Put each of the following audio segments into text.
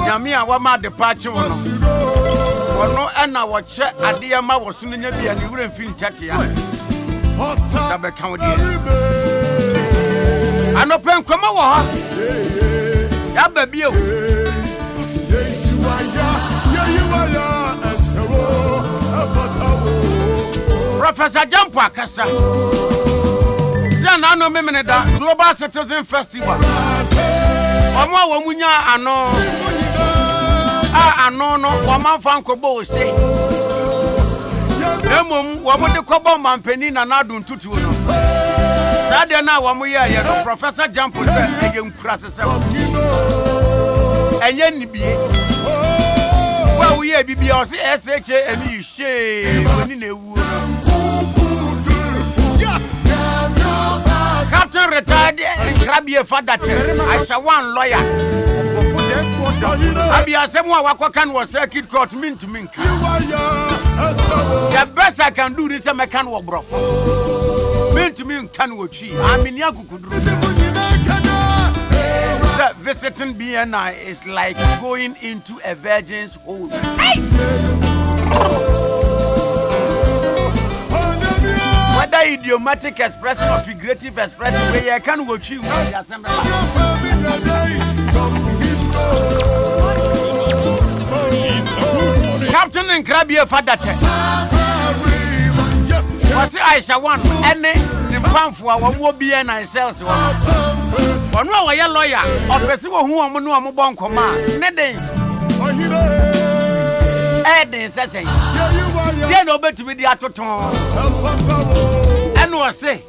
Yamia wama departure wono. Wono ena wo che ade ma wo so nya bia ne wura mfin chatia. Sabe kan wo die. Anopen kwama wo ha. Ya ba bio. Professor Jampo akasa. Zana no memene da Global Citizen Festival. Omo wo munya ano. Ano no wo manfa nkobo wo se. Emom wo mo de kobo mampani na na adun tutu no. Sade na wo mo ye no Professor Jampo se eye nkura sese. Enye nibie. Wa wo ye bibia o se SHA emi she oni na ewu. Captain retired Krabie father I shall one lawyer. Abia semwa wakokan was circuit court min to min. The best I can do is a mekan work bro. Min to min can watch. I mean yakukudru. Visiting BNI is like going into a virgin's hole. Whether idiomatic expression or figurative expression, where you can watch you with the assembly. Captain and Krabie father. Was I shall want any pump for our BNI sales one. For no lawyer or person who am no among command. Neddy. Eden says, "Then over to be the atoton." And was say,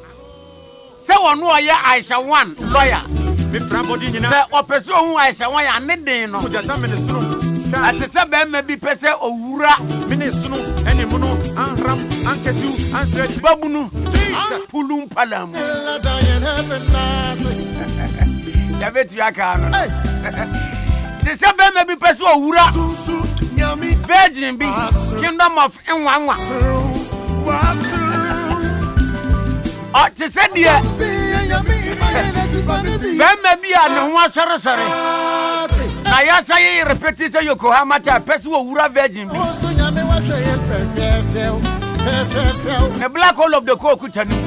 "So on why I shall want lawyer." The person who I shall want a neddy no. As a sub may be person or wura minister and a mono and ram and casu and stretch babunu pulum palam. David Yakan. The sub may be person or wura. Virgin be kingdom of Enwanwa. Oh, to say dear, Ben may be an one sorry. Nayasa repetition Yokohama person wura virgin be. The black hole of the Kokutani.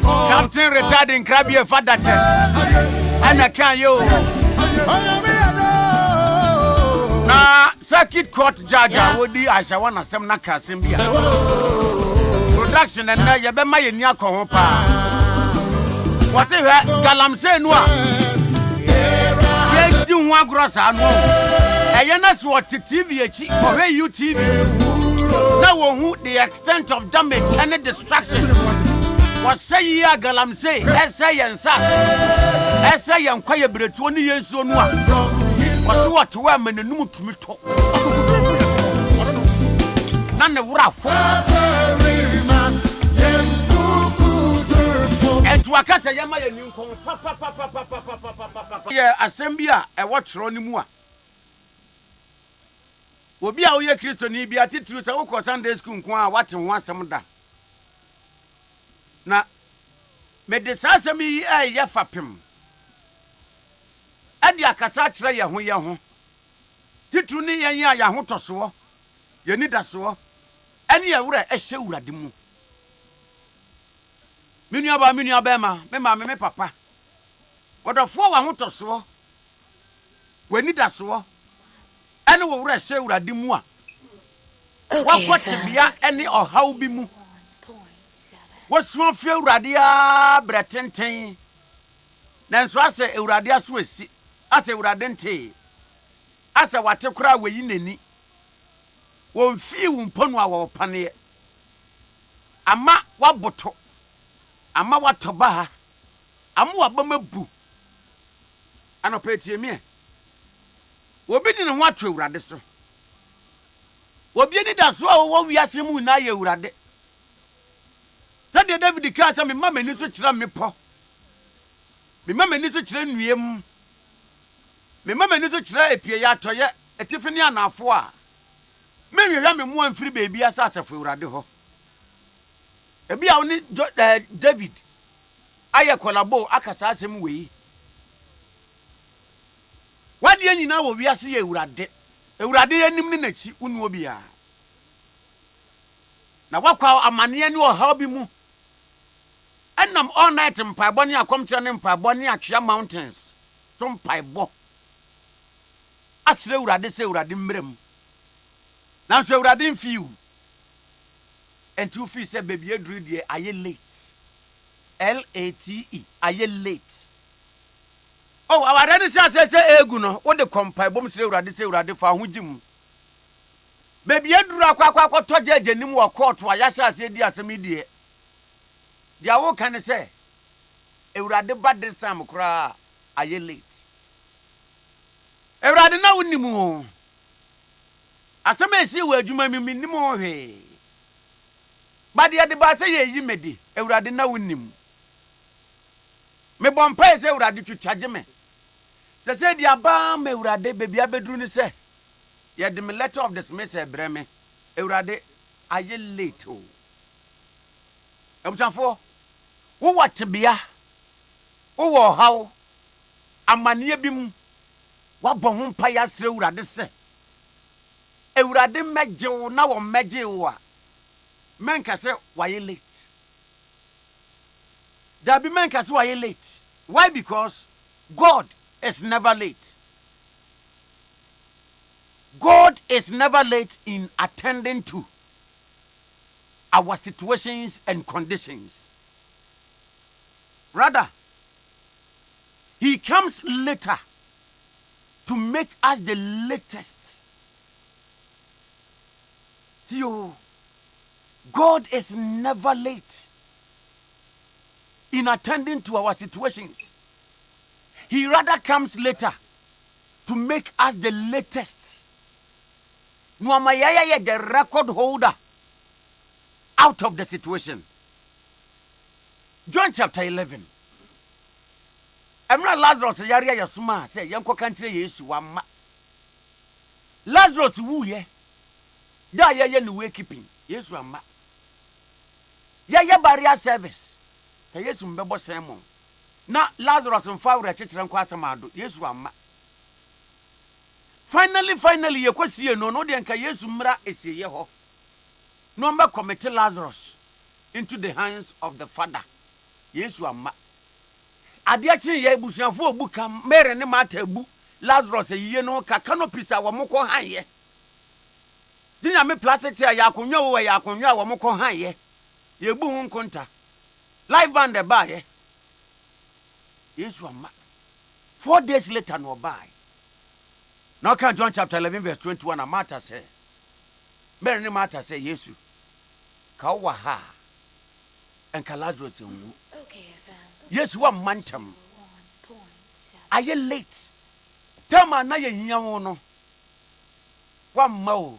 Captain retired in Krabie father and I can't you. Circuit court judge Wodi Ashawana Semna Kasimbia. Production and now you be my near Kohopa. Whatever Galam say no. Yes, do one gross annual. Ayanas what TV or UTV. Now who the extent of damage and destruction. What say ye Galam say, essay and sack. Essay and quiet bread 20 years on one. What women and new to me talk. None of rough. And to a cat, I am a new yeah, Assembia, I watch Ronnie Moore. Will be our year Christian, be attitudes of Sunday school, watching once a month. Now, may the Sasami a yafapim. Ade akasa ya ho tituni ya ho toso ye ni daso ene ya wura ehye wurade mu menu aba ma me papa wodofo wa ho toso we ni daso ene wo wura ehye wurade mu a wakwatibia ene ohaw bi mu wosuo fie wurade a bretenten nanso ase wurade aso esi ase wurade nte ase wate kura weyi nani won fi wumponu a wo pane ama waboto ama watoba ha ama wabamabu anopetie me obi di ne ho atwe wurade so obi ni da so a wo wiase mu na ye wurade sade David ka sa me mama ni so kira me po me mama ni so kira nuem me mama ni so kira epie ya toye etifini anafo a me hwehwa me mo amfiri beebi asasefo wurade ho ebi a oni David aye kolabo akasa asem wei What do you know? We are seeing Urade. Urade enim ni nachi unu obia. Na wakwa amane ani o ha obi mu. Enam all night mpaebo ne akomkire ne mpaebo ne atwea mountains. So mpaebo. Asre Urade se Urade mrem. Na so Urade mfiu. Enti ufi se baby edru de aye late. Late aye late. Oh, our daddy says egu no. What the compare bom say Urade fa hujim. Baby edru akwa toje ajenim wo court wa yasa ase di asemi die. Dia wo kan say Urade bad this time kra aye late. Urade na wonimu o. Asema esi wo adwuma mi nim o hwe. Bade de ba say ye yimedi. Urade na wonimu. Me bompa say Urade twitwaje me. They said, "Dear Bam, Urade, baby, I bedroom ni say, ye the letter of dismiss breme, Urade, are ye late? Oh, I'm for who what to be a oh, how a mania bim what bon paya say Urade say, Urade mejo now or mejo, men can say, why ye late? There be men can say, why ye late? Why? Because God is never late. God is never late in attending to our situations and conditions. Rather, he comes later to make us the latest. Theo, God is never late in attending to our situations. He rather comes later to make us the latest. Nuamayaya the record holder out of the situation. John chapter 11. Emra Lazarus yari ya suma say yanko kantire Yesu wama. Lazarus wu ye. Da ye ni wakekeeping. Yesu wama. Ye barrier service. Yesu mbebo sermon. Na Lazarus mfa wura chechire nkwa asamado Yesu amma. Finally yekosie no de nka Yesu mra esiye ho. No mba commit Lazarus into the hands of the Father. Yesu amma. Ade Akye ye busuafo obuka Mary ne Martha ebu Lazarus yiye no ka canopy a wo mokọ hanye. Dinya me plastic ya akonwa wo ya akonwa wo mokọ hanye. Ye bu hu nkonta. Live band e ba ye. Yes, 4 days later, no buy. Now, can John chapter 11, verse 21, and Martha say, Mary and Martha say, Yes, Kawaha, and Lazarus. Okay, yes, 1 month. Are you late? Tell me, now you're no. 1 more.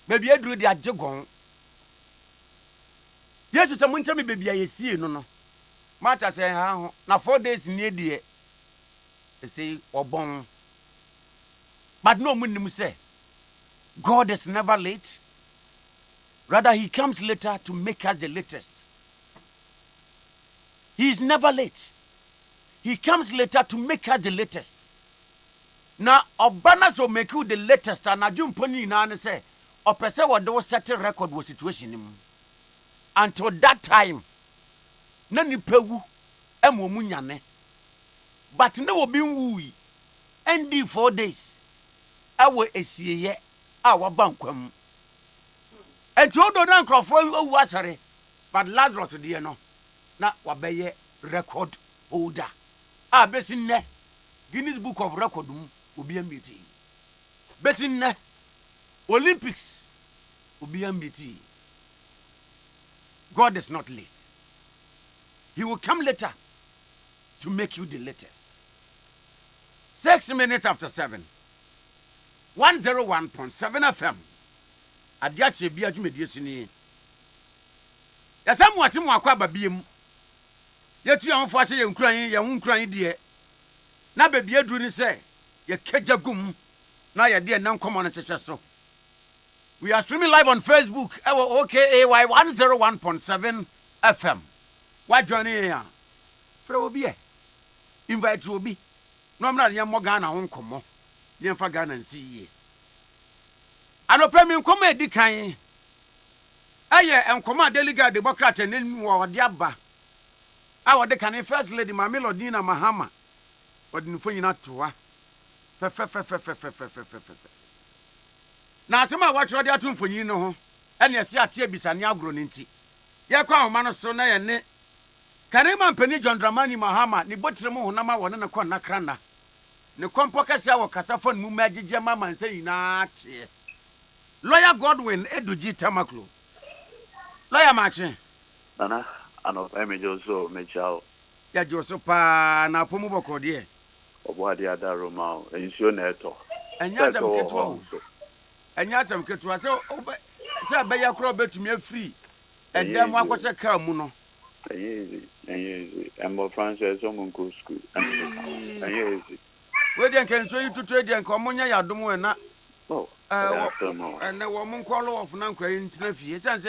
Maybe I drew the adjugon. Yes, someone tell me, baby, I see no. Martha say, na 4 days near the say or bon. But no munim say, God is never late. Rather, he comes later to make us the latest. He is never late. He comes later to make us the latest. Now, Obana so make you the latest, and I jump on you now and say, or per se what those certain record was situation him. Until that time. Nani pewu emo munyane but no obi nwui endi 4 days awo esiye a wabankwam enti odo na nkrofo owu asare but Lazarus de no na wabeye record holder a besinne Guinness Book of Record obi ambiti besinne Olympics obi ambiti. God is not late. He will come later to make you the latest. 6 minutes after 7. 101.7 FM. Ade Akye Abia dwumedie sini. Ya sam wate mo akwa babiem. Yetu ya mfo ase ye nkran ye hu nkran de. Na babie duru ni se ye kagya gum na ye de nan komo no chese so. We are streaming live on Facebook. OKAY 101.7 FM. Why join here? For Obi. Invite Obi. No, I'm not young Morgana on Como. Yemfa Ghana nsi ye. Anope mi nkoma edi kan. Aye nkoma delegate Democrat ne wo de aba. A wo de kan first lady Mama Lodina Mahama. Wode nfo nyina toa. Fe. Na asema wa twro de ato mfonyi no ho. Ene ese ate abisane agro ne nti. Ye kwa homa no so na ye ne Kanema mpani John Dramani Mahama ni botre mu honama wone ne kon nakrana. Ne kompo kase a wo kasafo mu magigye mama nse nyina te. Lawyer Godwin Eduji Tamaklo. Lawyer Machi. Nana, ano emejo so mechao. Ya joso pa na pomu bokode. Obo ade ada Roma, ensuo na eto. Enya zam keto. Enya zam keto. Se abeya kro betumi afiri. Edam akwose ka mu no. Enyezi. Embo Francis omunko school. Enyezi. We den kan so yitutu den kan omonya yadom we na. Oh. And the woman call off nan kwa intina fie sense.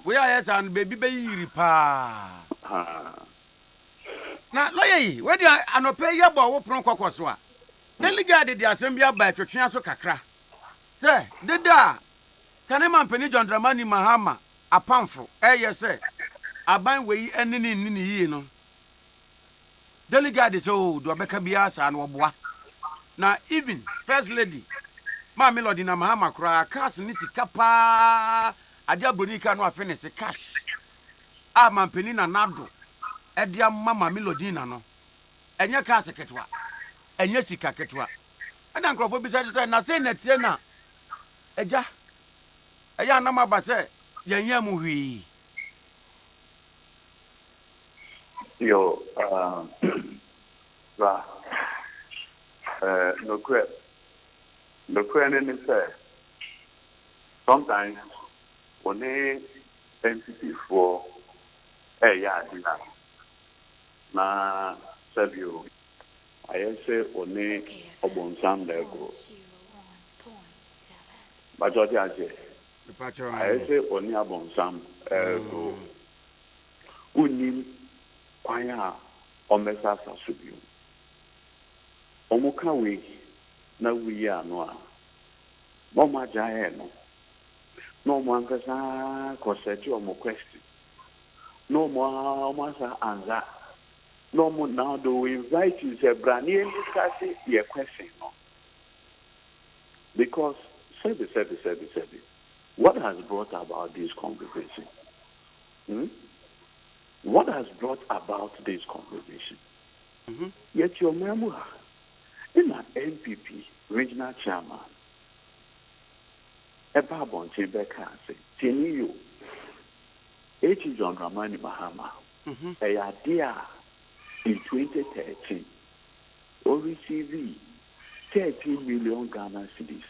We are yes and baby be yiri pa. Na lawyer we dey anope yebo wo pron kokoso a. Delegate dey assembly ba twetwe so kakra. Say, deda Kanema mpani John Dramani Mahama apamfo say aban we enini yi no. Delegate so do beka bia sa na oboa. Na even first lady Mama Lodina Mahama kura cash ni sika pa adia bonika no afi ne se cash a mampeni na nado edia Mama Lodina no enye cash ketwa enye sika ketwa ana nkrofo bi say na say na tie na eja eya na maba say yenye mu hwi Yo no crap. The question is sometimes when a entity for a yard na Sabio, I say on a Obonsam level. But what I say on a Bonsam go. Unim Quaya Omesa Subio. Omoka we. Na we are no Mama Jaeno. No one can say you more question. No more masa answer. No more now do we invite you to brand new discuss your question. No. Because said. What has brought about this conversation? What has brought about this conversation? Yet your memoir. In an NPP regional chairman, a Babon Chibekase, Tiniyo, H. John Dramani Mahama, a idea in 2013, or receive 30 million Ghana cedis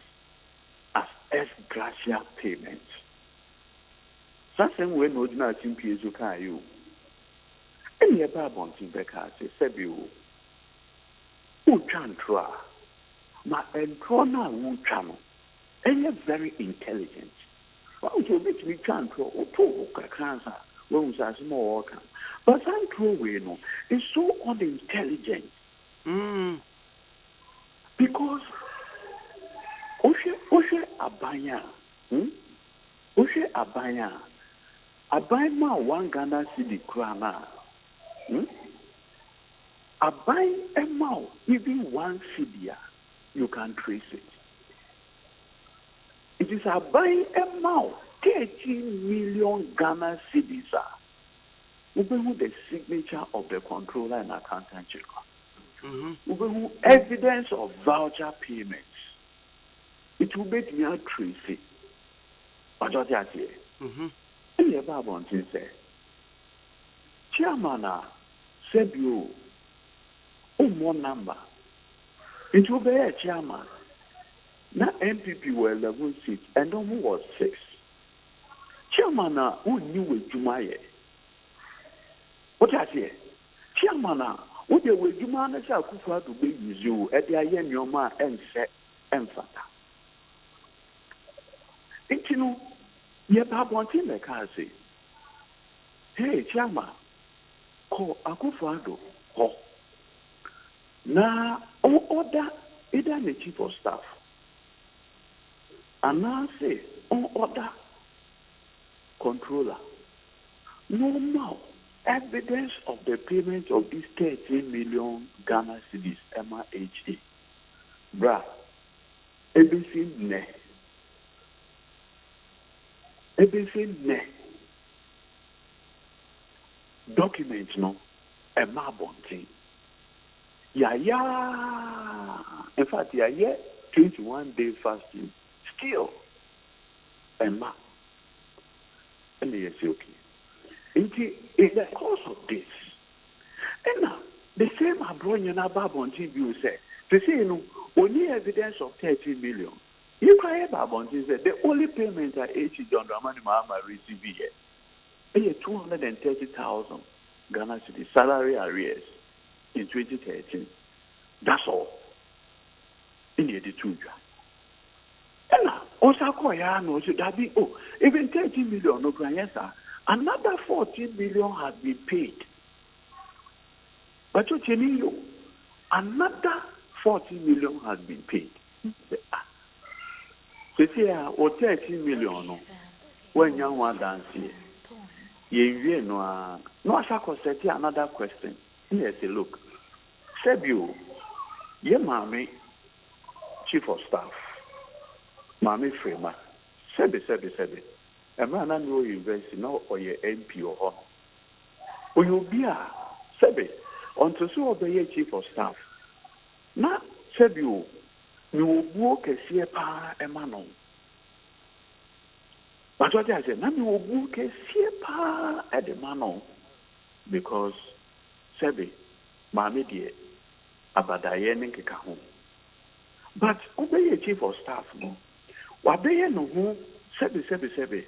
as ex-gratia payments. Something when ordinary Timpies you. Any Babon Chibekase, Sebio. Uchantra, ma entrona uchano, and you're very intelligent. Why would you make me chantro or talk cancer when we are small? But Santro no is so unintelligent. Because Oshe Abaya, Oshe Abaya, Abayma one Ghana city krana. A buy a mouth, even one fibia, you can trace it. It is a buy a mouth, 30 million Ghana cedis. Even the signature of the controller and accountant checker. Even evidence of voucher payments. It will make me trace it. But what I say, any about one thing say, Chairman, Sebio. One number. It will be a chairman. Now MPP were 11 seats and no was 6. Chairman who knew with Jumaye. What I say? Chairman who they were Jumana Kufa to be you at the Ayen Yoma and set and fata. It you know, you have one thing like I say. Hey, chairman, call Akufado. Na order either the chief of staff, and now say on other controller, normal evidence of the payment of these 13 million Ghana cedis MRHD. Bra, everything ne. Documents no, a mabonting. Yeah. In fact, 21-day fasting. Still, a map. And they say, okay. In the course of this, and now, the same Abronian Babontin view said, to say, only evidence of 13 million. You cry about Babontin said, the only payment that H. John Dramani Mahama received here. 230,000 Ghana City salary arrears in 2013. That's all. In the two. And now, also, that be, even 13 million, no, yes, sir. Another 14 million has been paid. But you're telling you, another 14 million has been paid. So, say, or 13 million, no, when you want to dance here. No, I shall set another question. Yes, look. Sebio, ye mammy, chief of staff, mammy Frema, Sebi. A man I know university now or your MP or honor. When you be a Sebi, until so obey chief of staff. Now, Sebio, you walk a pa a manon. But what I said, now you walk a pa at the manon. Because Sebi, Mammy dear, Abadayen Kikahu. But obey a chief of staff, no. Wabe no who Sebi.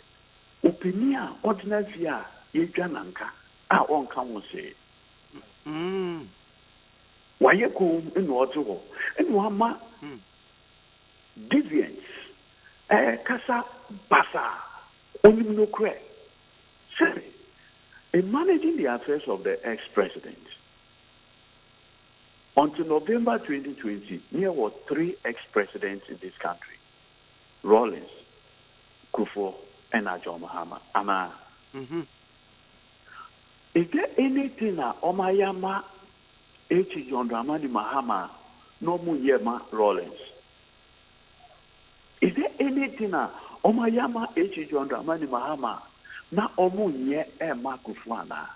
Opinion, ordinary via Yajananka, our own come say. Why you come in water and one ma deviance, Casa Basa, only no crack. Sebi. In managing the affairs of the ex-president, until November 2020, there were 3 ex-presidents in this country: Rawlings, Kufuor, and John Mahama. Is there anything that Omayama H. John Dramani Mahama no Muyema Rawlings? Is there anything that Omayama H. John Dramani Mahama na omunye makufuana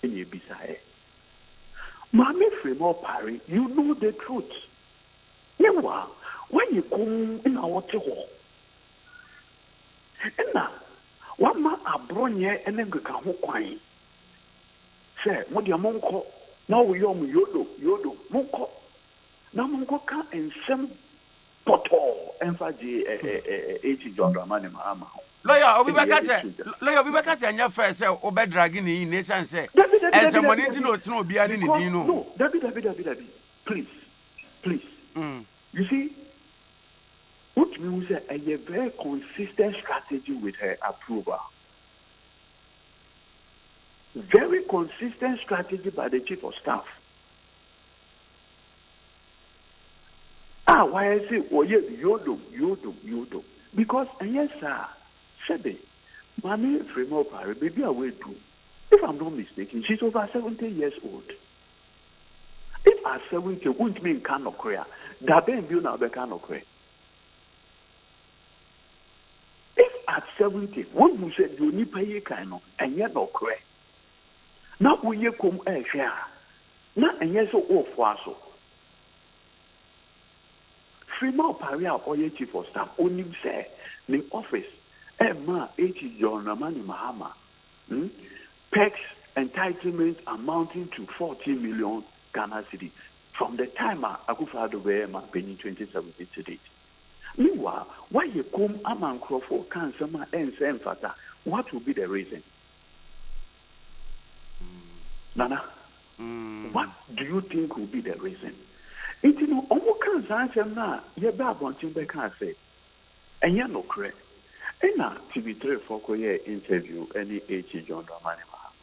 in Ibisae? Mami Fremo Parry, you know the truth. Meanwhile, when you come in our hall, and now, what ma abronye and then go kwai. Say, what your monko, now we yodo, monko. Now monko can and some poto and faji H. John Dramani Mahama. Lawyer, Obibaka say, and your first say, Obe dragging in nation say, and someone into no be any no. David, please. You see, what means a very consistent strategy with her approval. Very consistent strategy by the chief of staff. Why I say, yodo. Because, yes, sir. Sebe, Mami Fremo Parry, baby, I will do. If I'm not mistaken, she's over 70 years old. If at 70, won't mean can of prayer. Daben you now be can of prayer. If at 70, one who said you need pay kind of and yet no cray. Now we ye come a share. Not and yes, so for so. Fremo Parry or your chief of staff only say, the office. Emma H. John Dramani Mahama, PEX entitlements amounting to 14 million Ghana cedis from the time Akufo-Addo Behema in 2017 to date. Meanwhile, why you come among Crawford cancer and same fata? What will be the reason? Nana, what do you think will be the reason? It you know, almost cancer na ye ba bontin be can say, and you no correct. And now, TV3 for interview any H. John Dramani Mahama.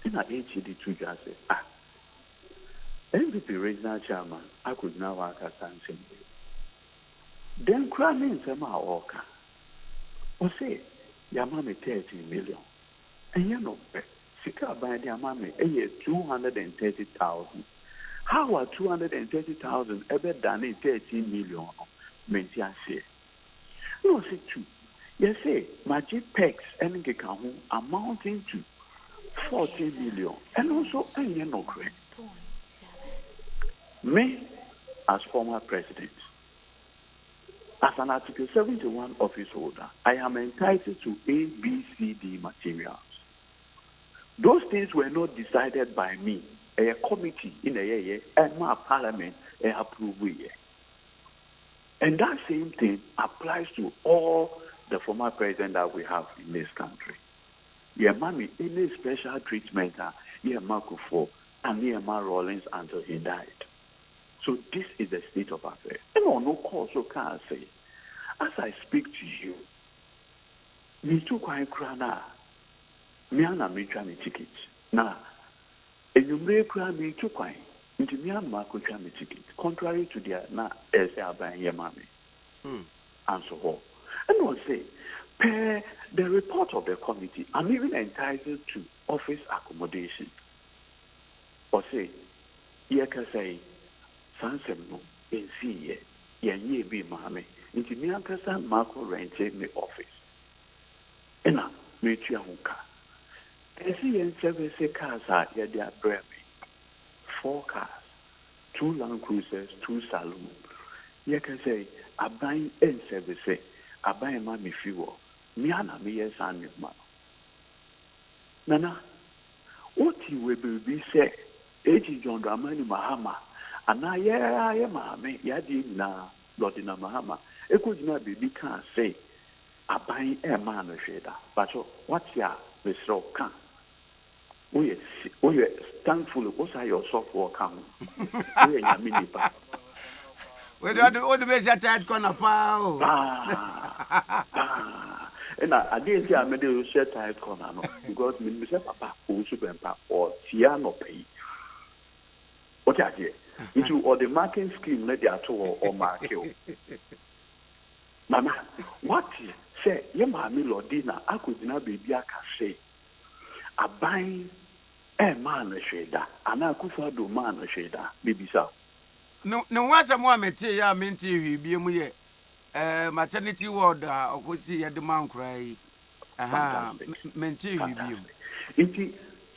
And now, H. the two just say, NPP regional chairman, I could now work as something. Then crying in some worker. Or say, Yamami 30 million. And you know, Sika by the Yamami, a year 230,000. How are 230,000 ever done in 13 million? Mentia say. No, say two. You say, magic pegs and Gekahu amounting to 14 million. And also, and you know, correct. Me, as former president, as an Article 71 office holder, I am entitled to A, B, C, D materials. Those things were not decided by me. A committee in a year and my parliament approved it. And that same thing applies to all the former president that we have in this country. Yeah, mommy, any special treatment, yeah, Marco and yeah, Ma Rollins until he died. So this is the state of affairs. And on no call, so can I say, as I speak to you, me too quite crana, me and me try me ticket. Now, and you may cry me too quite. Into me and Marco try me ticket, contrary to their na as they are buying your mommy. And so on. And I'll say, per the report of the committee, I'm even entitled to office accommodation. Or say, ye can say, Sansemo, in see ye be mammy, into me and Cassan Marco rented me office. And now, meet your hookah. And see, and 7 cars are here, they are bringing 4 cars, 2 Land Cruisers, 2 saloons. Ye can say, I buy and service, I buy a mammy fuel. Miana me yes and your man. Nana, what you will be say, Age John Dramani Mahama, and I am mammy, Yadi na, Lordina Mahama. It could not be can't say, I buy a man of shader. But what's ya, the so can? We are thankful, what are your software come? We are mini pa. We don't do the best at that corner, pal. And I didn't say I made a share tight corner because Mr. Papa who super or Tiano pay. What I did into or the marking scheme let their tour or mark you. Mama, what say, your mammy Lordina, I could not be a say. I buy a man a shader, and I could for do man a shader, baby sir. No, once a moment, I mean, be a maternity ward, or would see at the mount cry. Aha, mentee review. It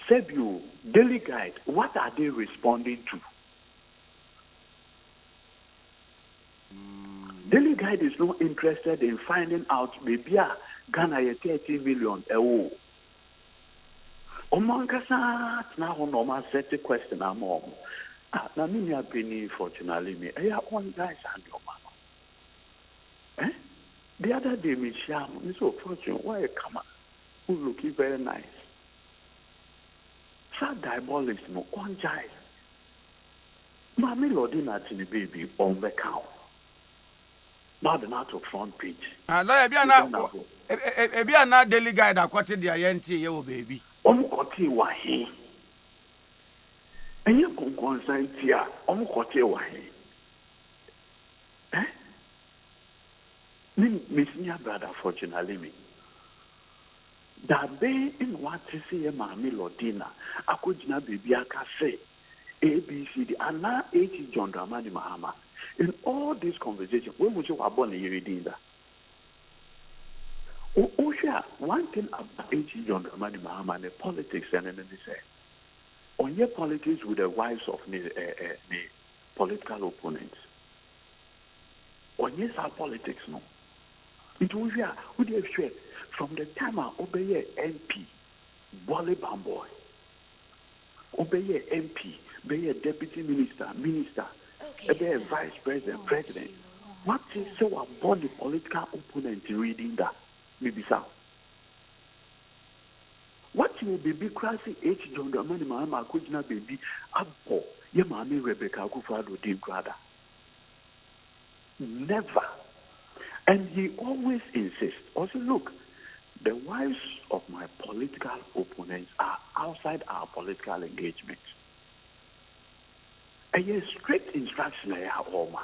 said you daily guide, what are they responding to? Daily guide is not interested in finding out maybe Ghana 30 million. Omankasa now on normal set a question I'm mom. Now me have been fortunately me. I have one guys and your mama. The other day me sham me so fortunate why come who looking very nice. So diabolics no one guy. Mommy Lordina to the baby on the count. Now the not of front page. Lawyer, be not daily guide according to the INT, your baby. Kote wahi. And you can consent here, kote wahi. Miss Nia brother, fortunately, me. That be in what to see a mammy Lordina, I could not be a cafe, A, B, C, D, and now 80 John Dramani Mahama. In all these conversations, when would you have born a year reading that? One thing about 80 John Dramani Mahama and the politics, and then they say, on your politics with the wives of the political opponents. On yes, our politics, no. It was here, who they share from the time I obey MP, Wally Bamboy, obey MP, be a deputy minister, be a vice president. What is so about the political opponent reading that? Maybe so. What will be big crazy H. John Dramani Mahama could not be Abo, your mammy Rebecca Kufado Dean brother. Never. And he always insists, also look, the wives of my political opponents are outside our political engagement. a strict instruction Homa.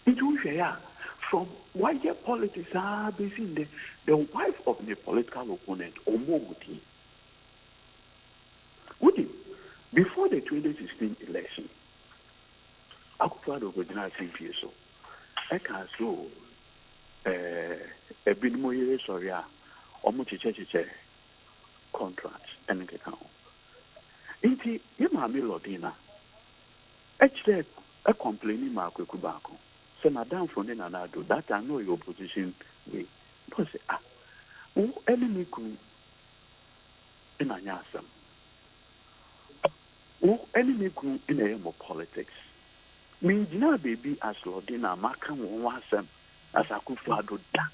It was from why politics are based the wife of the political opponent or Moguti. Would you? Before the 2016 election, I could find over the PSO. I can show a bit more years or much contracts and get out. Inti, Yamami Lodina, actually, a complaining Marco Kubaco. So, Madame Fonenana, that I know your position. We say, who enemy could in Anyasam. Who enemy could in a aim of politics. Means now, baby, as Lodina, Makam wasam, as I could father that.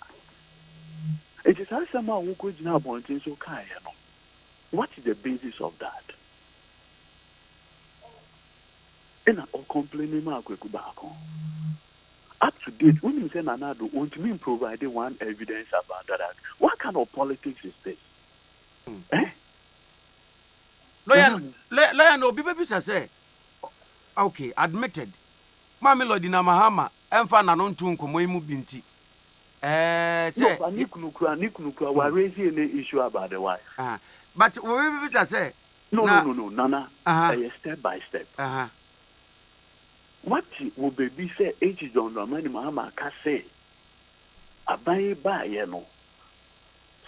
It is as someone who could now want to so kind. What is the basis of that? And I'm complaining about up to date, when you say Nanado, won't mean providing one evidence about that. What kind of politics is this? Lawyer, no, people say, okay, admitted. Mami Lodina Mahama, Enfana non tunko moimu binti. Say, Nikunukra, we're raising an issue about the wife. But we say, no, Nana, step by step. What will be say, H. John Ramani Mahama can say, Abaye ba yeno.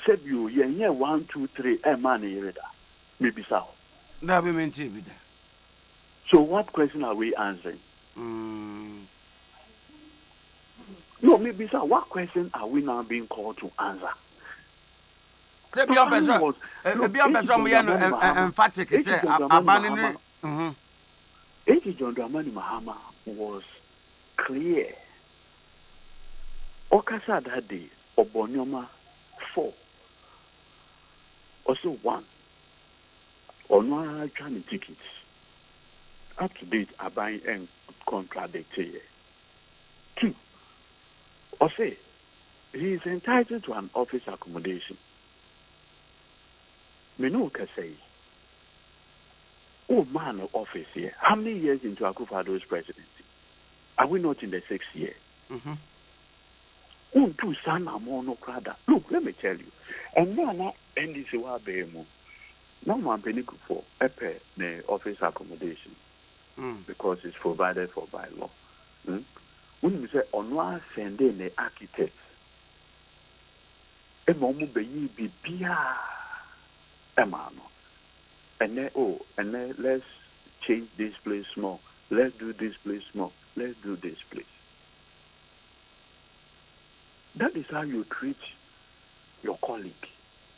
Said you, 1, 2, 3, money reader. Maybe so. That be meant to be there. So, what question are we answering? No, maybe so. What question are we now being called to answer? Emphatic, say, abandoning. H. John Dramani Mahama was clear. Okasa that day, Obonyoma 4, also 1, or no Johnny tickets. Up to date, are buying and contradictory. 2, or say, he is entitled to an office accommodation. Menoka say, oh man of office here. How many years into Akufado's presidency? Are we not in the 6th year? Two son are more no crowd. Look, let me tell you. And now NDC wa beemu. Now one penny for the office accommodation because it's provided for by law. When we say on one sending the architect, a moment be bia emano. And then let's change this place more. Let's do this place more. Let's do this place. That is how you treat your colleague.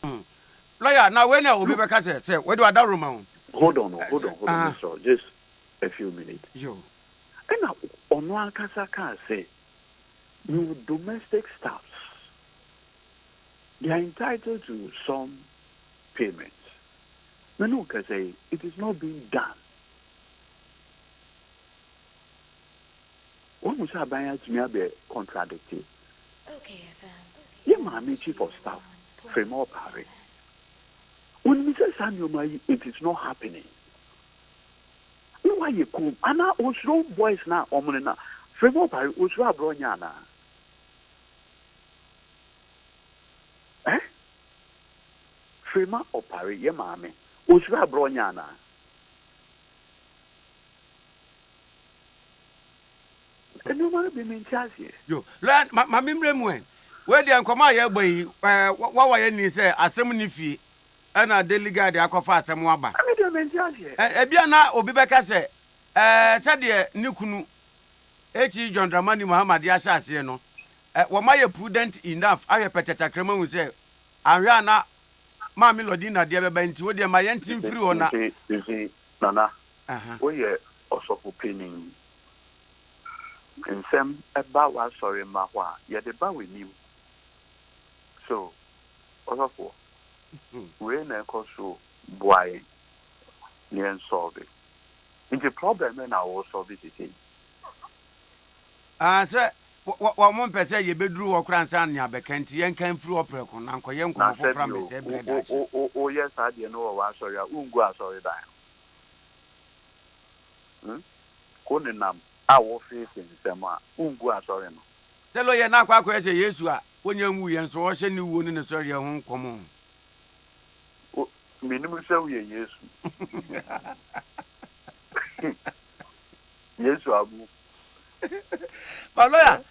Lawyer, now when I will be back, I say, where do I room? Hold on, sir. Just a few minutes. Yo. And now, on one Kasaka say, you domestic staffs, they are entitled to some payments. No, can say it is not being done. What was I buying to me be contradictory? Okay, yeah, my chief of staff, Fremont Parry. When Mr. Samuel, it is not happening. No, why you come? And now, also, boys now, Omonena, Fremont Parry, also, Bronyana. Fremont or Parry, yeah, mammy. Usra Bronyana. And you want to be in charge here. Yo, learn my memory when. Where the uncle my boy, what I say, as some nifi, and a delegate, the aquafa, some waba. I mean, you're in charge here. Ebiana, Obibeka say, said the Nukunu, H. John Dramani Muhammad Yasha, you know. Were my prudent enough, I have petted a criminal who say, Ariana. Mami Lodina dear benti wo de ma yentin free ona you see Nana we also opinion in some about what sorry ma wa ye de ba we nim so also we na ko so boy ni solve it the problem na we solve it again say wa mon pese ye beduru wo kransa nya bekanti yen kan free opereko na nkoye nkomofo from be say bread. Oh, yes, I didn't know what sorry. Ungo sorry, die. 10 Konenam, our face in Sama, Ungu Atorino. Tell you now, Quack, yes, you are. When you and so I send you one in the surgery home, come on. Minimum so yes. Yes, Abu. But lawyer,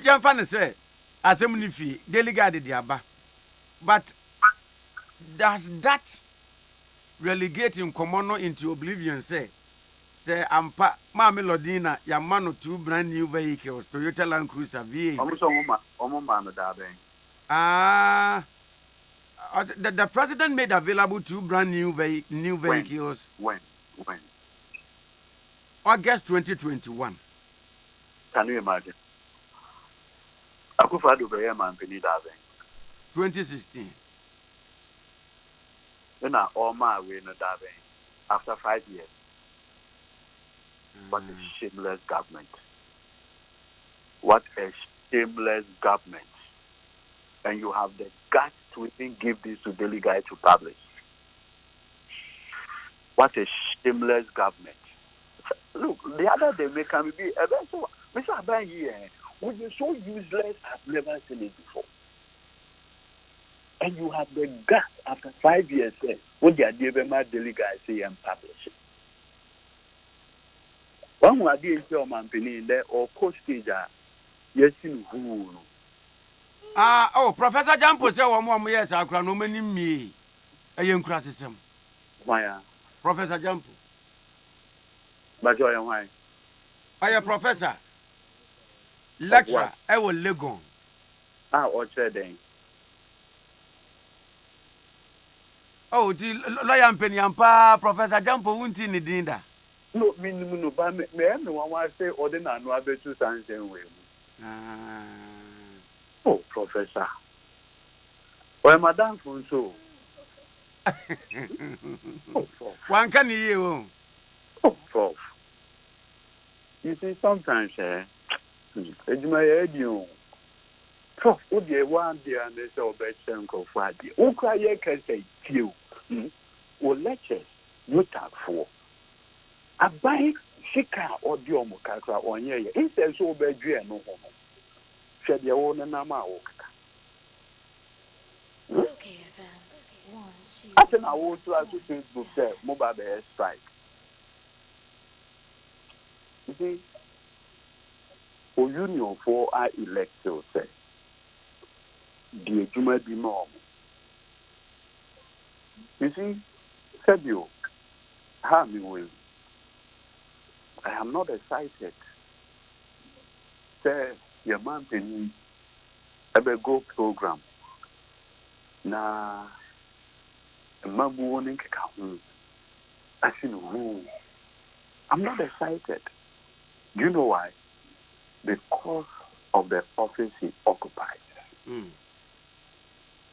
young fan say, as a munifi, delegated the Abba. But does that relegating Comono into oblivion, say, Ampa, Mammy Lodina, Yamano, two brand new vehicles, Toyota Land Cruiser V8. Almost a man of that. Ah, the president made available two brand new vehicles. When? August 2021. Can you imagine? Akufado Beya man penny that 2016. Then all my way no that after 5 years. What a shameless government. What a shameless government. And you have the guts to even give this to Daily Guide to publish. What a shameless government. Look, the other day may come be so Mr. Aban here would be so useless I've never seen it before. And you have the guts after 5 years what the idea of my Daily Guide say and publish it. One more idea is your man penny there or coach stage yes in who. Professor Jampo said one more years, I can no many me. A young criticism. Why? Professor Jampo. But why? I am professor. Lecturer, I will Legon. Or trading. Oh, the lawyer penny and pa, Professor Jampo won't in the dinner. No, minimum, but me, one want to say, ordinary, no, I bet you something with. Oh, Professor. Well, Madame Funso. One can you? Oh, Prof. You see, sometimes, it's my head, you. Prof, would you one day and there's all best uncle Friday? Oh, cry, can say, you. Or lectures, you talk for. I buy Shika or Diomokaka on ye. It says so bad, you no homo. Shed your own and I'm out. I think I want to ask you Facebook say mobile bear strike. You see, for union for I elect to say the Juma be normal. You see, said you, how me will. I am not excited. Say your man penny ever go program. Na Mabu warning kaka. I said, I'm not excited. Do you know why? Because of the office he occupies.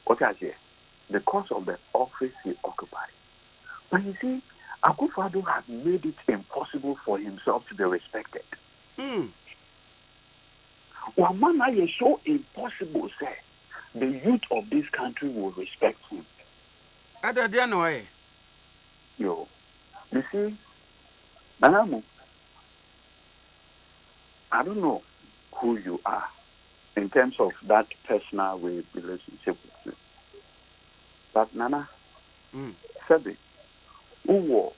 What I say? Because of the office he occupies. But you see, Akufo-Addo has made it impossible for himself to be respected. One man is so impossible, sir. The youth of this country will respect him. I don't know. Yo, you see, Nanamu, I don't know who you are in terms of that personal relationship with you. But Nana, Sebi, who were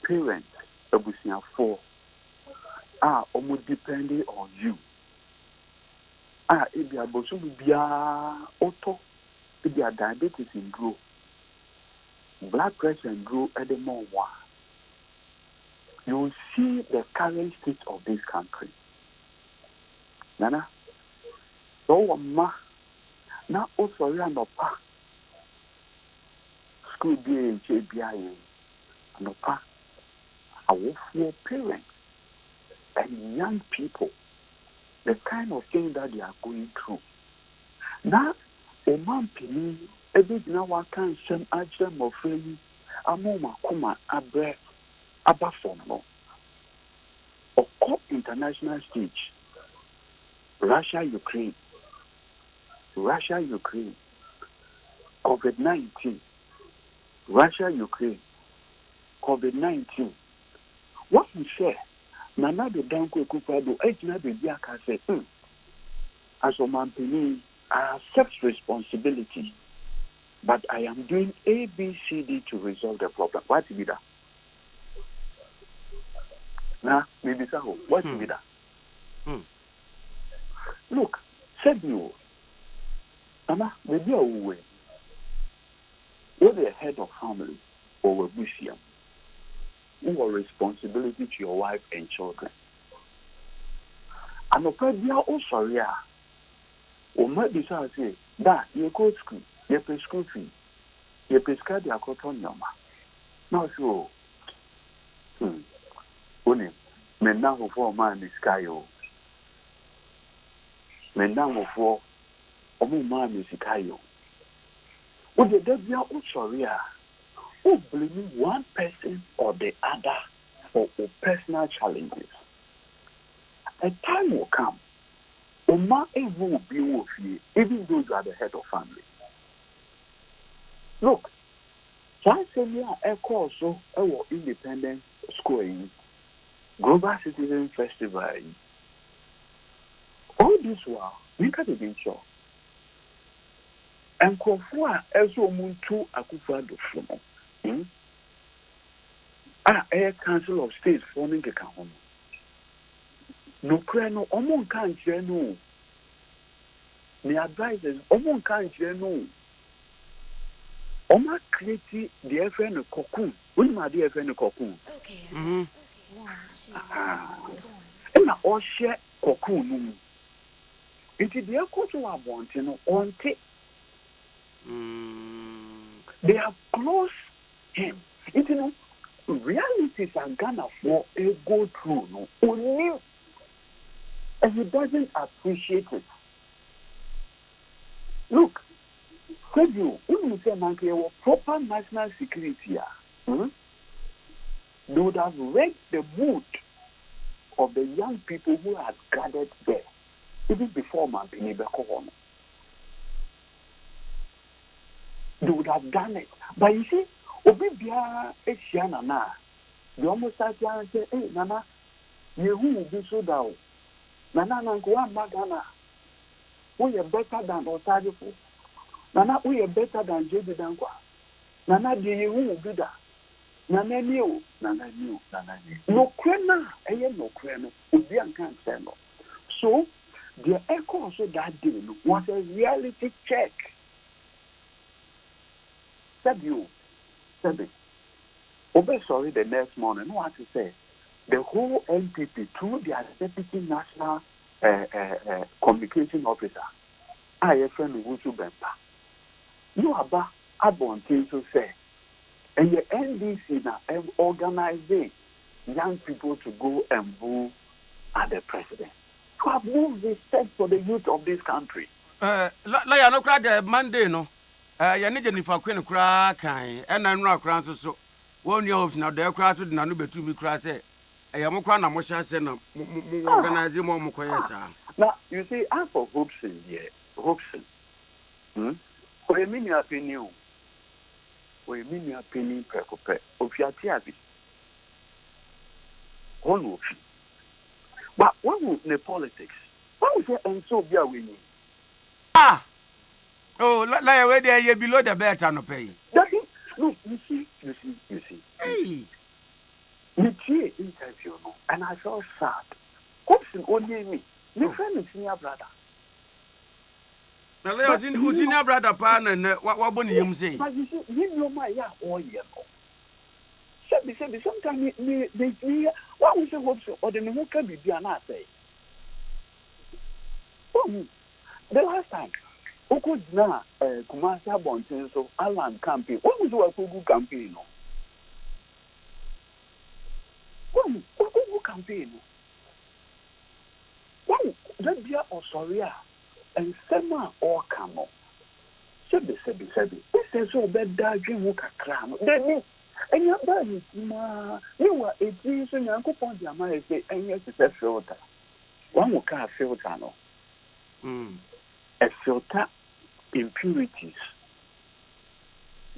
parents, Abusia 4, are almost depending on you. If you are bosom bia auto, if you are diabetes in grow, blood pressure and grow at the more one. You will see the current state of this country. Nana, so ma, na also no pa. School be in JBI, no pa. Our parents and young people, the kind of thing that they are going through. Now, a man penny, every now I can send them of friends, a moma kuma abre abafono. Or cop international stage. Russia, Ukraine, COVID-19, Russia, Ukraine, COVID-19. What we say, Nana the Danko Kupado, Ejna the Biaka said, as a man, I accept responsibility, but I am doing A, B, C, D to resolve the problem. What is that? Now, maybe so. What is that? Look, said you, Nana, maybe a way. You're the head of family or a museum. You are responsibility to your wife and children. And probably also, yeah. Or maybe so say that you go to school, you pay school fee, you pay card your cotton yama. Now so, only men now for man is sky. Men now for man is sky. Would the devil also, yeah? Who blaming one person or the other for personal challenges? A time will come. Oma even will be with you, even though you are the head of family. Look, Tanzania Echo also our independent school in Global Citizen Festival. All this while, we can't even show. And Kofua also muntu akufado from Air Council of States forming the Kahon. No crano, Omon can't genu. The advisors, Omon can't genu. Oma create the FN cocoon. When my dear FN cocoon. And I all share cocoon. It is the echo to our wanting on tape. They have closed him. It you know, realities are gonna for a go through no only, and he doesn't appreciate it. Look, could you even say man proper national security? They would have read the mood of the young people who had gathered there, even before Mampini Bekohono. They would have done it. But you see, Obibia Eshiana na, they almost sat down and say, hey, Nana, you will be so down. Nana Nankuan Magana, we are better than Otadifu. Nana, we are better than Jedi Dankwa. Nana, do you will be that? Nana knew. No crena, no crena, Ubian can't say no. So, the echo also that day was a reality check. Said you, said it. Obe sorry the next morning, no what to say. The whole NPP through their deputy national communication officer, IFN Wusu Bempa. You are about to say, and the NDC now organizing young people to go and boo at the president. To have more respect for the youth of this country. Like no crowd Monday no. You need Jennifer Queen cry kind, and I'm not crying so. One year of now, the crowd to the Nanube to be cry say. I am a crown, I'm organizing more Mokoyasa. Now, you see, I'm for Hobson here. Hobson. For a mini opinion, for a mini opinion, Precope, of your Tiabi. One will. But what would the politics? What would say, and so be a winning? Oh, like where they are below the bed and pay. Look, you see. Hey, you see interview, no, and I felt sad. Hobson only me. My friend is your brother. Now, who's in your brother, pan, and what would you say? But you see, you know my yeah, all year. Sometimes they what we say Hobson or the new can be an answer. The last time. Oko na Kumasi Abontin so Alan campaign. What was your good campaign? What campaign? What that be or sorry and sema or camo. Sebi. This is so bad that you walk a cram. Then and your body you were 18 so your uncle point your man say and yes it's a filter. One will car filter no. A filter impurities.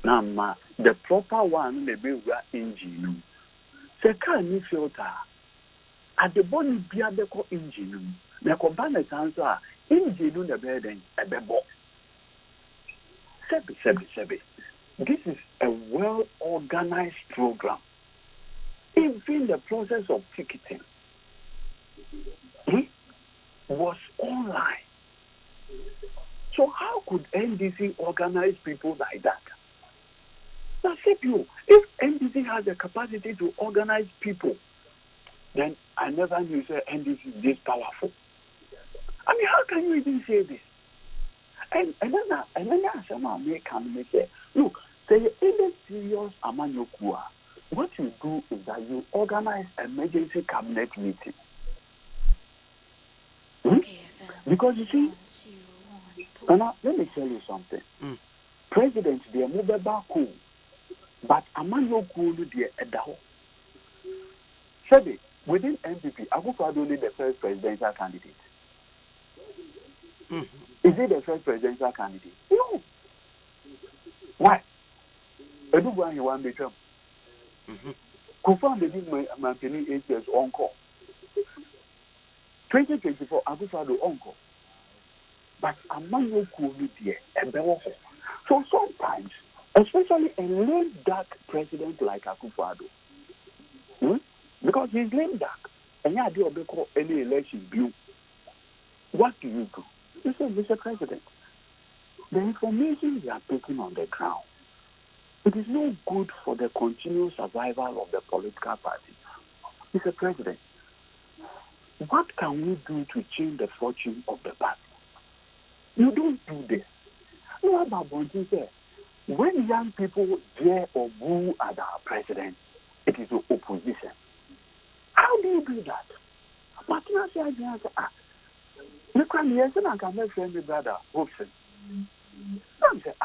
Now, the proper one may be engine. The car new filter. At the body be a deco engine. The component answer engine on the bed and a bebo. Sebi. This is a well organized program. Even the process of ticketing was online. So how could NDC organize people like that? Now, if NDC has the capacity to organize people, then I never knew that NDC is this powerful. I mean, how can you even say this? And then someone may come and say, look, say any serious amanyokua, what you do is that you organize emergency cabinet meeting. Because you see, now, let me tell you something. President, they are moving back home, but amanyokua, they are edaho. Sabi, within NPP, Akufo-Addo only the first presidential candidate. Is he the first presidential candidate? No. Why? Everyone you want to become. Kufuor did maintaining 8 years encore. 2024, Akufo-Addo encore. But among you could be there and so sometimes, especially a lame duck president like Akufo-Addo, because he's lame duck, and you do any election blue. What do? You say, Mr. President, the information we are taking on the ground, it is no good for the continued survival of the political party. Mr. President, what can we do to change the fortune of the party? You don't do this. No, about Bonji said, when young people dare or boo at our president, it is the opposition. How do you do that? But now, look at me, I can make friend with brother, Hobson. I'm saying,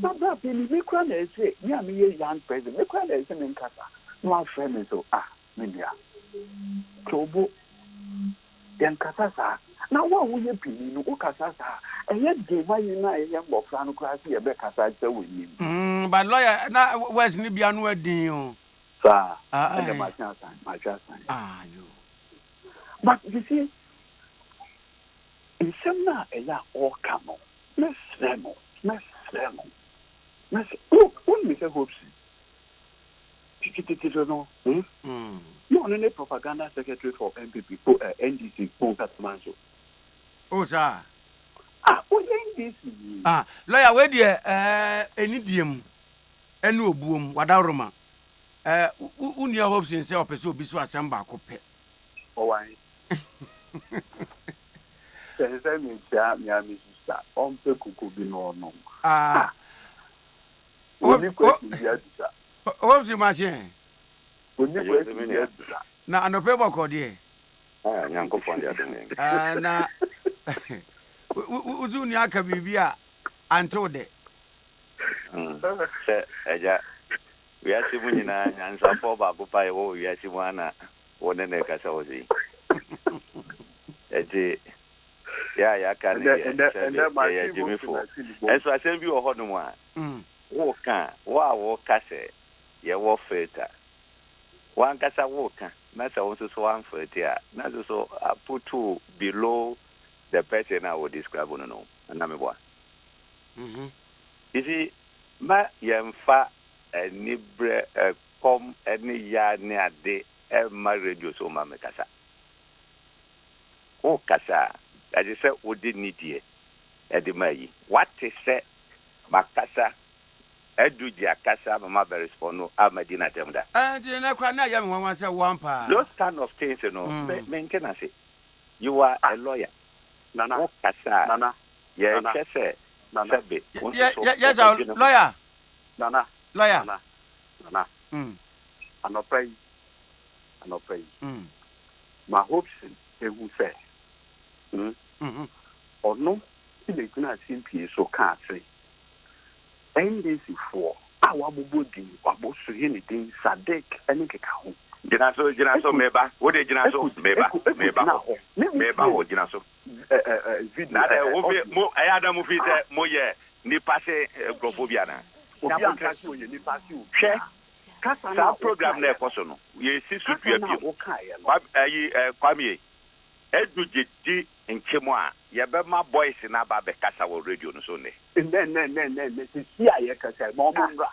not that me cry, say, yeah, me a young president, me cry, in Casa. No, friend is so, Mindia. Chobo, then Casa. Now, what will you be? You go Casa, and yet give my young Bofano class here, Becca, with him. But lawyer, now, where's Nibian wedding? Sir, my chance. You. But you see, in some now, all come on. Miss Remo. Look, only Mr. Hobson. You are only propaganda secretary for MPP, NDC, Manso. Oh, sir. NDC. Lawyer, where dear, any diem, and no boom, Wadaroma. Unia Hobson say, Opeso Biso Assamba Cope. Oh, I. Say, me, Mrs. On the cuckoo be no. What's your machine? Now, and the paper called ye. Uncle Fonda. Now, Uzunia Kabibia, and told it. We are Simon and some poor Babupai, oh, we are Simona, one in the Casazi. Yeah, can Jimmy Four. And so I send you a hot one. Walk casse, ye walk filter. One cassa walker, not also one filter, not so I put two below the person I would describe on no, and I'm one. You see, my young fat and nibre come any yard near day, and my radio so mamma cassa. Oh, cassa. As you said, we didn't need ye. Edimai, what is said, Macassa, Eduja Cassa, Mamma Berespono, Amadina Temda. And you know, quite not young one said one pa. Those kind of things, you know, maintenance. You are a lawyer. Nana, Cassa, Nana, yes, Nana, yes, lawyer. Nana, lawyer. Nana, I'm not praying. My hopes, they will say. Or no, they do not simply so can't say. And this is for our body, or both anything, Sadek, and Kikaho. Genaso, Meba, what did Genaso, Meba, or Genaso? I had a movie, Moye, Nipase, Grofobiana. obi ankasa o ye nipa si o kasa na program na ekoso no ye si su dua bi kwame eduje di nchemu a ye be ma boys na ba be kasa wo radio no so ne si aye kasa mo mo nra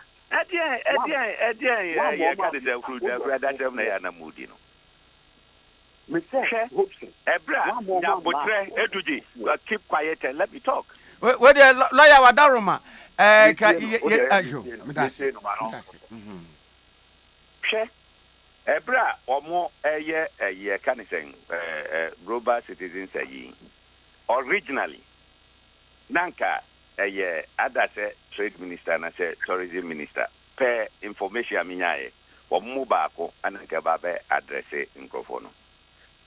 ye ka de kru da brada dem na ya na mudi no me say hopes ebra ya botre eduje keep quiet and let me talk we the lawyer wadaroma ka ajo medase ebra omo eye kanisen global citizens ayi originally nanka adase trade minister na say tourism minister per information aminyae omo baako ananka babe address nkrofo no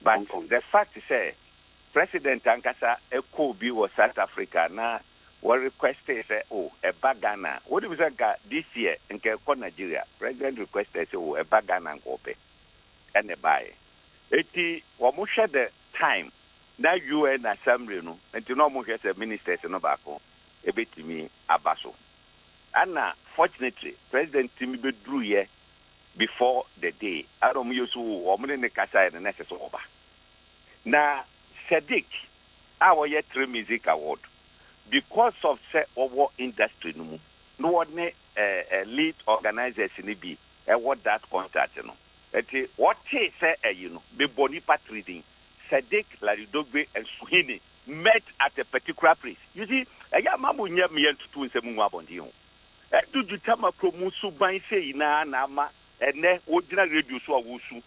but the fact is president ankasa ekobi was South Africa na what requested say a bagana what do we say this year in Nigeria president requested say a bagana ngope and a buy eti omo share the time na UN assembly no enti no mo hwese ministers no bako ebetimi abaso ana fortunately president timi bedru here before the day adom yusu omo ne kasa ne nese so oba na Sadiq our year 3 music award because of say our industry no one lead organizers ni bi award that concert no eti what say you know be boni patriding Sadiq Laridogbe and Suhini met at a particular place you see ya mamu nya me entutu nsemu abondi ho do you tama promusu ban say na ama ene odina radio so awusu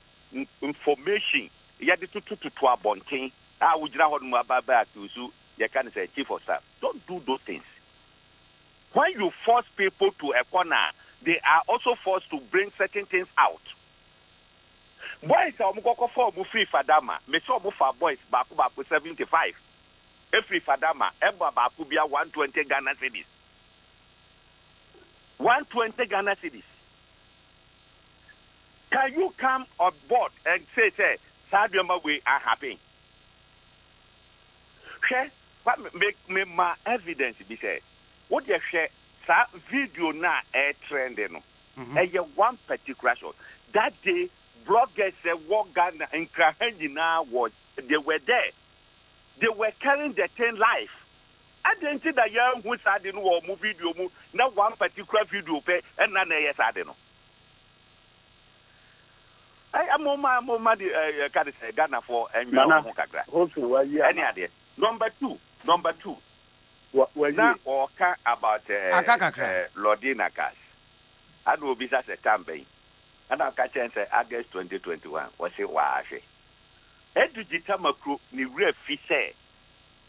information ya de tutu abonten ujina hodum ababa akusu you can say chief of staff don't do those things when you force people to a corner they are also forced to bring certain things out boys are mukoko for mu free fadama me so mu for boys baku 75 free fadama eba baku bia 120 Ghana cedis 120 Ghana cedis can you come on board and say Sabioma we are happy what make me my evidence be say what you share that video na trending no one particular shot that day bloggers walk Ghana and Krahenjina was they were there they were carrying the 10 life I didn't see that young who said in war movie video now one particular video pay and none yes I don't know I am mama Ghana for and any idea Number two. Now, or about Lordina Cash. I will be such a campaign. And I'll catch and say August 2021. Was it wash? Edu Jitama crew ni real fish.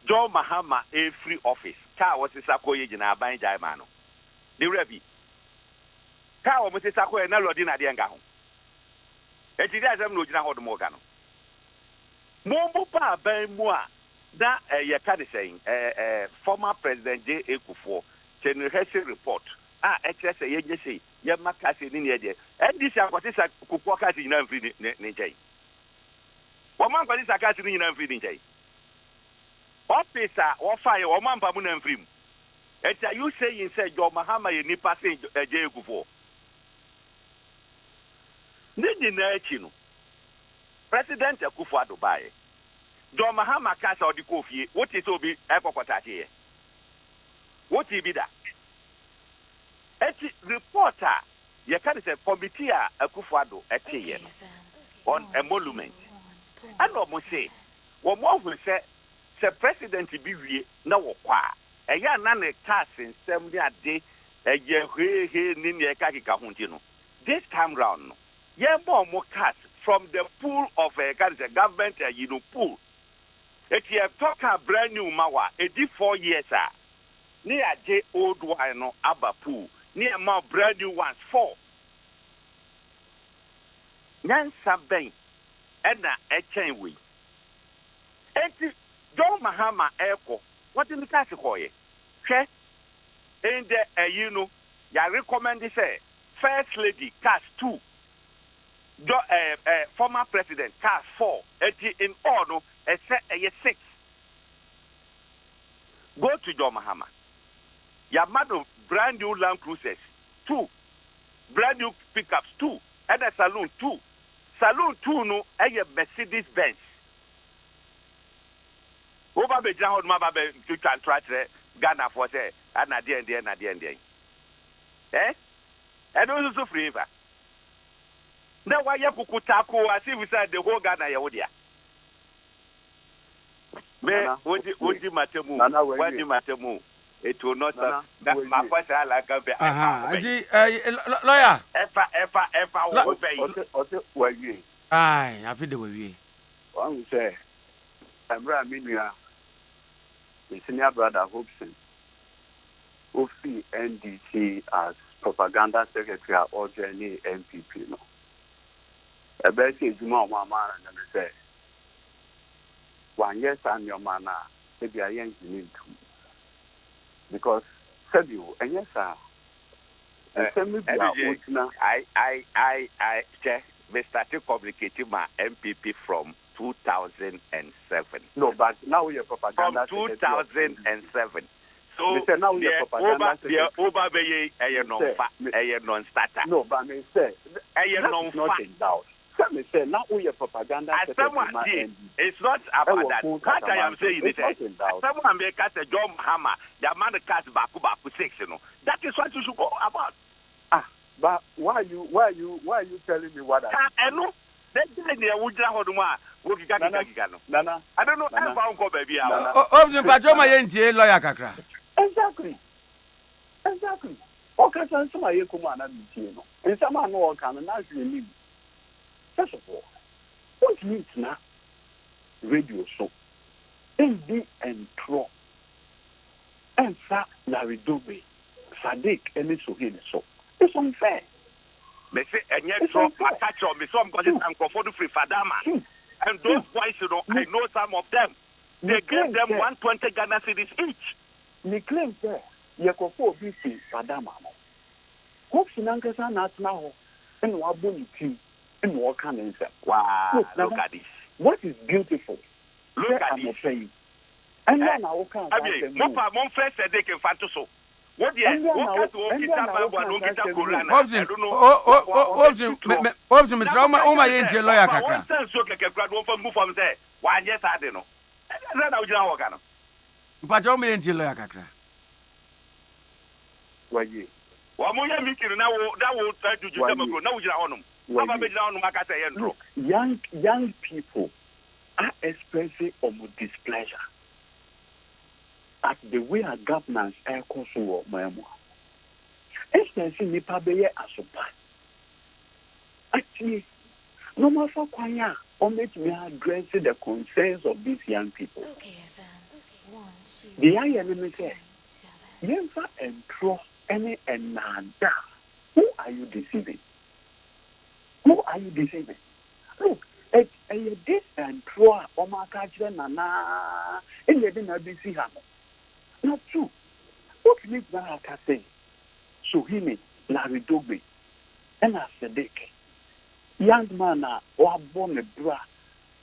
John Mahama a free office. Car was a Sakoye in our buying Jaimano. The Rebbe. Car was a Sakoye and Lordina Diangaho. It is a no Jina Hodmogano. Mombo by moi. That you can saying former President J. Ekufo Generation report. Excess agency, Yamakasi in the and this what is a Kukwakasi in every day. Woman, what is a casting in every day? Officer or fire or man Pamun and Frim. And you say in said your Mahama in Nipasing J. Ekufo. Nidin President Ekufo Dubai. John Mahama Casa or the coffee, what is to be Epopatati? What is that? Reporter, you can say committee a Kufado at on a monument. I almost say, what more will say, the president be no qua, a young nana cast in 70 a day, a year here, Ninia Kakikahuntino. This time round, yeah, more cast from the pool of a government, pool. If you talk a brand new mawa, it did 4 years, near J old one no Abapu, near my brand new ones 4. Nansa Bain, Edna Echenwe. And John Mahama Echo, what in the category? Che, and you know, ya recommend this First Lady Cash 2. Former President Cash 4. In all, a 6. Go to John Mahama. Your mother brand new Land Cruisers. 2. Brand new pickups 2. And a saloon 2. Saloon 2 no a Mercedes Benz. Over the ground, my baby, to contract Ghana for say, and at the end. Eh? And also free. Now, why you could tackle, I see we said the whole Ghana, Yawodia. What do matter move? It will not have my first I like a bit. Lawyer. Aye, I feel the way. One say, I'm Raminia, the senior brother Hobson, who see NDC as propaganda secretary or journey MPP. No, a best is more mamma and say, 1 year and your manner, maybe I ain't need to. Because, said you, and yes, sir. We started communicating my MPP from 2007. No, but now we are propaganda. From 2007. So now we are propaganda. Non-starter. No, but me say, not in doubt. Me say now we are propaganda. It's not about that. What I am saying is, someone may cast a John Hammer. The man cast Baku 6. You know that is what you should go about. But why are you telling me what I know? Nana, I don't know how I'm going baby. Lawyer Kakra. Exactly. Okay, so some are come on and some are no can and actually. First of all, what means now radio show? ND and Tro and Sa Larry Dube, Sadiq and Sohin so. It's unfair. They say, and yet, I catch on me, some because I'm comfortable free Fadama. And those boys, you know, I know some of them. They gave them 120 Ghana cedis each. Me claim there, Yakofo BC Fadama. Hope Sinankasa not now, and Wabuni team, and walk on and say, wow, look at this. What is beautiful? Look at this. And then I will come. I mean, mon frère Cedric and Fantoso. What the heck? What young people are expressing displeasure at the way our governance are consumed. Especially nipa beye asopa. Actually, no matter kwanya, or make me address the concerns of these young people. The young enemy say, Yenfa and Tro any and nada. Who are you deceiving? Look, this and Tro or my catcher nana, and you didn't be see her. Not true. What makes that say? Suhimi, Larry Dobe, and a Sadiq. Young man, or born a bra,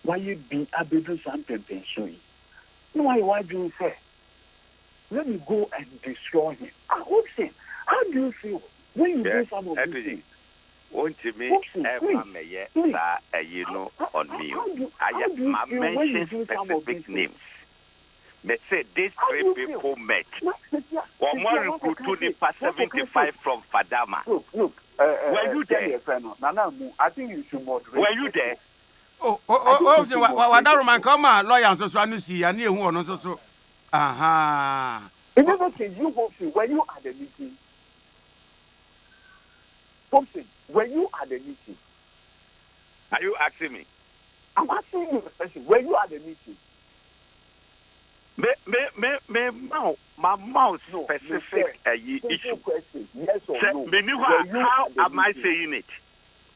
why you be abedu something pension? No, why do you say? Let me go and destroy him. I hope so. How do you feel when you do some of these things? Won't you make you know on me? I mention specific names. Let's say these 3 people met. Or more recruited 75 from Fadama. Look, were you there? Nana, I think you should moderate. Were you there? What Roman come on, lawyer, so I see, and you want so. Aha. In other case, you hope when you are the meeting. Something, when you are the meeting. Are you asking me? I'm asking you a question. When you are the meeting. My mouth specific issue. Yes or no? How am I saying it?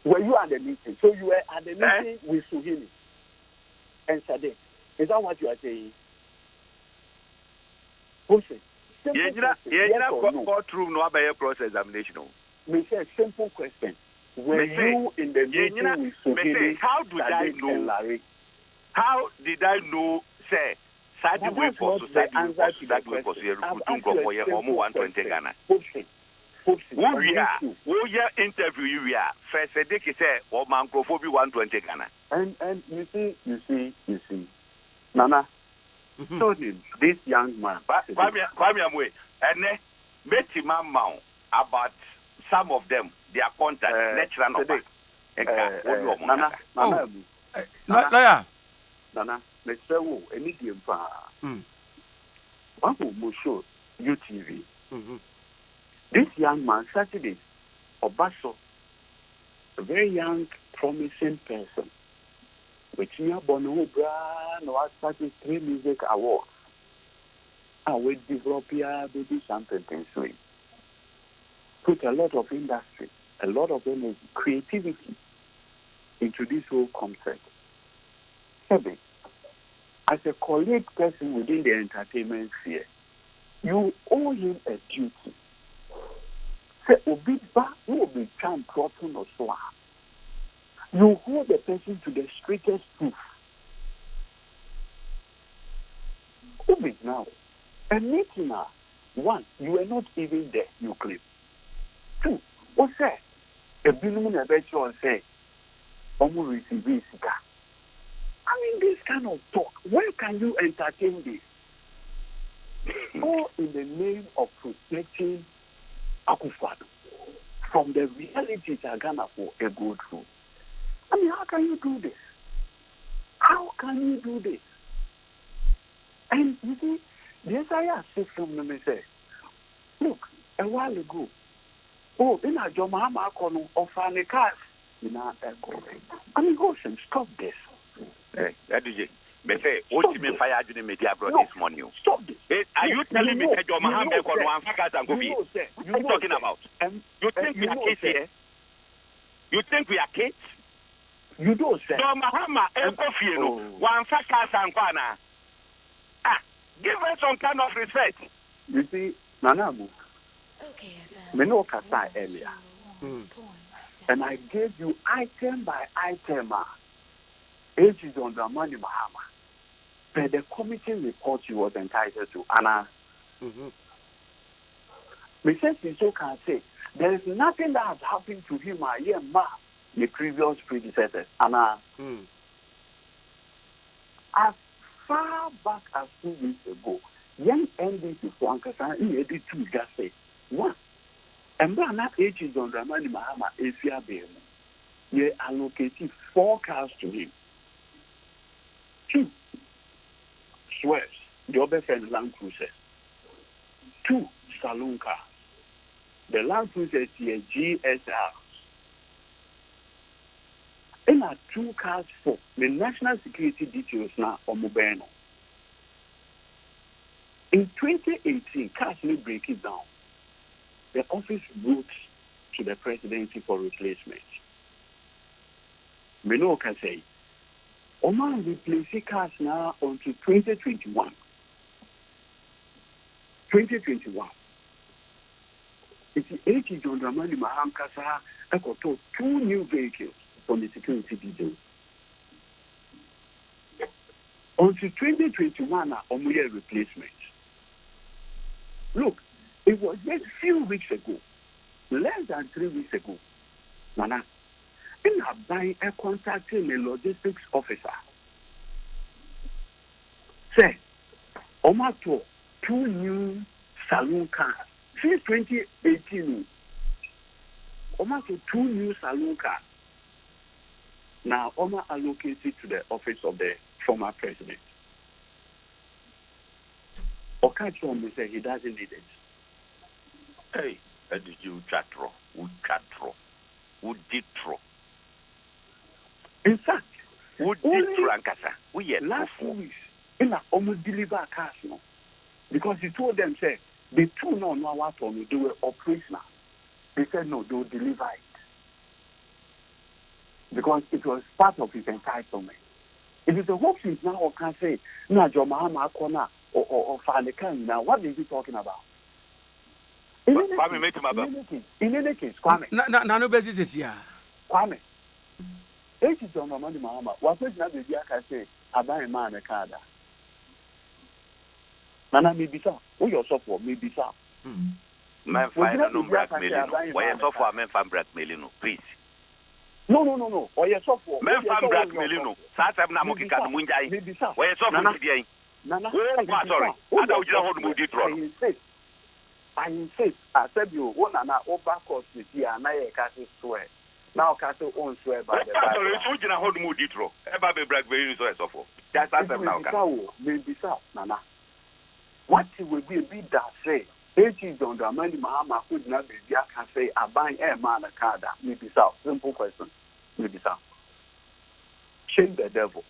Were you at the meeting? So you were at the meeting with Suhini and Sadiq. Is that what you are saying? Courtroom no about cross examination. Me say simple question. Were you in the meeting with Suhini? How did I know? How did I know? Say. Side way for society, that way for 120 Ghana. Who ya interview you are first a dick say or microphobia 120 Ghana. And you see, Nana told him this young man. Kwame Amoh, and met him about some of them, their contact, natural number. Nana, let's say, a medium far. One who show UTV. This young man, Saturday, Obaso, a very young, promising person, which near Bono Brand was started 3 music awards. I will develop here, baby, something swing. Put a lot of industry, a lot of energy, creativity into this whole concept. Seven, as a colleague person within the entertainment sphere, you owe him a duty. Say, Obiba, you will be trying to or so. You hold the person to the strictest proof. Obi now, a meeting now. One, you were not even there, you claim. Two, what's that? A billionaire eventually say, Omo receive Sika. I mean, this kind of talk, where can you entertain this? All in the name of protecting Akufo-Addo from the realities are Ghana for a good through. I mean, how can you do this? How can you do this? And you see, the SIA system, let me say, look, a while ago, in a Jomahama Kono of Fanny Cars, I mean, Goshen, stop this. That is it. But say, what you mean fire the media brought this morning? Stop this. Are you telling me that Jomahama Kono and Fakas and Gobi? What are you talking about? You think we are kids here? You think we are kids? You don't say. Jomahama and Kofi, one Fakas and Kwana. Give us some kind of respect. You see, Nanabu, Meno Kasai earlier. And I gave you item by item, ages on the money, Mahama. But the committee report you was entitled to, Anna. Mrs. Siso can say, there is nothing that has happened to him, the previous predecessors, Anna. As far back as 2 weeks ago, young NDC for Ankasa, he had 2 just say, one, and then that ages on the money, Mahama, Asia Beam. They allocated 4 cars to him. 2 swerves, the other friend Land Cruisers. 2 saloon cars. The Land Cruisers here, GSR. And 2 cars for the national security details now on Mobeno. In 2018, cars may break it down. The office wrote to the presidency for replacement. Meno can say, Oman replacing cars now until 2021. 2021. It's the 80 John Dramani Maham Kasa, I got 2 new vehicles from the security details. Until 2021, Omuye replacement. Look, it was just a few weeks ago, less than 3 weeks ago, Nana, in a buying a contacting a logistics officer. Say, Omato, 2 new saloon cars. Since 2018, Omato 2 new saloon cars. Now, Oma allocated to the office of the former president. Okacho said he doesn't need it. Hey, did you chatro? Who did tro? In fact, who did Frankasa? Last 2 weeks, he almost deliver cars no. Because he told them, say, the 2 no what on they were operational. They said no, they will deliver it. Because it was part of his entitlement. If it's a hope since now or can say, no, Jomahama Kona or Fanikan now, what is he talking about? In any case, Kwame. No basis is here. Kwame. It is on Ramani Mahama. What is not the Yaka say, Abai man a kada? Nana, maybe so. Who yourself for maybe so. Man, find no blackmailing. Why you so for men fan blackmailing? Please. No. Or you so for men fan blackmailing. Sasa na mukika no munjai. Why you so for today? Nana, sorry. I don't hold moody throne. I insist. I said you one and over course with you and I can't swear. Now can't own swear by the Bible. Sorry, you hold moody throne. Ever be blackmailing so so for. That's now. Maybe so, Nana. What it will be that say? 80 on the money Mahama could not be. I can say I buy a man a card. Maybe so. Simple question. Maybe so. Shame the devil.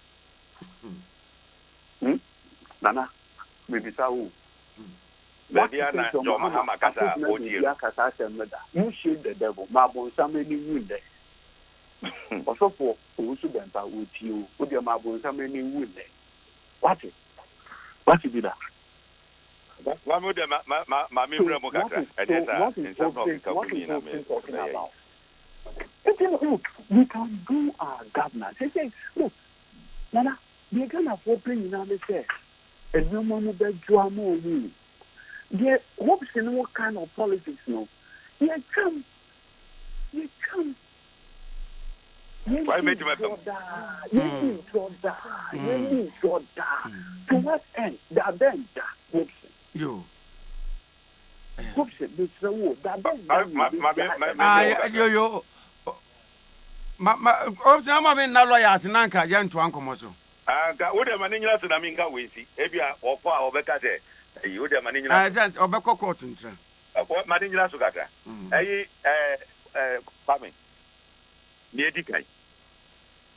Nana, maybe so. You shame the devil. Mabon somebody wound there. Also for who should enter with you, with your mabon somebody wound there. What is that? What would my member Mokaka? What is talking about? Look, we can do our governance. They say, look, Nana, we're going to open in our say, and no one will be drama. They hopes in what kind of politics, no? You come. Why make you to what end? That then, hopes. You. Hopes it, this the war. That yo. I'm in no lawyers in Anka, young to Uncle Mosso. What am I in your Sinaminga with? Ebia or Qua or Becate. You the man in your Obeco Cotton. What Madinga Sugata? Pammy. Near Dickay.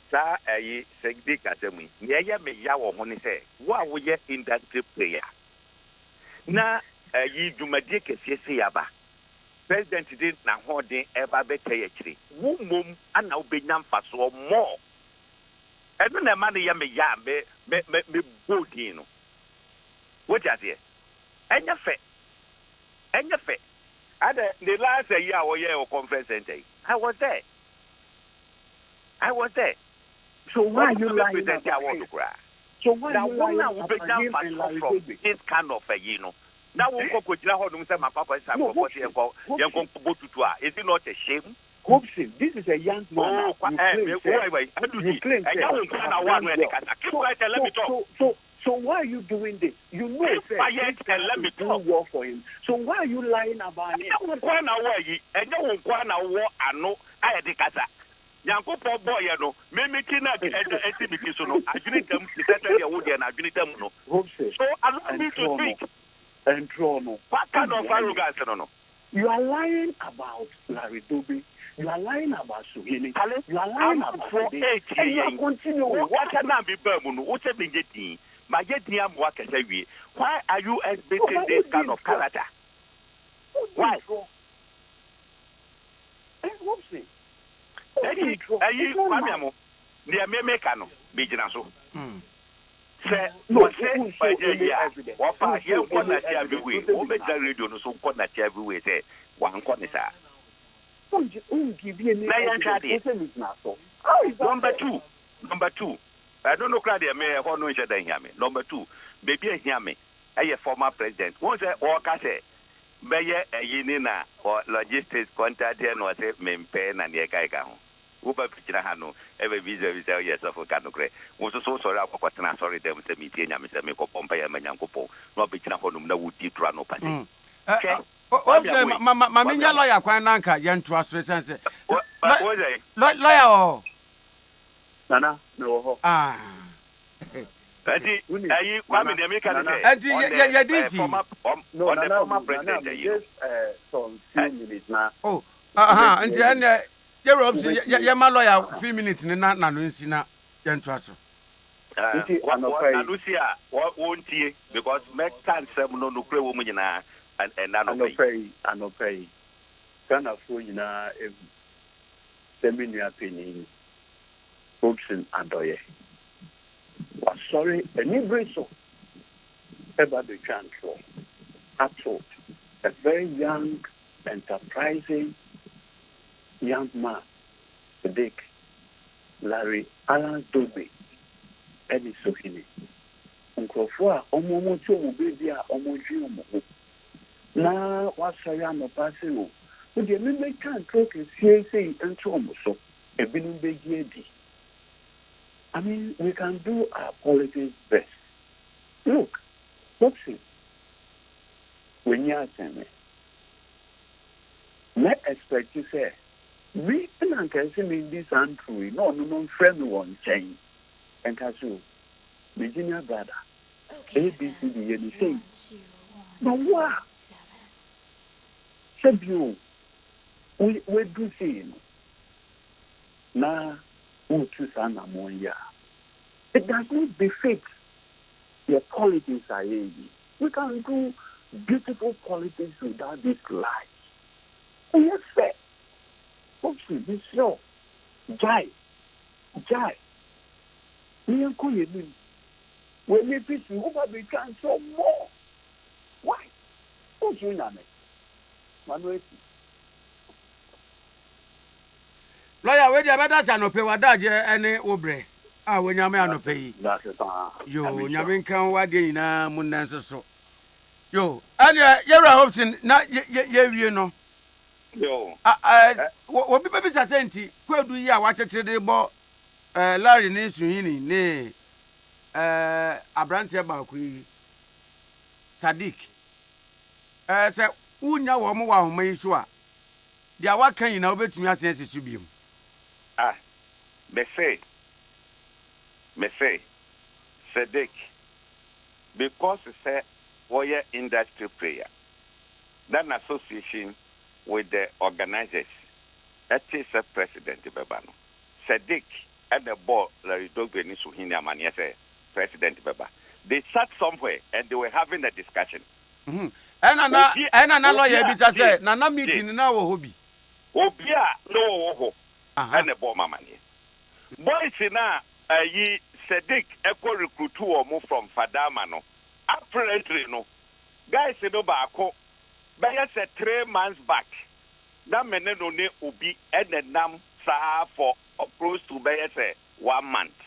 Sa a Segdic Assembly. Near me Yaw money say, what would you in that prayer? Na ye do my dick as ye say about. President did not hold the ever better actually. Womb and now be none for so more. And then the money yam me boodino. What is it? And your fate. And the last year or conference center. I was there. So why you lying? I want to cry. So why you lying about this kind of a now we go to my papa is it not a shame? Hopefully, this is a young man. So why are you doing this? You know, let me do war for him. So why are you lying about him? And you won't go war and no, I had the kata. Yanko boy, no, maybe cannot activity so no, I didn't them to settle your wood and I didn't them no. So allow me to speak. And Trono. What kind of arrogance? No. You are lying about Larry Doby. You are lying about Suhili. You are lying about Ade. And you are continuing. What can I be Bermuno? What's a big getting? My getting up what can say. Why are you exhibiting this kind of character? Why? What's it? Are you, Kwame Amoh? They are Mekano, Bijanaso. Say, by the year, what I hear one at every way, or make the radio so one at every way, say, one corner. Number two. I don't know, Claudia, may I know each other in Yami. Number two, baby, hear me. A former president. Was a walker say, Bayer a Yinina or logistics contact and was a main pen and the Kaika. Uber Pichano, every visa is a yes of a canocre. Was so sorry about sorry, them to meet in Mr. Miko Pompey and Manyancopo, not Pichano, no would deep run open. Okay. Mamma lawyer, Quananka, young to us, and lawyer. Nana, no. Are you coming to America? Former president, some few minutes now. Oh, and then you're my lawyer, few minutes in that Nanusina, young trust. Lucia, what won't you? Because make time some no nuclear woman and I don't pay. Kind of fool, you know, seminar opinion, function and doye. Sorry, a new bristle about the control. Absolute. A very young, enterprising young man, Dick, Larry Alan Dobe, Eddie Sohini. Uncle Foa, Omomocho, Mobia, Omojo, na wasaya no pase o o de me make can talk say into omoso ebinum begie di. I mean, we can do our politics best. Look, boxing, when you are saying, not expect to say, we can in this country, no, friend one chain, and Casu, Virginia brother, ABCD, and the same. No, what? Said you, we do see, now, who choose an ammonia. It does not befit your politics are easy. We can do beautiful politics without this lies. And yes, fair. Folks, this show. Jai. Me and Koye, when we pitch, we over become so more. Why? Who's doing that? Manuel. Lawyer, where the better than no pay what that any obre. Ah, when you may not pay. That's it. Yo, Yamin can what day na Mundan's so. Yo, earlier, you're hoping not you know. Yo. What people are saying, where do you watch it today? But Larry needs you in, nay, a branch about Sadiq. Say, Unya Wamu, my sure. They are working in over to me as a subium. Ah, me say, Sadiq, because it's a industry player, that association with the organizers, that is a president Bebano. Sadiq and the board, Larry Dogbe Nisuhini Amani, President Beba. They sat somewhere and they were having a discussion. And another lawyer said, Nana meeting in our hobby. Obia, no, and a bomb money. Boys in ye Sadiq echo recruit two or more from Fadamano. Apparently, no. Guys in Obako, but yes, 3 months back. That menene ubi and the nam sa for close to be 1 month.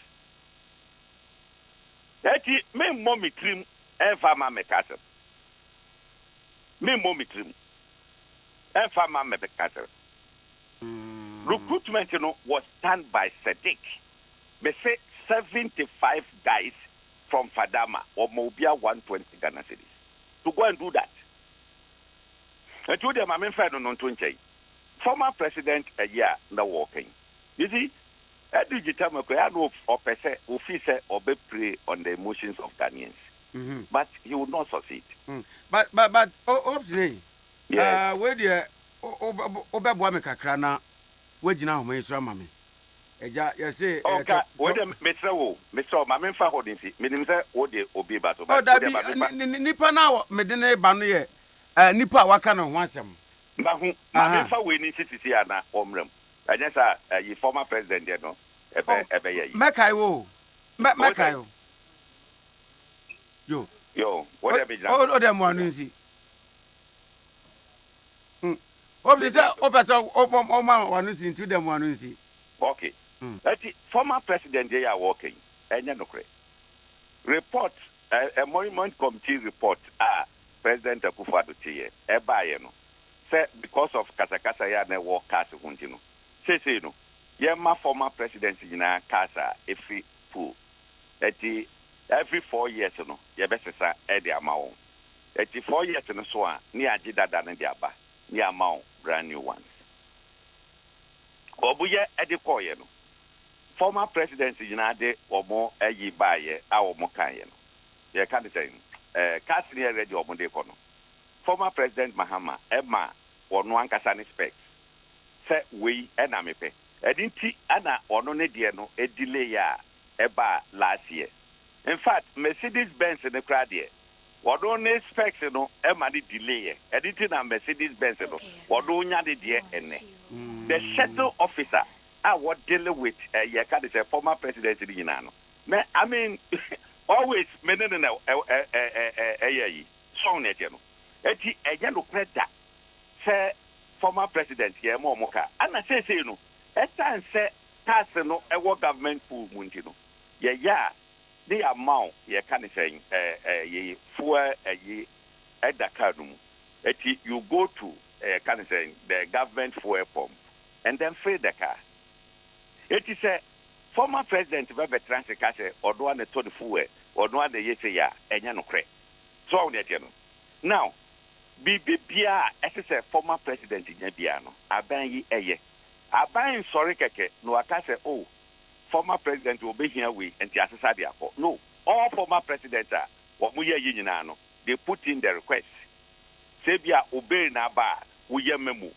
That is me mommy trim and farmer mecastle. Me mommy trim and farmer mecastle. Recruitment, was done by Sadiq. They say 75 guys from Fadama or Mobia 120 Ghana cities to go and do that. I told them I'm in fact on 20. Former president a year now walking. You see, a digital Makoyano or Pese officer or be prey on the emotions of Ghanaians. But he would not succeed. But obviously, where the Obebuameka Krana, where you know, my son, mammy. You say, okay, wait a Mr. Mamma holding it, meaning that what they obey battle. Oh, that Nipa now, Medina Banuye, Nipa Wakano wants them. Mamma winning city Siana, Omram. I just a former president, you know, Macayo, Macayo. Yo, whatever. Oh, them one is it. One is into them one is it. Okay. That is former president they are working. And you know, report a monument committee report. President Akufo-Addo Eba say because of Kasakasa ya na work cast continue. Say no. Yema former president in Kasa every pool. Every 4 years no. Yebesesa edi amount. 4 years no so ni agida da na dia ba. Ni amount brand new ones. Obuye edi koye no. Former president Jinade Omo Eyi Baye Awomo Kanye no. Ye can say Kasni ready Omo de kono. Former President Mahama Emma ono ankasa ne specs. Se we na mepe. Edinti ana ono ne de no e delay ya eba last year. In fact, Mercedes Benz in the crowd here. Wado ne specs no Emma di delay. Edinti na Mercedes Benz no wado nya de de ene. The shuttle officer what dealing with a former president in the United States. I mean, always men in a song net, you know. A yellow preta say former president here, Momoka. And I say, you know, at times say, Tassano, a war government pool, Muntino. Yeah, the amount, ye can say, ye for a ye at the cardum. You go to the government fuel pump and then fill the car. It is a former president of the transit or do one the told fuel or do one the yes ya and no credit. So on the now. Bibia, as a former president in Yabiano, Aban ye Aban sorry keke, no I can say, oh, former president will be here with and the society. No, all former presidents are what we are union. They put in the request. Sabia obey na ba, we are memo,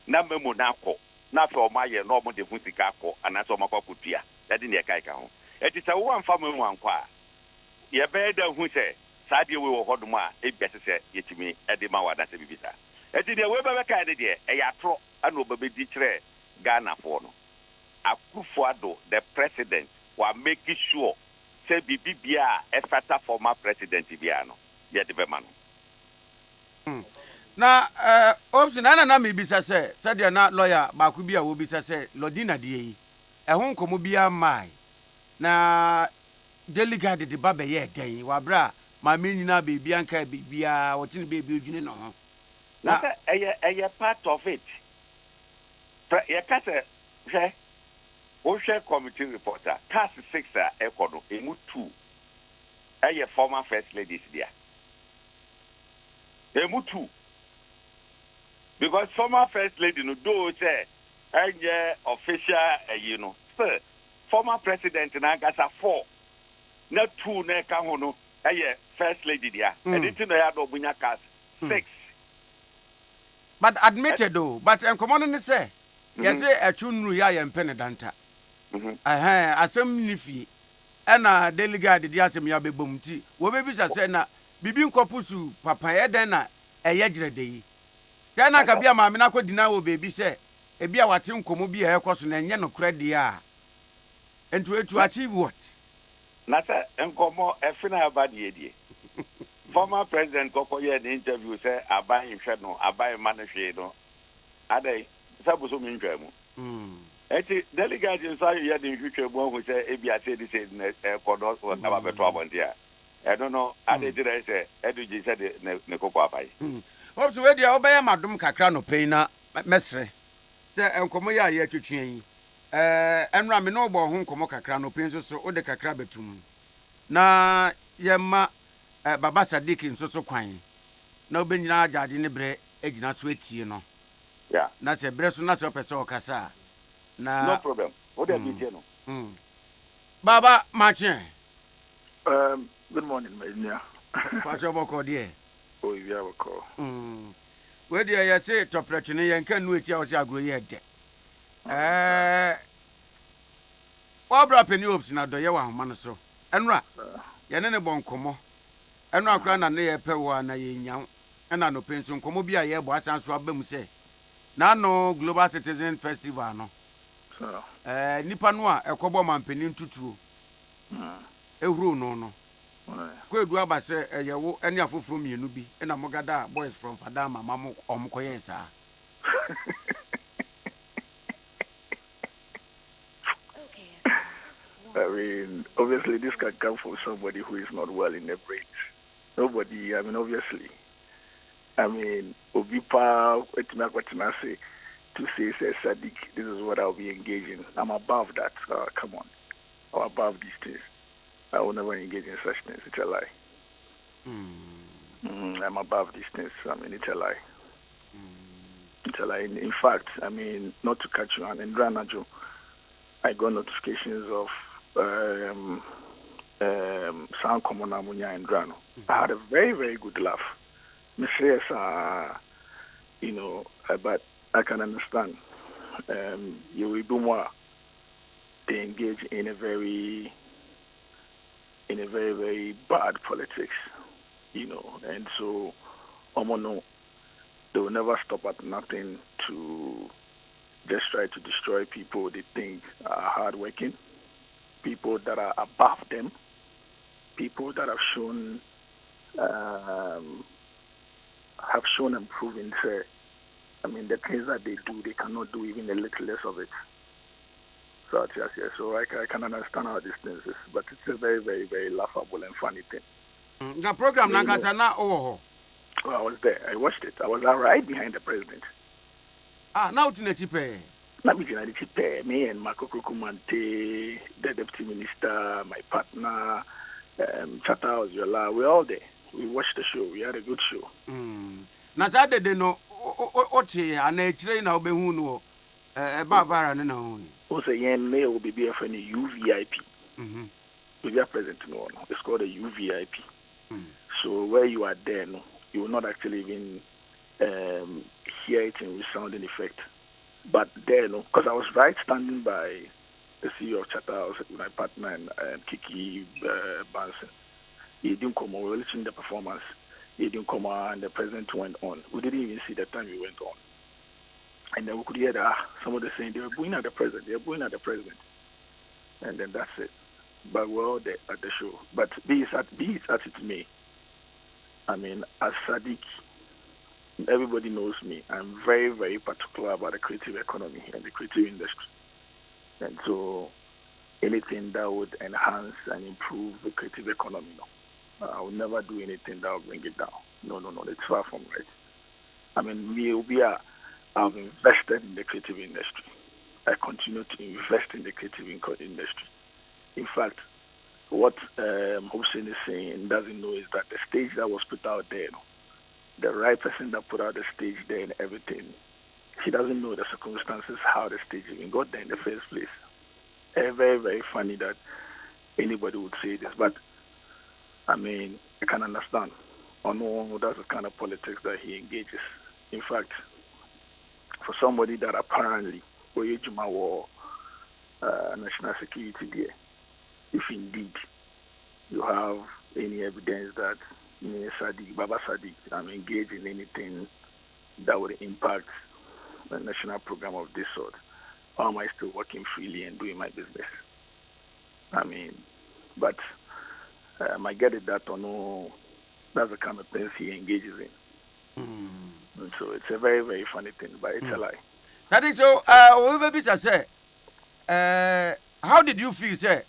na memo na ko, na for my normal de Fusikako, and that's all my putia. That in the Kaika. It is a one family one qua. Ye better who say. Sadi we wo hoduma e biase se yetimi e de ma wada se bibisa eti de we be ka de de e ya tro ana obebe di kire Ghana for no Akufo-Addo the president wa make sure say bibia e fata former president bia no ye de be ma no na option na me bisa se de na lawyer ba ku bia wo bisa se lodina de yi e ho nkomo bia mai na delegate de ba be ye den wa bra ma me nyina bebi anka bibia wotine bebi odwune no ho na eye part of it ye ka se hwe o hwe committee reporter task 6 ekodo emu 2 eye former first ladies there emu 2 because former first lady no do say enye official sir former president na gasa 4 na 2 na ka ho no first lady there. And it's in the yard of Bunyakas 6. But admitted though, but I'm common to say, yes, a chunu ya and penedanta. Asem nifi, and a delegate the asem yabe bumti, what maybe I say na, Bibin Kopusu, Papa Dana, a yedre day. Then I can be a mamma could deny baby say, a beer what him come be a question and yano credit. And to achieve what? Nasa enkomo efina abadi former president Kokoye in the interview say abai hwe no abai manahwe no adai sabuso minhwemu eti delegate inside here the hwehwemu hu say ebia say this kodo na ba beto abondia I don't know adai dire say eduji say ne koko abai hope so we dia obeye madum kakra no pei na mesre say enkomo ya ye twetwe yi enra me no bo ho nkomo kakra no pin so o de kakra betum na yema baba Sadiq nso kwan na obenyina ajade ne bre egina so etie no yeah na se bre so na se opese okasa na no problem o de bi tie no baba mache good morning my dear kwacho boko de oh you are boko we de ya se topretune yen kan nu etia o se agro ye de wabra peni ops na do ye wa homa no so enra ye ne bonkomo enra akra na ne ye pewa na ye nyan ena no penso nkomo bia ye bo asan so abam se na no global citizen festival no nipa no a ekobo mampeni ntutuo ehuru no ko edu aba se ye wo ene afoforo mienu bi ena mogada boys from Fadama mamo omkoye sa I mean, obviously, this can come from somebody who is not well in the brain. Nobody, I mean, obviously. I mean, Obipa, to say, Sadiq, this is what I'll be engaging. I'm above that. Come on. I'm above these things. I will never engage in such things. It's a lie. I'm above these things. I mean, it's a lie. It's a lie. In fact, I mean, not to catch you on, in Granajo, I got notifications of Sound Common Amunya and Grano. I had a very, very good laugh. Yes, but I can understand. You will do more. They engage in a very, very bad politics, and so, they will never stop at nothing to just try to destroy people they think are hardworking, people that are above them, people that have shown and proven, I mean, the things that they do, they cannot do even a little less of it. So, yes, so I can understand how this thing is, but it's a very, very, very laughable and funny thing. The program, Nankata, na oh. Well, I was there. I watched it. I was right behind the president. Now to Netipe. Not behind the chipe. Me and Makoko Kumante, the deputy minister, my partner, Chata Oziola, we're all there. We watched the show. We had a good show. Na sa de no ote ana chire na obehu no Barbara no no. O say yen may will be a friend UVIP. We are present no. It's called a UVIP. So where you are there, no, you will not actually even hear it in resounding effect. But there, no, because I was right standing by the CEO of Chata House with my partner and Kiki Banson. He didn't come on. We were listening to the performance. He didn't come on, and the president went on. We didn't even see the time he went on. And then we could hear that somebody saying they were booing at the president. They were booing at the president. And then that's it. But we're all there at the show. But be it as it may, I mean, as Sadiq, everybody knows me. I'm very, very particular about the creative economy and the creative industry. And so anything that would enhance and improve the creative economy, no. I will never do anything that will bring it down. No. It's far from right. I mean, I've invested in the creative industry. I continue to invest in the creative industry. In fact, what Hussein is saying and doesn't know is that the stage that was put out there, the right person that put out the stage there and everything, he doesn't know the circumstances, how the stage even got there in the first place. Very, very funny that anybody would say this, but I mean, I can understand. Or no, that's the kind of politics that he engages. In fact, for somebody that apparently, war, national security there, if indeed you have any evidence that Baba Sadiq, I'm engaged in anything that would impact the national program of this sort, or am I still working freely and doing my business? I mean, but I get it that or no, that's the kind of things he engages in. And so it's a very, very funny thing, but it's a lie. That is so, maybe say, how did you feel, sir?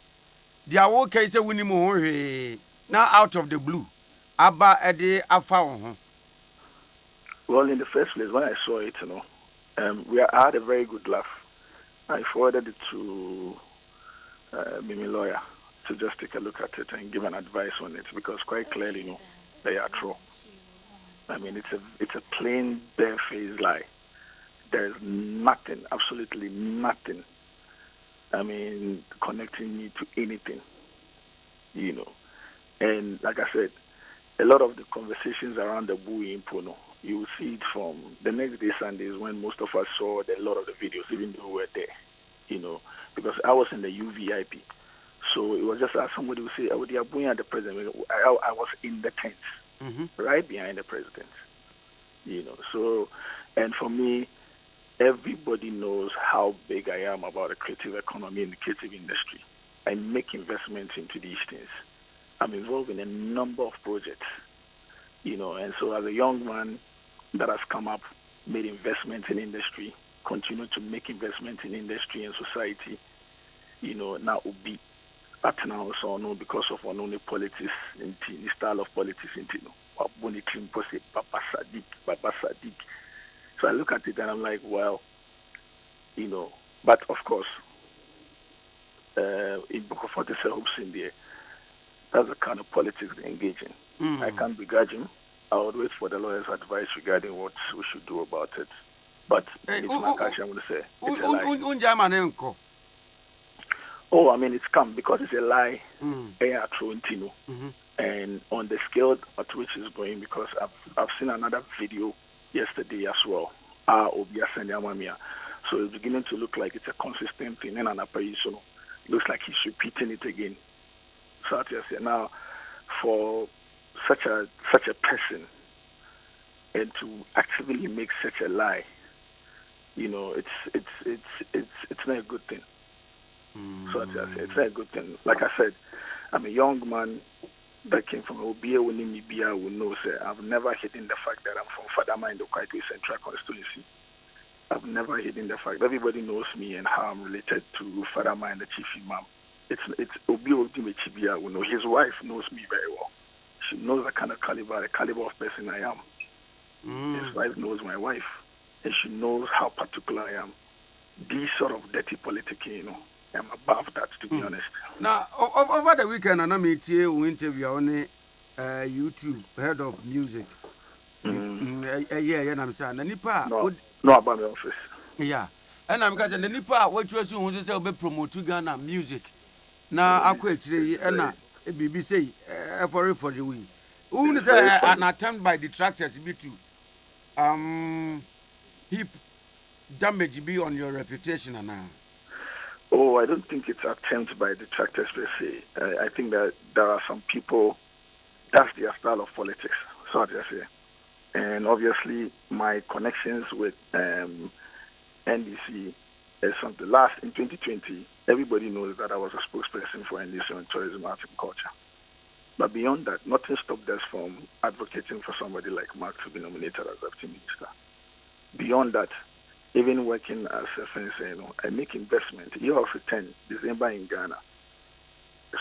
The award case winning more now out of the blue. Abba Ade Akye. Well, in the first place, when I saw it, I had a very good laugh. I forwarded it to Mimi lawyer to just take a look at it and give an advice on it because quite clearly, they are true. I mean, it's a plain, bare-faced lie. There's nothing, absolutely nothing, I mean, connecting me to anything, And like I said, a lot of the conversations around the booing Pono, you will see it from the next day Sundays when most of us saw a lot of the videos, even though we were there, because I was in the UVIP. So it was just as somebody would say, oh, they are booing at the president. I was in the tent, right behind the president, So, and for me, everybody knows how big I am about the creative economy and the creative industry. I make investments into these things. I'm involved in a number of projects, and so as a young man that has come up, made investments in industry, continue to make investments in industry and society, now will be up now also because of the politics, the style of politics, Papa Sadiq. So I look at it and I'm like, well, but of course, in Book of 47 hopes in there, that's the kind of politics they engage in. I can't begrudge him. I would wait for the lawyer's advice regarding what we should do about it. But I'm going to say it's a lie. Oh, I mean, it's come because it's a lie. And on the scale at which it's going, because I've seen another video yesterday as well. So it's beginning to look like it's a consistent thing and an apparition. Looks like he's repeating it again. So I just say now, for such a person, and to actively make such a lie, it's not a good thing. So I just say it's not a good thing. Like I said, I'm a young man that came from Obia Namibia will know, sir. I've never hidden the fact that I'm from Fadama in the Kwaito Central Constituency. I've never hidden the fact. Everybody knows me and how I'm related to Fadama and the Chief Imam. It's Obia Chibia will know. His wife knows me very well. She knows the kind of caliber of person I am. His wife knows my wife, and she knows how particular I am. These sort of dirty politicking, I'm above that, to be honest. Now, over the weekend, I meet you interview on YouTube, head of music. Yeah, I'm saying, the Nipa. No, about my office. Yeah, and I'm catching the Nipa, what you assume was to promote Ghana music. Now, I quit, and BBC for the win. Who is an attempt by detractors be to heap damage be on your reputation now? Oh, I don't think it's attempt by detractors per se. I think that there are some people, that's their style of politics, so I just say. And obviously, my connections with NDC is something. Last in 2020, everybody knows that I was a spokesperson for NDC on tourism, arts, and culture. But beyond that, nothing stopped us from advocating for somebody like Mark to be nominated as deputy minister. Beyond that, even working as a fencer, I make investment. Year of return, December in Ghana.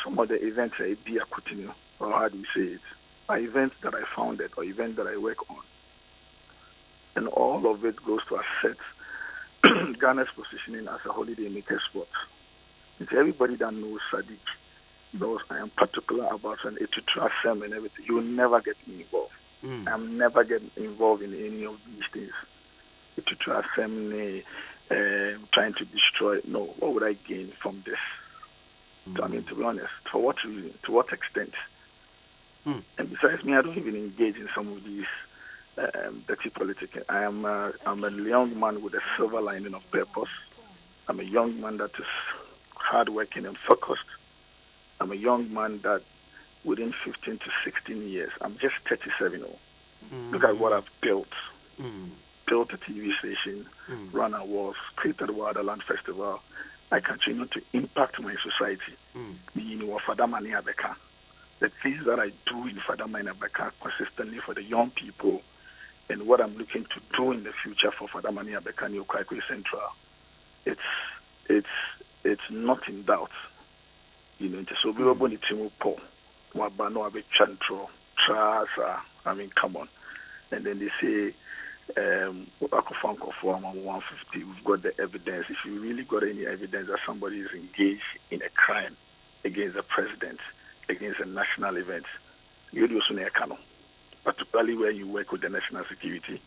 Some of the events Ade Akye, or how do you say it, are events that I founded or events that I work on. And all of it goes to assert Ghana's positioning as a holiday maker spot. It's everybody that knows Sadiq knows I am particular about an trust them and everything. You will never get me involved. I'm never getting involved in any of these things. To trust them, trying to destroy. No, what would I gain from this? I mean, to be honest, for what reason? To what extent? And besides me, I don't even engage in some of these dirty politics. I'm a young man with a silver lining of purpose. I'm a young man that is hardworking and focused. I'm a young man that within 15 to 16 years, I'm just 37. Look at what I've built. Built a TV station, run awards, created Wonderland Festival. I continue to impact my society. The things that I do in Fadama and Abeka consistently for the young people and what I'm looking to do in the future for Fadama and Abeka and Yokwakwe Central, it's not in doubt. So we were going to Paul, Wabano Abe Chantro, I mean, come on. And then they say, 150, we've got the evidence. If you really got any evidence that somebody is engaged in a crime against the president, against a national event, you do so near Kano, particularly where you work with the national security.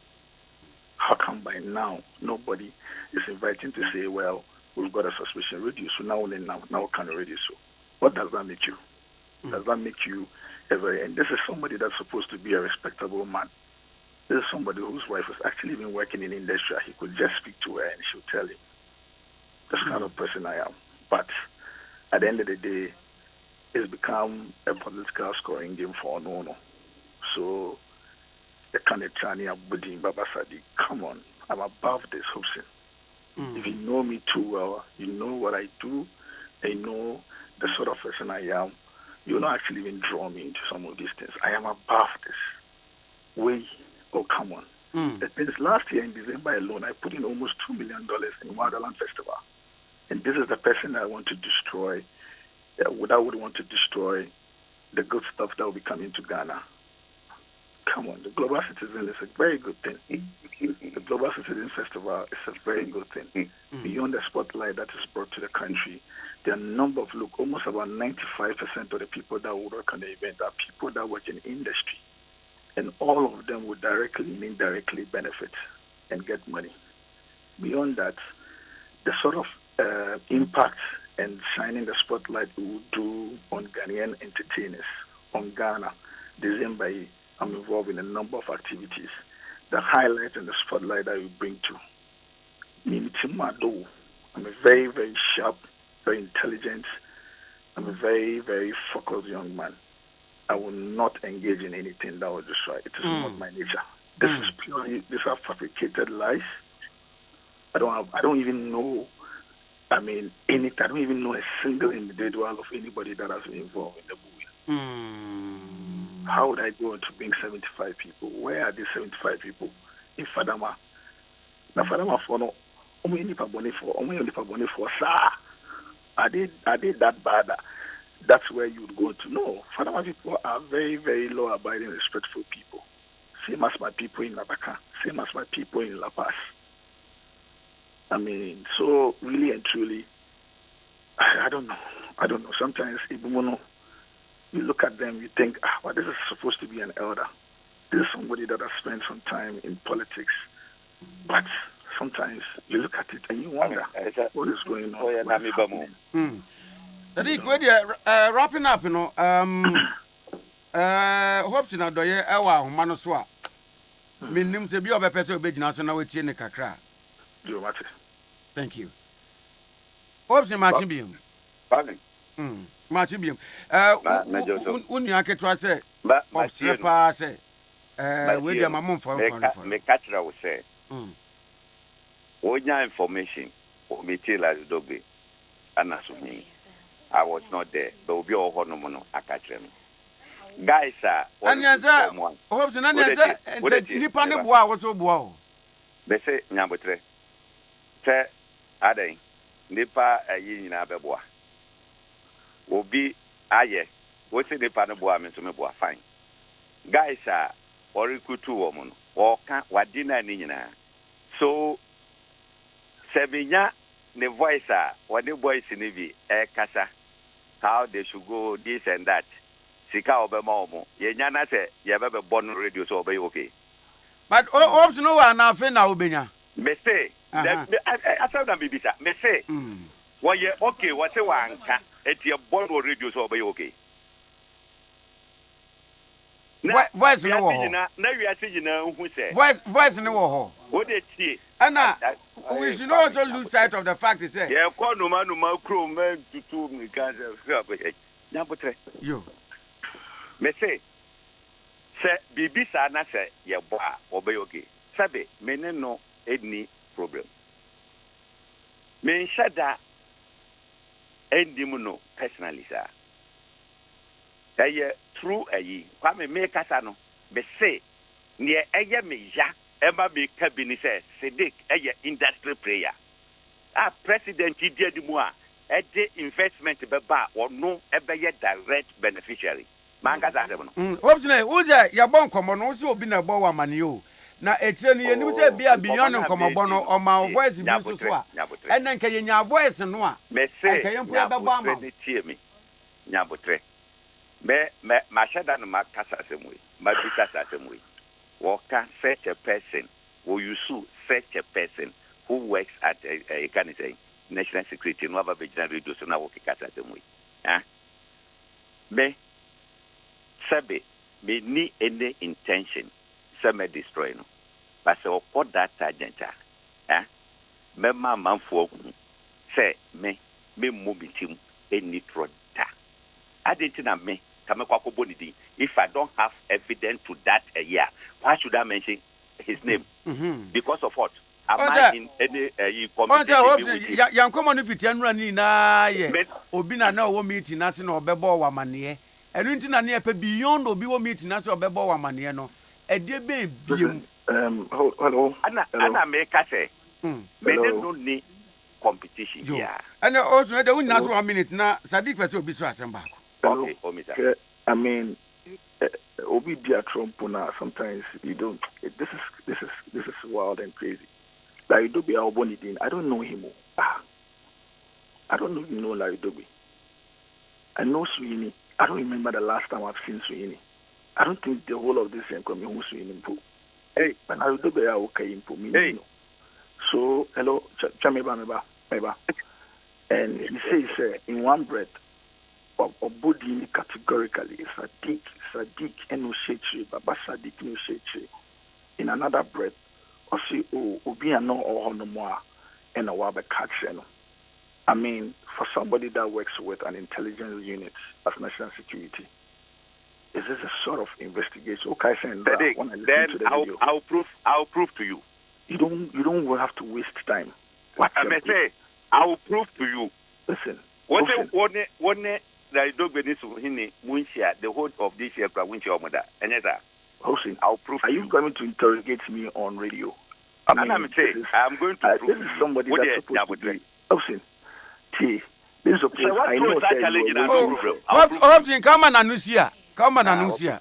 How come by now nobody is inviting to say, well, we've got a suspicion reduce, so now can reduce? So what does that make you? Does that make you and this is somebody that's supposed to be a respectable man. This is somebody whose wife has actually been working in industry. He could just speak to her and she'll tell him. That's the kind of person I am. But at the end of the day, it's become a political scoring game for no. So the kind of Chania Budin Baba Sadi, come on, I'm above this Hobson. If you know me too well, you know what I do, and you know the sort of person I am, you'll not actually even draw me into some of these things. I am above this. Oh, come on. Since last year in December alone, I put in almost $2 million in Wonderland Festival. And this is the person that I want to destroy, that would want to destroy the good stuff that will be coming to Ghana. Come on, the Global Citizen is a very good thing. The Global Citizen Festival is a very good thing. Beyond the spotlight that is brought to the country, there are a number of, almost about 95% of the people that will work on the event are people that work in industry. And all of them would directly and indirectly benefit and get money. Beyond that, the sort of impact and shining the spotlight we will do on Ghanaian entertainers, on Ghana, December, I'm involved in a number of activities. The highlight and the spotlight that we bring to me. I'm a very, very sharp, very intelligent, I'm a very, very focused young man. I will not engage in anything that will destroy. It is not my nature. This is purely, these are fabricated lies. I don't even know, I don't even know a single individual of anybody that has been involved in the movie. How would I go to bring 75 people? Where are these 75 people? In Fadama. Now Fadama for no, only for sir. I did that bad. That's where you would go to know. Fadama people are very, very law-abiding, respectful people. same as my people in Labaka, same as my people in La Paz. I mean, so really and truly, I don't know. Sometimes even when you look at them, you think, well, this is supposed to be an elder. This is somebody that has spent some time in politics. But sometimes you look at it and you wonder what is going on. Wrapping up, hopes in a doye ewa manoswa. Minim se bi obepese obegina so na wetie ne kakra. Thank you. Hopes in Martin Bium. Martin Bium. Unu aketwa se obsepa se we dey mamon for. Me catchra we say. Onya information o me tell as dogbe anasumi. I was not there. But obi ohono no akatre me. Guys Anyanza hopes na anyanza nipa ne boa wo so boa o. Be say nyabotre. Te aden nipa ayi nyina beboa. Obi aye wo say nipa ne boa me so me boa fine. Guys orikutu wo mo no. Wo ka wadi na ni nyina. So Sebinya the voice what the voice in the kasa how they should go this and that. Sika obema omo. Ye nyana se ye be born radio so obey okay. But ops no one na fe na obenya. Me say I said na bibisa. Me say what ye okay what say wanka et ye born radio so obey okay. Voice no wo. Na we are saying na who say. Voice no wo. What they see. Anna, we should also lose sight of the fact is that yeah, call no man to 2 me can say you me say bibisa na say ye boa obey okay sabe me no any problem me shada endim no personally sir true Kwame make us no be say near me ya Emma be cabin says, Sedik, industry player. President Didier Dumois, investment beba or no ever yet direct beneficiary. Mangas are them. Obviously, Uza, Yabon Common also been a boa manio. Now, it's only a new say beyond Comobono or my voice in Yabutra. And then can you voice and one? May say, Yabutre me. Yabutre. Me, Mashada no Macassa same way, Mabicassa same way. Walker such a person, or you sue such a person who works at a can say national security and whatever regional radio so now work at them way. Me sabe me ni any intention some destroy no. But so put that agent me man for say me mobitim any trotta. I didn't know me. If I don't have evidence to that year, why should I mention his name? Because of what? Am I in any competition? Young common if it's running na Obina no meeting us in Obebo Wamanie. And into near beyond Obi meeting us or Bebo Wamaniano. A dear baby. Hello. Anna make us say, men don't need competition. Yeah. And also, I don't know 1 minute now. Sadiq was so busy as okay, I mean, Obi Dia Trumpuna. Sometimes you don't. This is wild and crazy. Like Dobi Albonidin, I don't know him. I don't even know Larry Dobi. I know Sweeney. I don't remember the last time I've seen Sweeney. I don't think the whole of this is coming who Sweeney po. Hey, but Larry Dobi are okay for me. Hey. So hello, Chameba. And he says in one breath. Or body categorically Sadiq and Ushechi, Baba Sadiq Ushechi. In another breath, or say, Obi no or no more, and a wabe catch. I mean, for somebody that works with an intelligence unit as national security, is this a sort of investigation? Okay, then I'll prove to you. You don't have to waste time. What I may say, I will prove to you. Listen. One there is no business in the whole of this year, Winchia Mother. And yes, Hossein, I'll prove. Are you going to interrogate me on radio? I'm saying I'm going to prove. This is somebody that's supposed to be. Hossein, this is a place I know. What come on, Anusia? Come on, Anusia.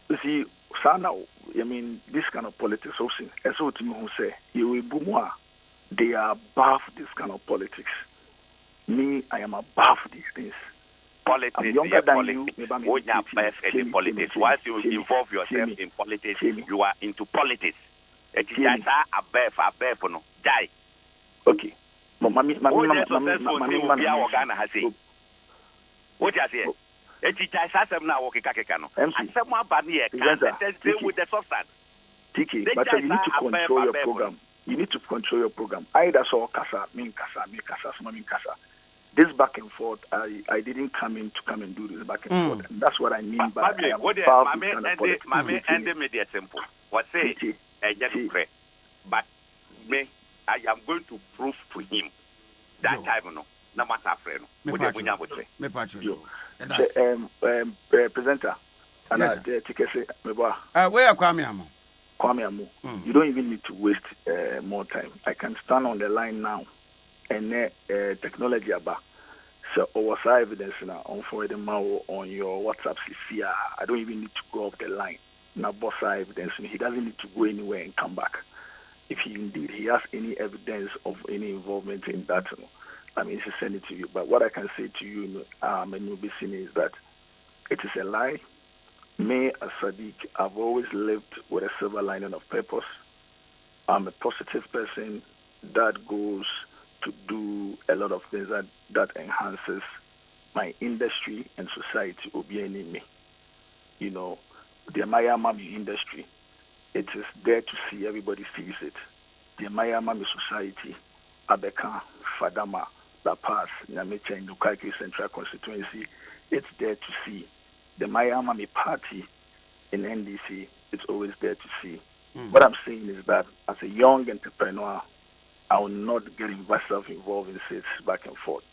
You see, Sana, I mean, this kind of politics, as what you say, they are above this kind of politics. Me, I am above these things. Politics, I'm younger than you. Politics. Once you involve yourself in politics, you are into politics. It is just a no. Die. Okay. Mami, what you say? It is just as now walking kakekano. And someone bani with the substance. Tiki, but you need to control your program. You need to control your program. Either so kasa, me kasa, kasa. This back and forth, I didn't come in to come and do this back and forth. And that's what I mean by I am above this kind of politics. My media simple. What say? But me, I am going to prove to him that time no matter friend. Presenter. And where are Kwame Amoh? Kwame Amoh. You don't even need to waste more time. I can stand on the line now. And technology about so what's evidence now on forward on your WhatsApp here. I don't even need to go up the line. Now boss evidence he doesn't need to go anywhere and come back. If he has any evidence of any involvement in that, I mean to send it to you. But what I can say to you, is that it is a lie. Me as Sadiq, I've always lived with a silver lining of purpose. I'm a positive person that goes to do a lot of things that enhances my industry and society. Me, the Maya Mami industry, it is there to see, everybody sees it. The Maya Mami society, Abeka, Fadama, La Paz, Nyamecha, in Dukaiki Central Constituency, it's there to see. The Maya Mami party in NDC, it's always there to see. What I'm saying is that as a young entrepreneur, I will not get myself involved in sits back and forth.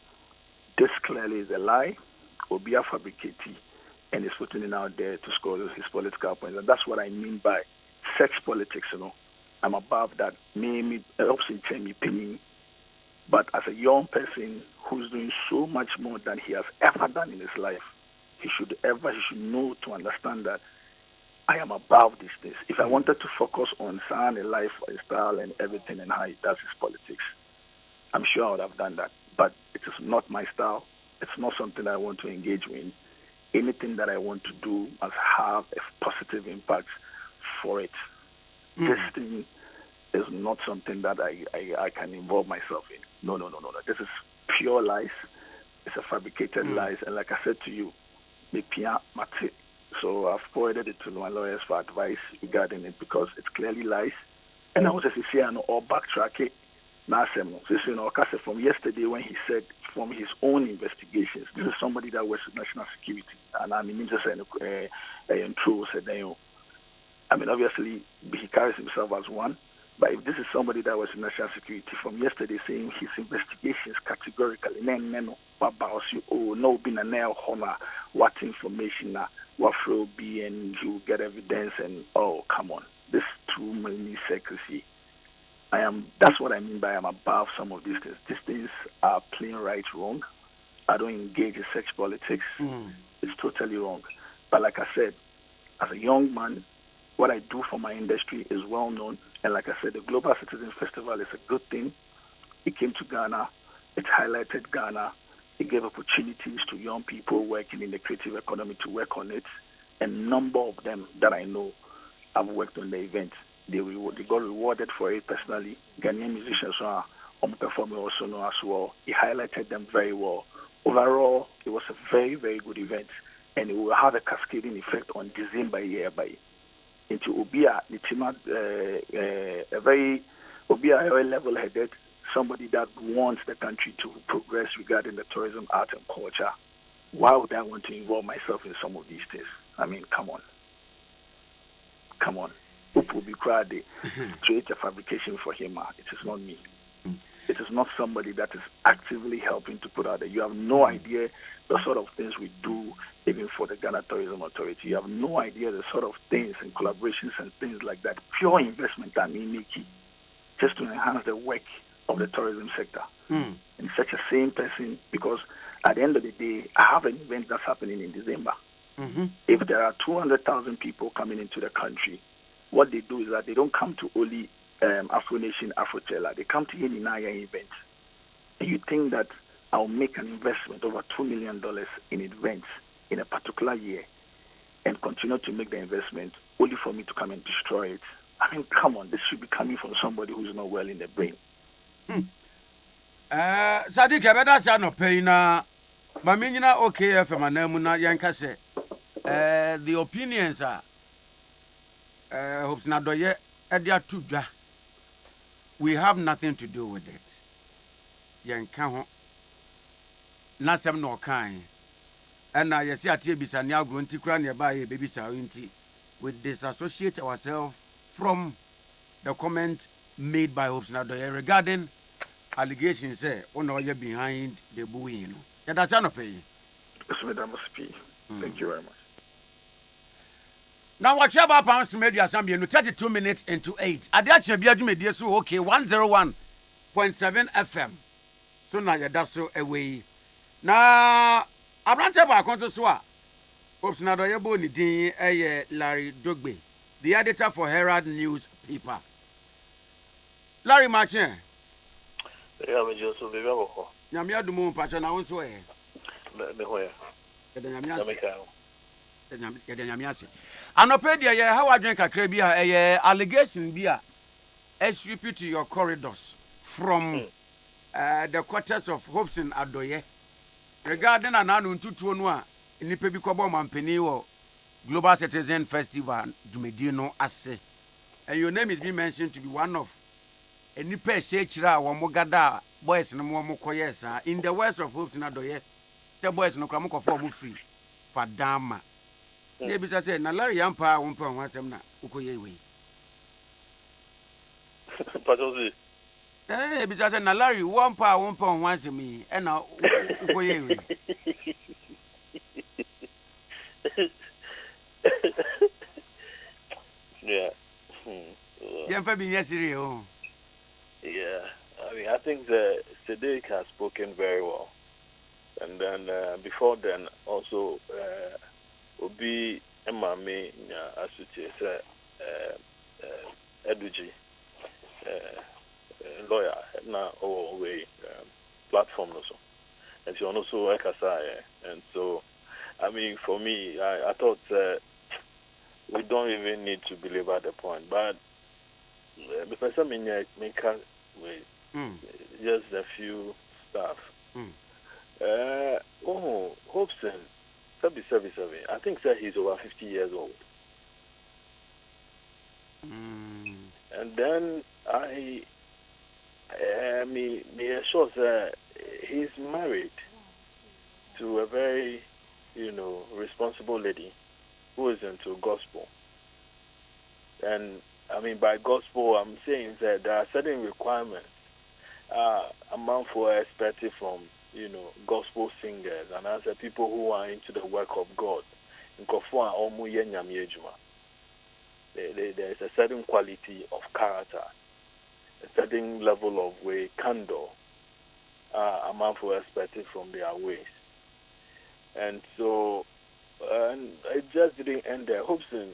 This clearly is a lie, or be a fabricated, and is putting it out there to score his political points. And that's what I mean by sex politics, I'm above that. Me helps in change me opinion. But as a young person who's doing so much more than he has ever done in his life, he should know to understand that I am above these things. If I wanted to focus on sound and lifestyle and everything and how he does his politics, I'm sure I would have done that. But it is not my style. It's not something I want to engage in. Anything that I want to do must have a positive impact for it. This thing is not something that I can involve myself in. No. This is pure lies. It's a fabricated lies. And like I said to you, so I've forwarded it to my lawyers for advice regarding it because it's clearly lies. And I was just saying, or backtrack it. From yesterday when he said from his own investigations, this is somebody that works with national security. And I mean, just I mean, obviously, he carries himself as one. But if this is somebody that was in national security from yesterday saying his investigations categorically, what information, what will be, and he will get evidence, and come on, this too many secrecy. That's what I mean by I'm above some of these things. These things are plain right wrong. I don't engage in sex politics. It's totally wrong. But like I said, as a young man, what I do for my industry is well known. And like I said, the Global Citizen Festival is a good thing. It came to Ghana. It highlighted Ghana. It gave opportunities to young people working in the creative economy to work on it. A number of them that I know have worked on the event. They got rewarded for it personally. Ghanaian musicians are performing also know as well. It highlighted them very well. Overall, it was a very, very good event. And it will have a cascading effect on December year by into Obia, a very level-headed, somebody that wants the country to progress regarding the tourism, art, and culture. Why would I want to involve myself in some of these things? I mean, come on. Hope will be crowd to create a fabrication for him. It is not me. It is not somebody that is actively helping to put out there. You have no idea the sort of things we do even for the Ghana Tourism Authority. You have no idea the sort of things and collaborations and things like that. Pure investment that we make just to enhance the work of the tourism sector. And such a same person, because at the end of the day, I have an event that's happening in December. If there are 200,000 people coming into the country, what they do is that they don't come to only Afro Nation, Afrochella. They come to Yeninayan events. And you think that I'll make an investment over $2 million in events in a particular year and continue to make the investment only for me to come and destroy it? I mean, come on, this should be coming from somebody who's not well in the brain. Sadiq, I better say no pain. Mamina okay, Femanamuna Yankase. The opinions are hopes not do yet. We have nothing to do with it. Yankaho Nasam no kind. And I see a tibis and now going to cry nearby a baby soundy. We disassociate ourselves from the comment made by Hopes Nadoye regarding allegations say on all behind the buoy. Yeah, that's not pay. Yes, Madam SP. Thank you very much. Now, what about pounds to media assembly? 32 minutes into 8. Ade Akye Abia media so okay 101.7 FM. So now that's so away. Now, Abrante ba konto so a Hopes Nadoye bo ni din Larry Dogbe, the editor for Herald newspaper. Larry Martin. Yeah, me just so be bako. Nyame adumu mpacho na wonso e. Me hoya. Nyame ase. Anopedia ye how adwen kakra bi a allegation bi a sweep to your corridors from the quarters of Hopes in Adoye regarding ananu ntutuo no a nipa bi kobo mampani wo Global Citizen Festival Dumedi no ase. And your name is being mentioned to be one of any per se chira wo mogada boys no mo koyesa in the words of Hopes in Adoye. The boys no kra mo kofo mo free fadama. Ne bi say na Larry yampa wo mpa ho asem na ukoye we. Patozi. Bi say na Larry wo mpa wo asem yi e na ukoye we. Yeah. Yampa bi nyesiri o. Yeah. I mean, I think the Sadiq has spoken very well. And then before then, also, Obi Emame Asuti Eduji, lawyer, now way platform also. And she also Ekasai. And so, I mean, for me, I thought we don't even need to belabor the point. But because I mean, make just a few stuff. Hopson, 77. I think sir he's over 50 years old. And then I sure that he's married to a very, responsible lady who is into gospel. And I mean by gospel, I'm saying that there are certain requirements among for expected from gospel singers and as people who are into the work of God. There is a certain quality of character, a certain level of way, candor among for expected from their ways. And so and it just didn't end there. Hobson,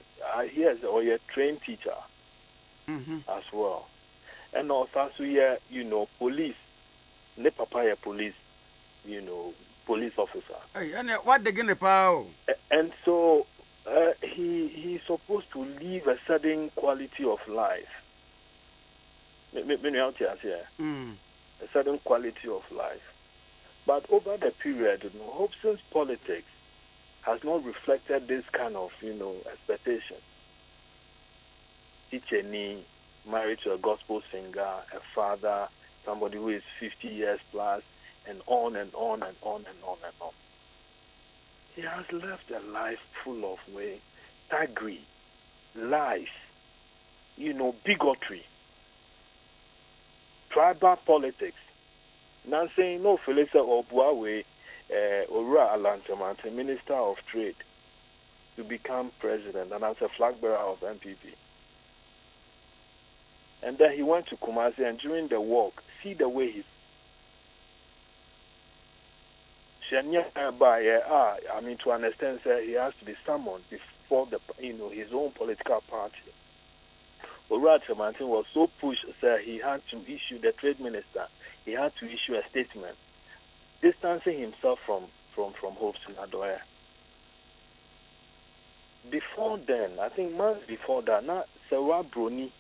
he has a trained teacher as well. And also here, police, ne papa police, police officer. Hey, and what they gonna power? And so he's supposed to live a certain quality of life. A certain quality of life. But over the period, Hobson's politics has not reflected this kind of, expectation. Teacher married to a gospel singer, a father, somebody who is 50 years plus, and on and on and on and on and on. He has left a life full of thuggery, lies, bigotry, tribal politics. Now saying no, Felisa Obuawe, Ora Alantamante, Minister of Trade, to become president and as a flag bearer of MPP. And then he went to Kumasi, and during the walk, see the way he. To understand, sir, he has to be summoned before his own political party Orache Martin was so pushed that he had to issue, the trade minister, he had to issue a statement distancing himself from Hobson Adoya. Before then, I think months before that, now Sarah Bruni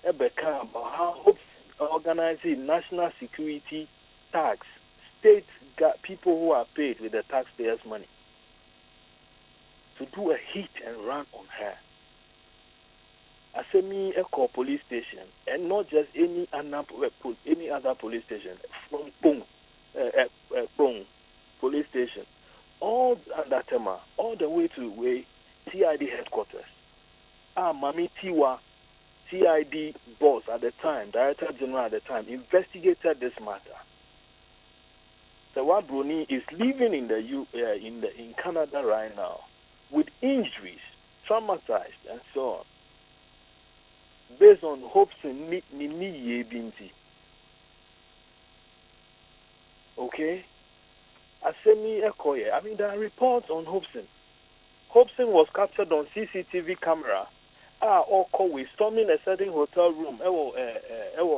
Ebeka about how Hobson organizing national security tax, states got people who are paid with the taxpayers' money to do a hit and run on her. I say me a call police station, and not just any other police station from Pong police station, all that time, all the way to CID headquarters. Mami Tiwa, CID boss at the time, Director General at the time, investigated this matter. Sawa Bruni is living in in Canada right now with injuries, traumatized, and so on, based on hopes in Nini Binti. Okay? Asemi Ekoye. I mean, there are reports on Hobson. Hobson was captured on CCTV camera. We storming a certain hotel room.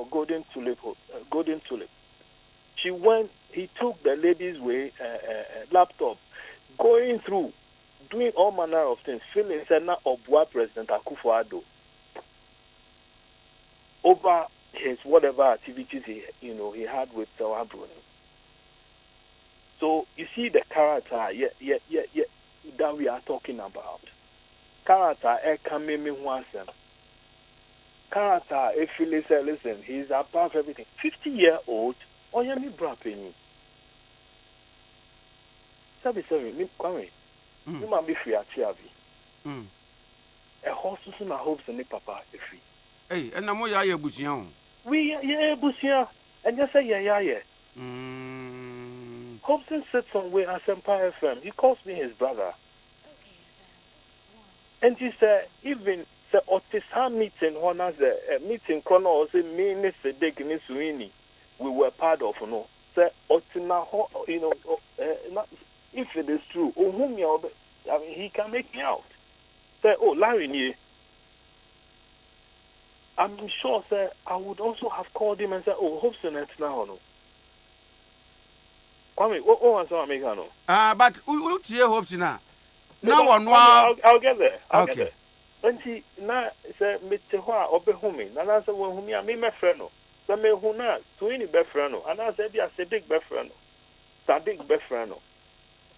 Golden Tulip. She went. He took the lady's laptop, going through, doing all manner of things. Feeling Senna Obua President Akufo-Addo over his whatever activities he had with Sawa Bruni. So you see the character, that we are talking about. Character, character, if you listen, he's above everything. 50-year-old, Oyemi Brapeni. Sabi, me Kwame, you might be free at Chiavi. A horse soon hopes and papa if free. Hey, and I'm more ya busian. We busia, and just say yeah. Hobson sits somewhere at Empire FM. He calls me his brother. And he said, even the Otisa meeting, one as a meeting, Chrono, say, me, Mr. Dick, Sweeney, we were part of, Say, Otina, if it is true, he can make me out. Say, Larry, I'm sure, sir, I would also have called him and said, Hobson, it's now, no. Kwame, what was I making? But who's your hopes now? No, I'll get there. I'll get there. When she now said, Mr. Hua, Obehumi, and I said, well, whom I mean, my friend, so me who not, to any befriend, and I said, yes, a big befriend, Sadik befriend.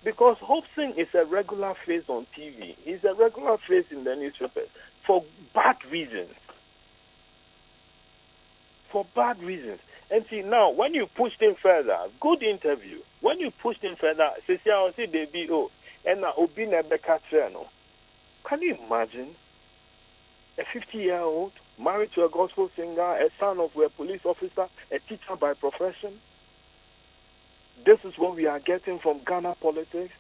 Because Hobson is a regular face on TV, he's a regular face in the newspaper for bad reasons. For bad reasons. And see, now, when you pushed him further, good interview. When you pushed him further, say, DBO, and now Obi Nebeka Treno. Can you imagine a 50-year-old married to a gospel singer, a son of a police officer, a teacher by profession? This is what we are getting from Ghana politics.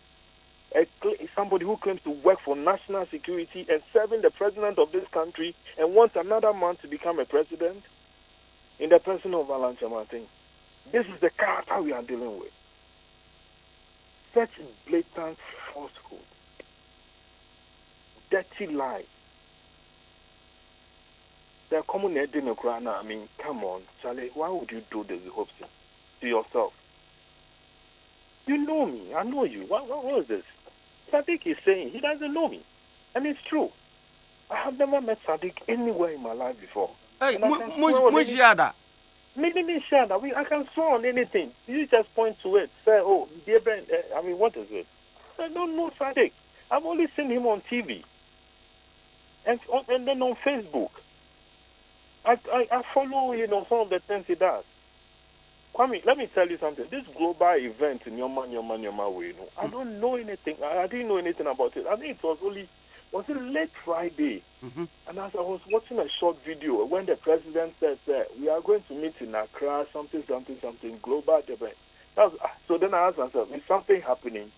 Somebody who claims to work for national security and serving the president of this country and wants another man to become a president? In the person of Alan Martin. This is the character we are dealing with. Such blatant falsehood. Dirty lie. They're coming at dinner. I mean, come on, Charlie, why would you do this, Hobson, to yourself? You know me. I know you. What is this? Sadiq is saying he doesn't know me. And it's true. I have never met Sadiq anywhere in my life before. Hey, Mushiada. Maybe share that. I can swear on anything. You just point to it. Say, dear Ben, what is it? I don't know Sadiq. I've only seen him on TV. And then on Facebook. I follow, some of the things he does. Kwame, let me tell you something. This global event in Yoma way, I don't know anything. I didn't know anything about it. I think it was it late Friday? Mm-hmm. And as I was watching a short video when the president said we are going to meet in Accra, something, global debate. So then I asked myself, is something happening?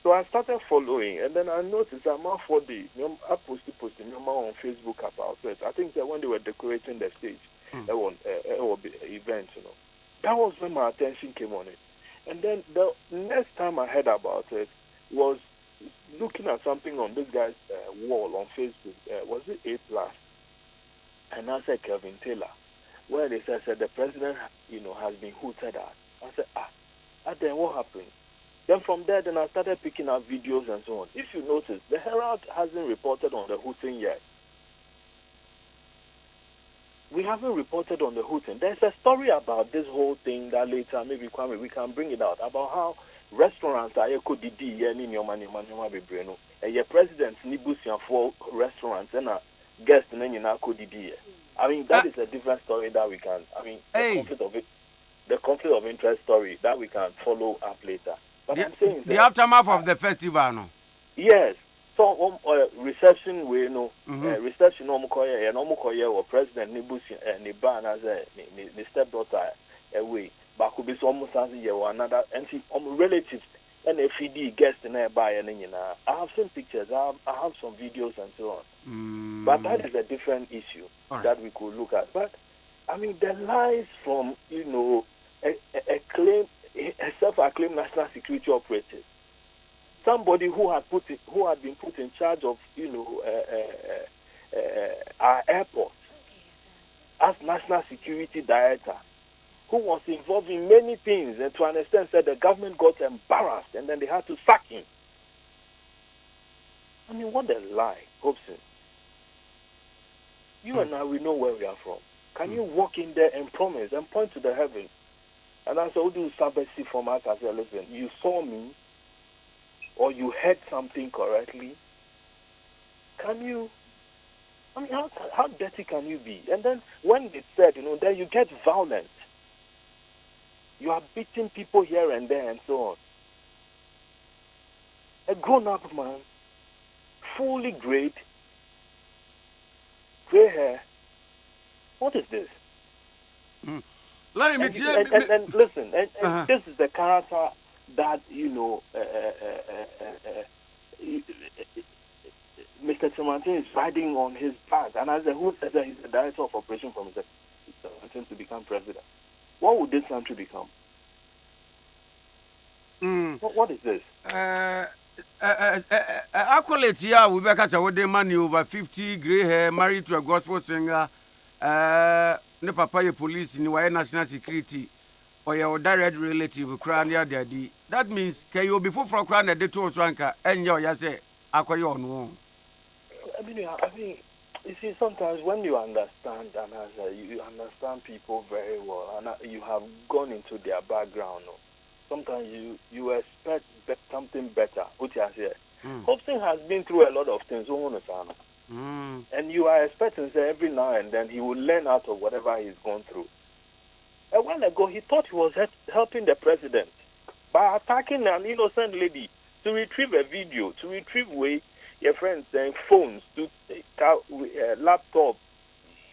So I started following, and then I noticed I'm out for I posted on Facebook about it. I think that when they were decorating the stage, event, that was when my attention came on it. And then the next time I heard about it was looking at something on this guy's wall on Facebook. Was it A+? and I said Kevin Taylor, where they said the president, has been hooted at. I said, then what happened? Then from there, then I started picking up videos and so on. If you notice, the Herald hasn't reported on the hooting yet. We haven't reported on the hooting. There's a story about this whole thing that later, maybe Kwame, we can bring it out, about how restaurants are didi and your president nibusian for restaurants and a guest and then didi. I mean, that is a different story that we can, the conflict of interest story that we can follow up later. But I'm saying the aftermath of the festival, no? Yes. So reception we reception or president nibusi niban as a stepdaughter away. But could be almost as another relatives and a FD guest nearby and I have seen pictures, I have some videos and so on. But that is a different issue that we could look at. But I mean the lies from a self-acclaimed national security operative. Somebody who had been put in charge of our airport as national security director, who was involved in many things, and to an extent said the government got embarrassed and then they had to sack him. I mean, what a lie, Hobson. You and I, we know where we are from. Can you walk in there and promise and point to the heavens? And I said, do Sabbath from us as well, listen, you saw me, or you heard something correctly, can you, I mean, how dirty can you be? And then when they said, then you get violent. You are beating people here and there and so on. A grown-up man, fully grey hair, what is this? Let me and listen, this is the character that Mr. Semantin is riding on his back, and as who says that he's the director of operation from Mr. Semantin to become president. What would this country become? What is this? Accolade here, we back at our money over 50, grey hair, married to a gospel singer, no papa police in the national security. Or your direct relative crown your daddy. That means can you before for crown the two swanka and your say acquire on one. I mean, you see, sometimes when you understand and you understand people very well and you have gone into their background, sometimes you expect something better. Which I say, Hobson has been through a lot of things, and you are expecting say every now and then he will learn out of whatever he's gone through. A while ago, he thought he was helping the president by attacking an innocent lady to retrieve a video, to retrieve your friends saying phones, to laptop,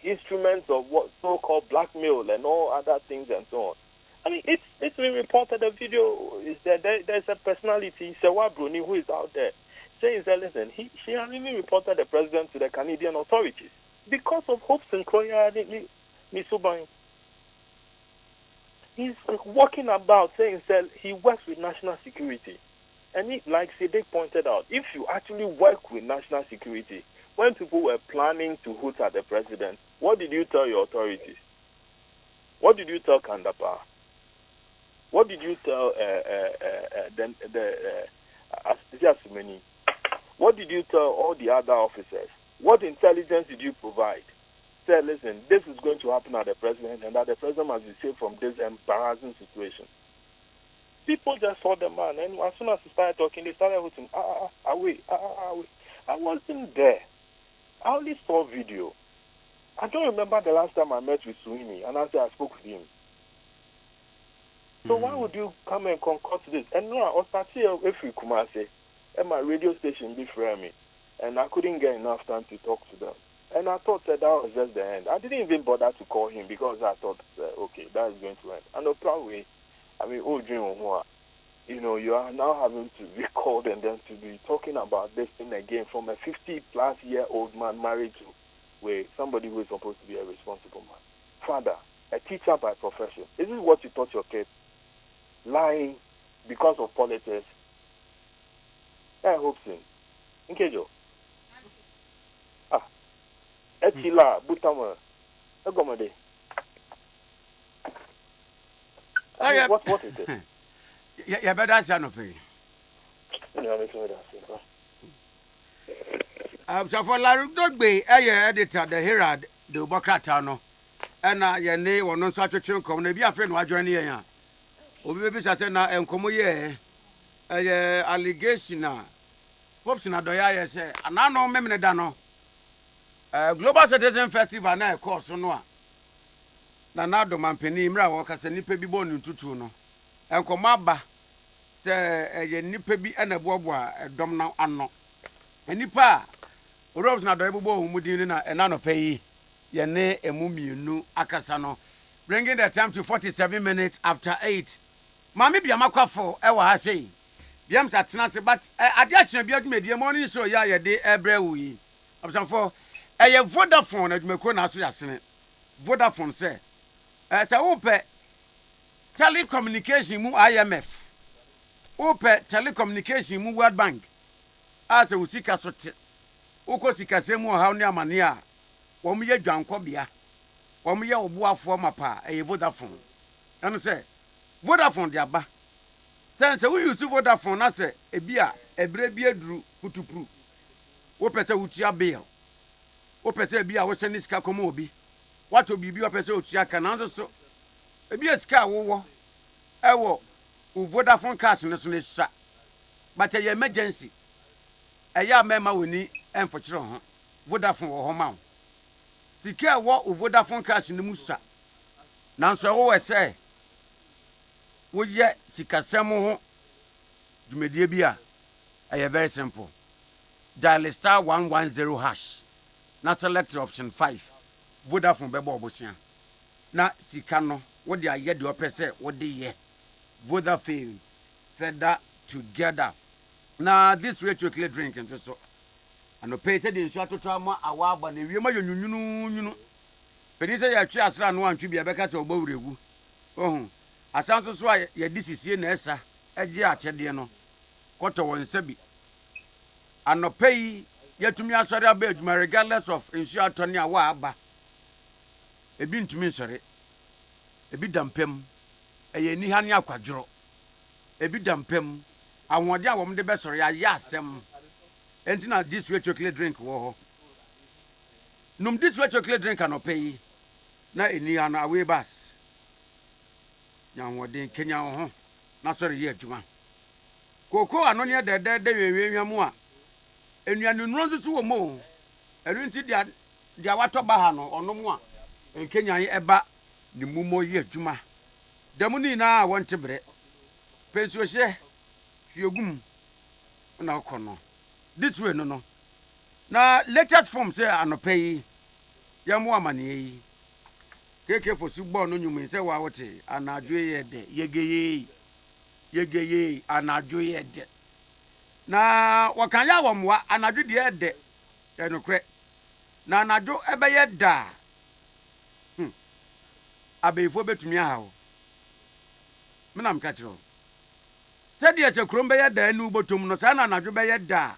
instruments of what so-called blackmail and all other things and so on. I mean, it's been reported. The video is there. There's a personality, Sewa Bruni, who is out there saying that listen, she has even reported the president to the Canadian authorities because of hopes and Misubai. He's walking about saying that he works with national security. And like Siddiq pointed out, if you actually work with national security, when people were planning to hoot at the president, what did you tell your authorities? What did you tell Kandapa? What did you tell Asumeni? What did you tell all the other officers? What intelligence did you provide? Say, listen, this is going to happen at the president, and that the president must be saved from this embarrassing situation. People just saw the man, and as soon as he started talking, they started with him, away. I wasn't there. I only saw video. I don't remember the last time I met with Suimi, and after I spoke with him. So why would you come and concoct this? And no, I was starting if you come and say, and my radio station be me, and I couldn't get enough time to talk to them. And I thought that was just the end. I didn't even bother to call him because I thought, okay, that is going to end. And the plan way, I mean, you are now having to be called and then to be talking about this thing again from a 50-plus-year-old man married to somebody who is supposed to be a responsible man. Father, a teacher by profession. Is this what you taught your kids? Lying because of politics? I hope so. Nkejo. Etila, Butama, Agomade. Oh, yeah. What is it? Yeah, but that's no pay. So for Larry Dogby, editor, the Herald, the Bocratano, and your name or non such a chunk, maybe a friend was joining here. Obi say na enkomo ye allegation na pops na doya ye say ana no memne da no Global Citizen Festival na course no a na do mampani mra wo kasa nipa bi bo ntutu no enkomo aba say ye nipa bi na boaboa dom na ano nipa Robs na doya bo humudin na na no pay ye ne emu mienu akasa no bringing the time to 47 minutes after 8. Mami bia makwafo e wa ha sei biam sa tena se but ade action bia dwumedie morning show ya ye de ebrewu yi absanfo ye Vodafone adwumeko na so yasene Vodafone se sa wo pe telecommunication mu IMF wo pe telecommunication mu World Bank asa usika so te uko sika se mu ha ne amane a wo mu ye dwanko bia wo mu ye obuafo mapa ye Vodafone eno se Vodafone de aba. Sense we use Vodafone na se ebia ebre bia duru kutupru. Wo pese utia bill. Wo pese bia wo send sika komo obi. What obi bi wo pese utia kana so. Ebia sika wo ewo u Vodafone cash ne so ne sha. But a emergency. Eya mema woni emfokyere ho. Vodafone wo ho ma. Sika wo u Vodafone cash ne musa. Nanso wo we say woye sikasem ho dwumedie bia very simple. Dial *110 hash. Na select option 5. Vodafone bebo obosia. Na sika no wo de aye de opese wo de ye. Vodafone feda together. Na this way to clear drink and so. And pay said in short to trauma awaba na wiema nyunu. Penise ya twa asra no antwi bia beka se obawrewu. Ohun asanso so a ye disisie na esa age akyede no kwoto won sabi anopai yetumi asori aba adwuma regardless of insu atoni a wa aba ebi ntumi nsori ebi dampem eye ni ha ne akwadworo ebi dampem awode a wom de besori ya asem entina this way chocolate drink wo ho num this way chocolate drink anopai na eni ha na awe bas nyanwode Kenya ho na sori ye adwuma koko ano ne de wewiamu a enuanu nuro so wo mo erunti dia wato ba ha no ono mu a Kenya eba ni mumo ye adwuma demu ni na wonte bre penso hye fiogum na okono this way no na latest form say anopai yamu amane yi keke fosu bo no nyumu se wa wote anadwo ye de yegeye anadwo ye de na wakan ya womwa anadwo de de enokre na anadwo ebe ye da abeifo betumi ha wo menam ka kiro se de se krom be ye da anu botom no sa na anadwo be ye da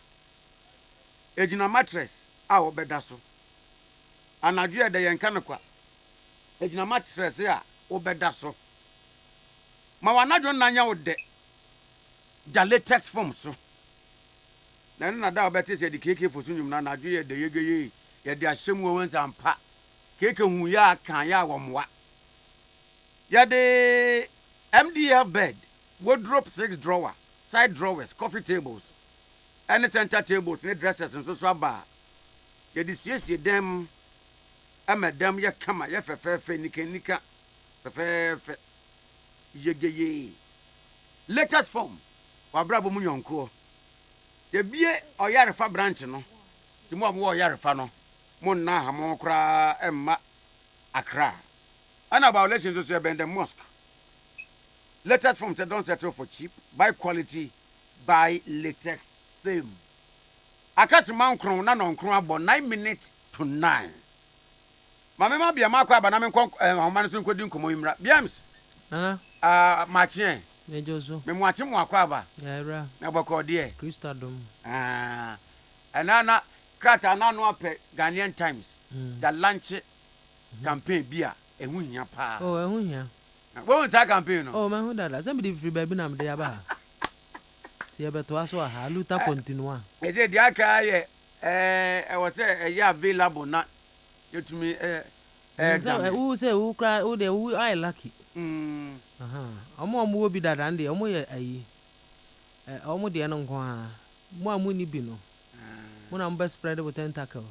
ejina mattress a wo beda so anadwo ye de ye nka nekwa ejina mattress a obeda so ma wanadwo nanya wo de ja latex form so na na da obete se de keke fosu nyum na nadwo ye de yegeye ye de ahyem wo wanza mpa keke hu ya kan ya womwa ye de MDF bed wardrobe 6 drawer side drawers coffee tables and center tables ne dressers and so aba ye de siesie dem amadam ye kama ye fefefe nika fefefe yegeye latest form wa brabo mu yonko ye bie oyarefa branch no ti mo amwo oyarefa no mo na ha mo kra emma Accra ana violations so be the mosque latest form say don't settle for cheap buy quality buy latex film akati man kron na no kron abo 9 minutes to 9. Mama ma bia makwa aba na me nkon homa nso nkodi nkomo imra biams machien mejozo me muache mu akwa aba yara na boko de Christadom anana krata na no ape Ghanaian Times the lunch campaign bia ehu hia pa oh ehu hia won ta campaign no oh me hu dada se me di free baby na me dey aba ti e beto aso ha luta continua e say dia ka ye e was say available na yetumi who say who cry who dey who I lucky omo obi dada nde omo ye ayi omo de no nko ha mo amuni bi no mo na mbe spread with tentacles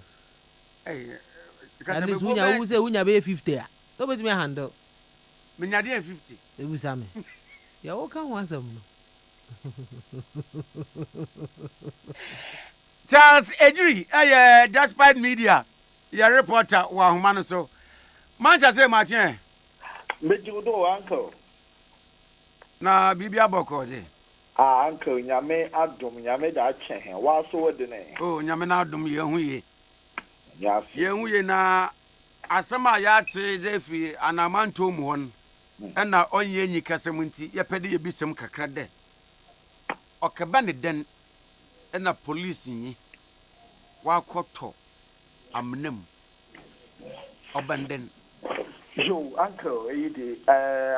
and this who say unya be 50 a so bet me handle me nya dey 50 e busa me ya wo kan wansam no Charles Ejiri despite media your reporter wa homa no so Manchester Martin meji do uncle na bibia boko je uncle nyame adom nyame da che he wa so wode ne oh nyame na adom ye hu ye ya ye hu ye na asama ya te je fi anamanto mu hon na onye nyi kasem nti ye pede ye bisem kakra de okeba ne den na police nyi wa koto amnam obanden yo uncle eyide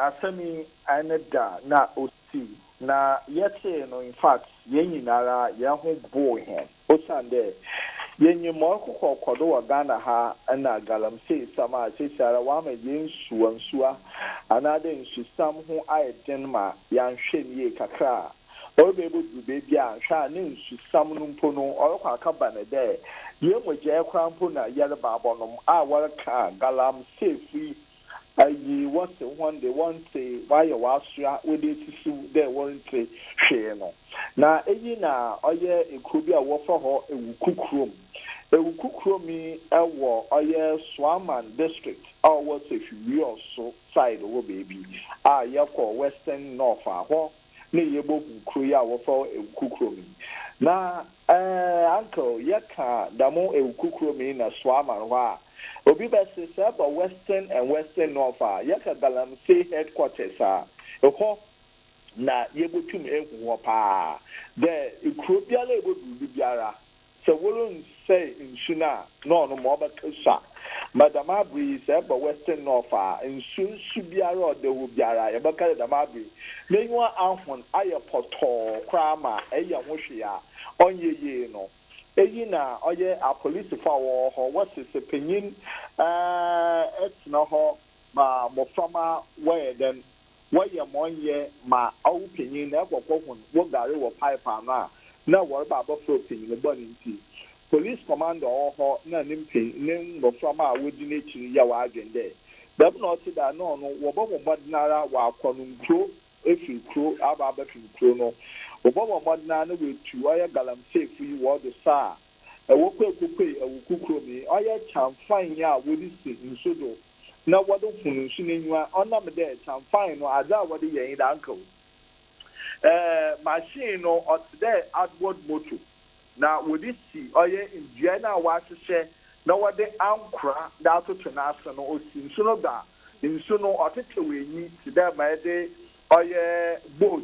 asami aneda na osi na yete no in fact yenyinara ye ho boy he osande yenyimo kokodo wa Ghana ha na galamsey sama sesara wa ma yensuansua anade nsusam ho ayeden ma yanhwe ne kakra or be able to baby and try and some numpono or Kaba de you would jay crampona yellow barbonum. I work galam safely. I was the one they want to why you was with it to sue their warranty share no. Now, or yeah, it could be a waffle hall, a cook room. A cook room me a war or yeah, Swaman district. Or what if you also side over baby? Ah, yeah, for Western North. Ne yebo kruya wo fo ekukromi na uncle yaka damo ekukromi na swama wa obi bese se ba western and western north yaka galamsey headquarters ho na yebo tum ehu ho pa de ekrobiala ebo du biara se wolon say insuna no mo ba kasa Madam Abri is a Western North, and soon Subiara de Wubiara, a Baka Damabri. Meanwhile, Alphon, Ayapoto, Krama, Aya Mushia, on ye no. Ayina, or ye a police for what's his opinion? It's no ho, ma Mofama, where then, where your 1 year, my opinion, never what Gary or Piper now, what about Buffalo opinion, the burning tea. Police commander or na nimpe nim no from a wodi n'echiri ya wa agende dem no ti da no wo bo modnara wa akwanu kro efi kro aba ba fi kro no wo bo modnara no wetu oya galamsey fi wo de sa e wo kwekukwe e wo kukro mi oya chamfan ya wodi si nsodo na wodo funu nsu n'enwa ona me de chamfan no ada wodi yen da uncle machine no ot there outboard motor na wodi si oye ndua na wasehye na wode ankra da to na ase no osi nso no da nso no otete wenyi ti da ma de oye boat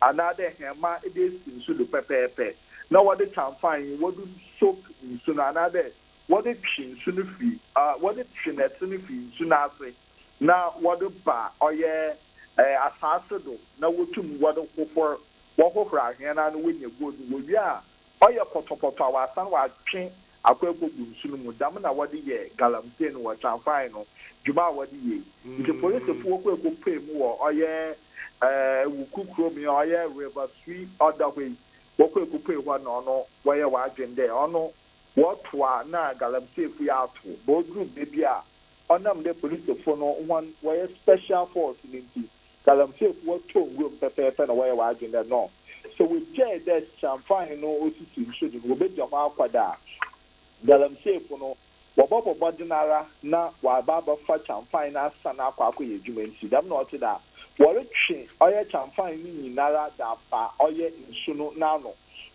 another hema e de si nso do pepepe na wode chamfan wodu soak nso na another wode twi nso no fi wode twi net no fi nso na ase na wode ba oye asase do na wotum wode kokor wo kokra ahia na no wenye gold wo wi a oya potopoto awasan wa twen akwego gunsu mu dam na wode ye galamsey no wa chamfan no djuma wode ye nke police fo kwego pay mu wo oye wukukro mi oye river street other way wo kwego pay ho no no wo ye wa agende ono wo toa na galamsey fu ya to bo group baby a onam de police fo no one wo ye special force ninti galamsey fu wo to ngum pepe na wo ye wa agende no. So we check that champagne no osisi should we be jama kwada galamsey no wobobo bodinara na wa baba fa champagne na sana akwa ye djuma nti dam na oti da wore twe oye champagne ni nyinara da ba oye nsu no na no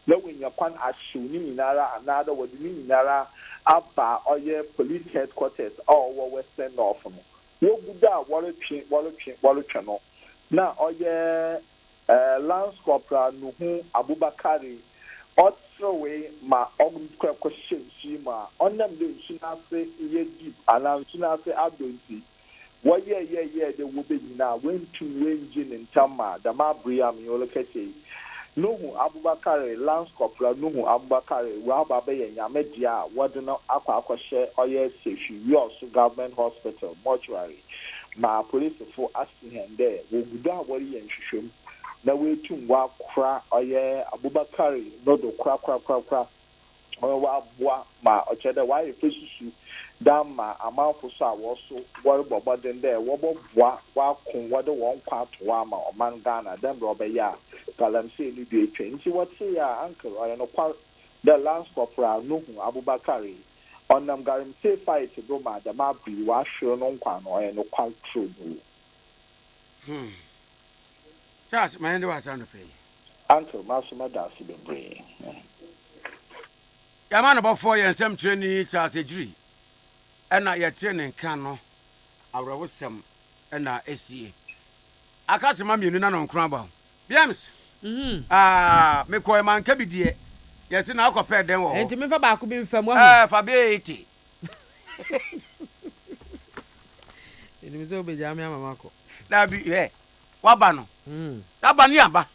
na wenya kwan ahyew ni nyinara anada wodi ni nyinara aba oye police headquarters or western north no wo guda wore twe no na oye Lance Corporal Nuhu Abubakari way ma question she ma on them the say ye deep and I'm say abdonti. What yeah they will be now when to range in Tama the Mabriam Yolokete. Nuhu Abubakar Lance Corporal Nuhu Abubakar Wababe and Yamedia Wadana Aqua share or yes we also government hospital mortuary. Ma police for asking him there will be that worry and shum. Na way to wa kra oye Abubakar no do kra or wa boa ma ochede wa efesusu dan ma amanfo so a wo so wori boboden there wo boa wa kon wo de won kwa to wa ma oman Ghana dem ro be ya galamse ni bi etwa nti what say ya uncle oye no kwa the lance corporal Nuhu Abubakar onam galamse fight do ma da ma bi wa hwe no kwa no oye no kwa true. Charles, my end was on the pay. Uncle Masuma Dasi be bring. Ya man about 4 years some training Charles Ejri. And na your training can no. Awrawo sem na SCA. Aka se ma mienu na no nkran ba. Biams. Me koy man ka bi die. Yes na akopɛ den wo. Enti me fa ba ko bi mfam wa. Fa be 80. Enti me so be jam ya mama ko. Na bi waba no. Aba ni aba.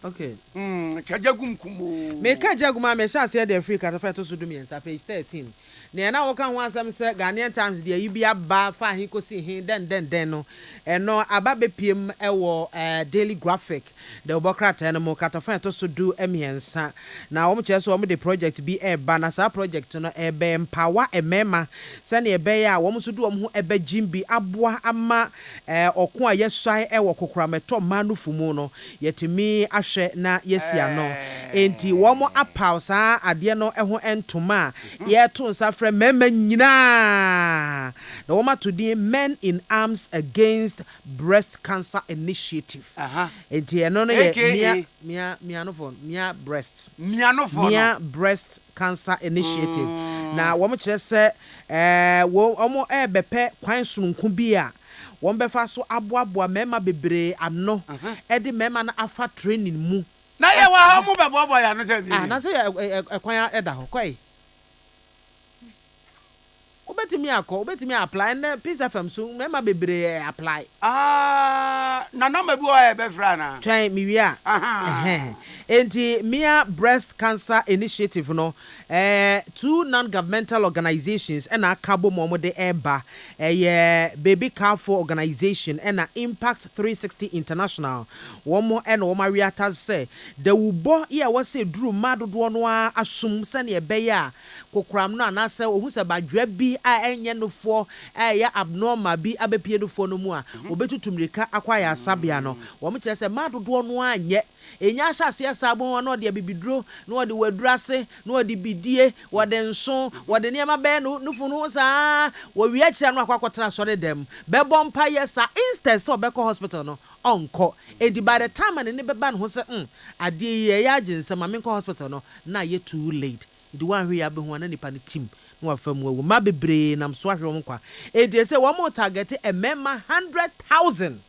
Okay. Kajagum kumo. Me kajaguma me sha se dey free ka to fa to so do me nsa page 13. Na na wo kan ho asam se Ghanaian Times dey yi aba fa hin ko si hin den no. Eno aba be piem e wo Daily Graphic. The obokrata no mo ka to fa to so do emiensa. Na wo mo che so wo mo the project bi e ba na sa project no e be empower emema. Se na e be ya wo mo so do wo ho e be jimbi aboa ama okon a yesai e wo kokorameto manu fumu no. Yetimi ahwe na yesia no. Enti wo mo apaw sa ade no e ho entoma ye to nsa frɛ mema nyina. Na wo ma to the Men in Arms Against Breast Cancer Initiative. Enti eno no ye mia no phone mia breast breast cancer initiative. Na wo mo kire sɛ wo omo bepe kwan sununku bi a won befa so aboaboa mema bebre ano de mema na afa training mu na ye wa ha mu bebobo ya no sɛ bi na sɛ kwan eda ho kwai obetimi apply na Peace FM so mema bebre apply na number bi o e be fra na twan mi wi a enti Mia Breast Cancer Initiative no 2 non-governmental organizations and a cabo momo de eba baby car for organization and a Impact 360 International one more and one mariatas say the wubo yeah was say drew madu dono asum sani beya kokram no anase ohu se badwa bi a enye no fo ya abnormal bi abepie no fo no mu a obetutumrika akwaya asabia no wo mo kire se madu dono anye enya hyase asabo no de bibidro no de wadurase no de bidie wode nso wode niam be no nufu no sa wo wi akira no akwakotena sore dem bebo mpa yesa instead so be ko hospital no onko edi by the time and ne beba no ho se ade ye ya agensem ma me ko hospital no na ye too late edi wan hwe ya be ho na nipa ne team no afam wo ma bebre nam so ahwe wo kwa edi say wo mo target a member 100,000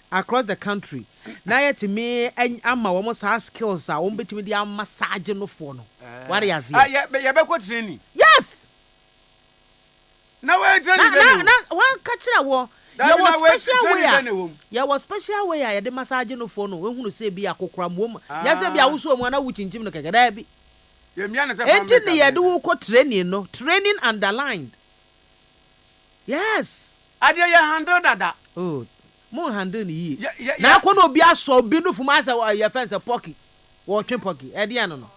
across the country. Na yet me ama wo mo sa skills a wo betimi dia massage no for no. What is it? Yeah, be ko training. Yes. Na we training. Na one catch wo. There was special way. There was special way ya de massage no for no. We hunu say bi akokora mo. Ya say bi awuso mo na wuchinchim no kekeda bi. Ye mia na say enti ne ye de wo ko training no. Training underlined. Yes. Ade ye handle dada. Oh. Mo handle ni na ko no bi aso bi no fuma asa ye fence pocky wo twen pocky e de no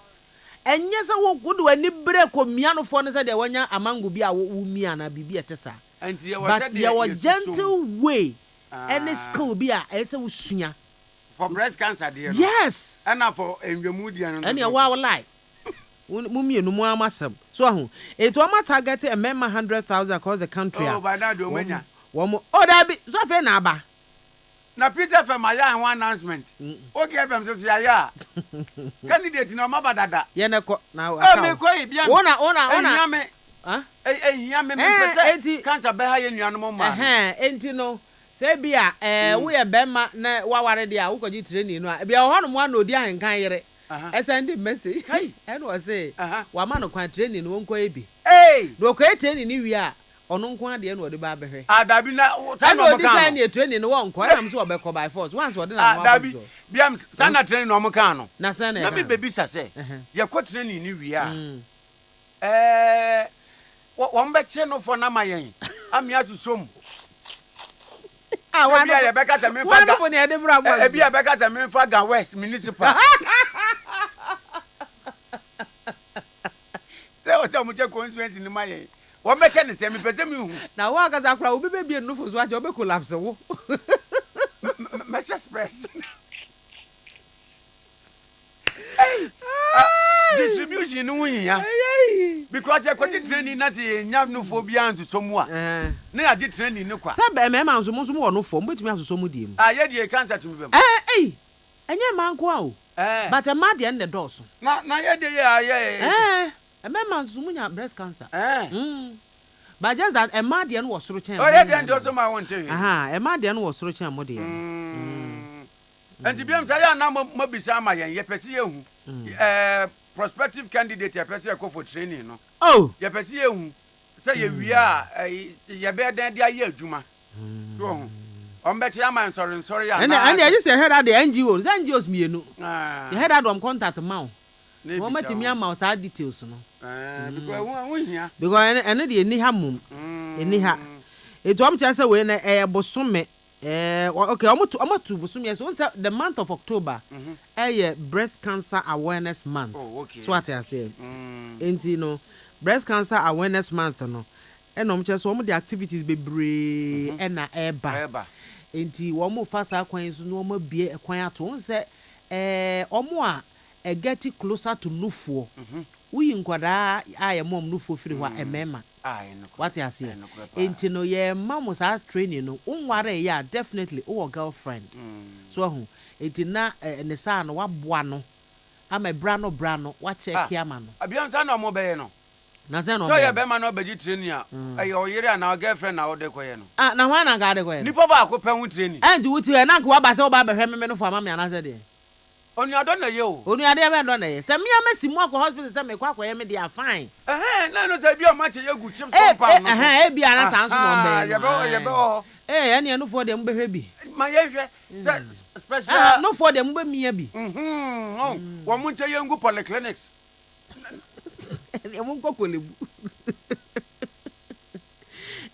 enye se wo gudu ani bre ko mia no fo no se de wonya amango bi a wo mia na bibi etesa but ye wo gentle way any skill bi a e se wo sua for breast cancer there yes and for enwemu dia no and ye wa lie mu mienu mu amasem so ahu eto ama target a member 100,000 across the country oh by now do menya wo mo o da bi so fe na aba na Peter FM aya one announcement okay FM so ya candidate no mabadada ye ne ko na me ko e bia ona me ehia me pese cancer be ha ye nuanom ma enti no se bia wo ye be ma na waware dia wo ko ji training no a bia ho no mo na odi ahenkan yere I send a message. Hey, and was say, one man of training won't go be. Hey, no training we are on one the end of the barber. Dabina, I know this idea training one quite I'm so back by force. Once what Dabi, Biam, Sana training no Mocano. Nasana, let me baby say, you're quite training in we are. One back channel for Namayan. I'm here to some. I want to be a back at the Memphis. Be a back at the Memphis West Municipal. There was so much coincidence in my. What better than the same person? Now, what has I crowd? Baby, and Rufus, what your collapse. Message Press. Distribution, because I couldn't train nothing, no phobia to someone. I did training no quite. Some mamma, most more no form, which means so mudim. I had your cancer to me. Eh, and your man go, but a mad and the doors. Not yet, a man's woman breast cancer. But just that a Madian was searching. Oh, yeah, then also my one to you. A Madian was searching a modi. And to be honest, I am now Mobisama and Yepesia, prospective candidate, a person for training. Oh, Yepesia, say we are a better than the year, Juma. On Betchaman, sorry, and I just heard at the NGOs, me, you heard out on contact amount. How much me mouse add details, no? Because I know the Nihamum, Niha. It's one chance away in a bosume. Okay, almost to bosume. So the month of October, a breast cancer awareness month. Oh, okay. So what I say, ain't you know, breast cancer awareness month, no? And I'm just some of the activities be brave and a airba. Ain't you one more fast acquaintance, no more be a quiet one, say, or more. Get it closer to Nufo. We inquire, I am mom Nufo free what a mema. What I say, ain't you know, yeah, mom was out training, no, yeah, definitely, or girlfriend. So, it is not the son, what buano. I'm a brano, watch a kiaman. A beyond no more bayano. Nazano, so your bema no vegetarian, a year and our girlfriend now de coyano. Ah, now one I got away. Nipova could pen with training. And you would say, and Uncle Abbas over Hemmen for mammy another day. Only I don't know you. Only I never done it. Some mere messy mock hospital, some make me they are fine. No, no, be a much of your good chips. Be an answer. Eh, any no for them baby. My special no for them with me. Oh, one month a young go polyclinics. They won't go pull him.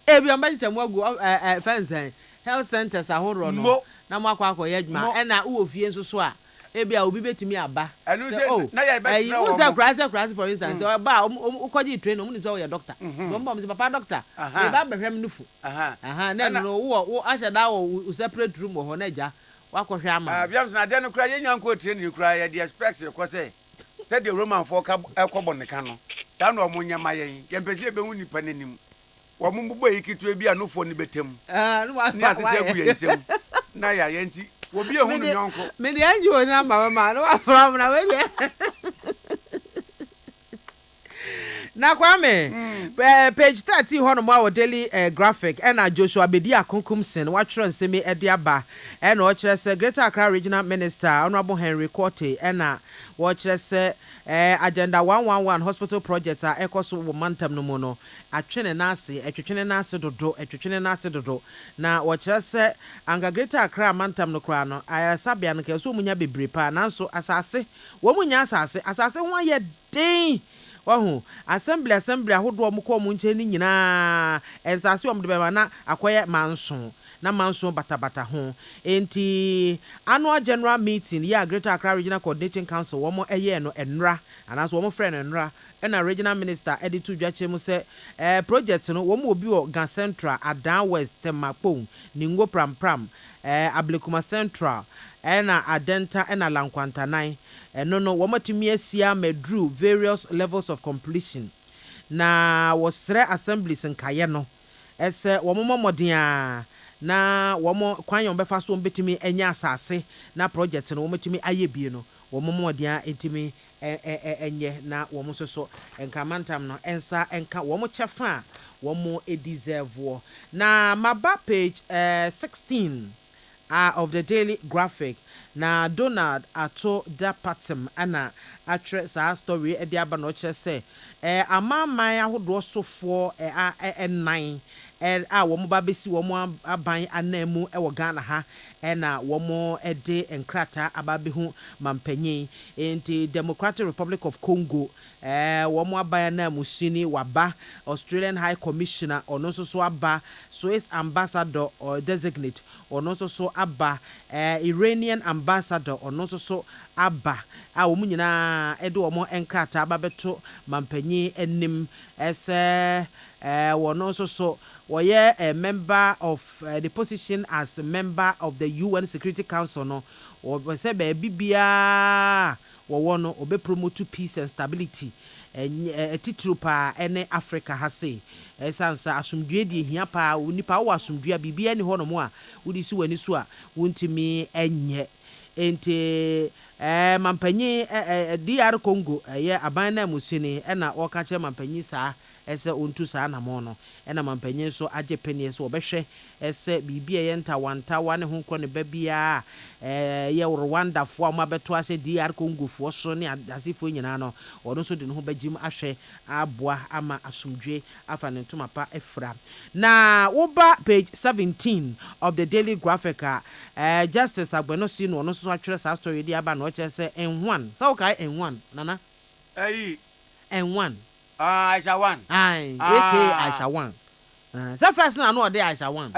Every ambassador will go fancy. Health centers are hold on. No, Namako Yedma, and I will feel so. Ebia obi betimi aba. Oh, na ya be try. You say crazy for instance. So ba o kwaji train o mu ni so your doctor. So mba me papa doctor. E ba behwem nufu. Na no wo asha da wo separate room ho na ja. Wa kohwe ama. Biams na de no kra ye nyanko train kra ye the expect ko say. Say the Roman for ka ekobon ne ka no. Da no mo nyama ye. Ye mpese be hu nipa nanim. Wo mo mbubo yikitu ebia no fo ni betem. No wa ni asese ku ye nsem. Na ya ye nti obi ehun no nyonko me de anjo na mama no from na we na Kwame page 30 hono mo our daily graphic and Joshua Bedi Akonkumsen wa twerɛ nsɛm ede aba and o kyerɛ sɛ Greater Accra Regional Minister Honorable Henry Korte and wa kyerɛ sɛ agenda 111 hospital projects are ekoso wo mantam no mu no atwene na ase dodo na wo kyerɛ sɛ anga Greater Accra mantam no kra no ayasabia no kɛ so munya bebre pa nanso asase wo munya asase ho ayɛ den wahu assembly ahodo mo ko mo nche ni nyina ensase om de be na akoye manso bata ho enti annual general meeting ya Greater Accra Regional Coordinating Council wo mo eye no enra anaso wo mo friend enra na regional minister editu dwache mu se project no wo mo obi o Gan Central Adan West Temapon Ningo Pram Ablekuma Central na Adenta na Lankwantanan no womatimi asia medru various levels of completion na wosre assemblies nkaye no ese womomoden na womo kwan befa so betimi enya asase na project no womatimi ayebie no womomoden etimi enye na womo so enkamantam no ensa enka womo chefa womo deserve na maba page 16 of the daily graphic na Donald ato da patem ana atre sa story e dia ba no kire se amaman ahodo sofo nine a wo mo ba besi wo mo aban anamu e wo Ghana ha na wo mo de enkrata ababehu mampanyin enti Democratic Republic of Congo wo mo aban anamu sini waba Australian High Commissioner ono so aba Swiss ambassador or designate ono so aba Iranian ambassador ono so aba a wo nyina de wo mo enkrata ababeto mampanyin enim ese wono so woye a member of the position as a member of the UN Security Council no wo say be bibia wo wono obe promote peace and stability titru pa ene Africa ha say esansa asumdue di hia pa onipa wo asumdue bibia ni hono mo a wodi si wani so a wontimi enye ente mampanyi DR Congo aban na musini na oka che mampanyi saa ese ontu saa na mo no na mampanyi so age penie so obehwe ese bibia ye ntawanta wane ho kro ne babia ye Rwanda fo amabeto ase DR Congo fo so ne asifo nyina no ono so de no ho bagim ahwe aboa ama asumdwe afa ne ntoma pa efra na woba page 17 of the Daily Graphic Justice Agbeno si no ono so atwere sa story di aba no che se N1 so kai N1 nana N1 Aisha 1 ai Aisha 1 so first na no dey Aisha 1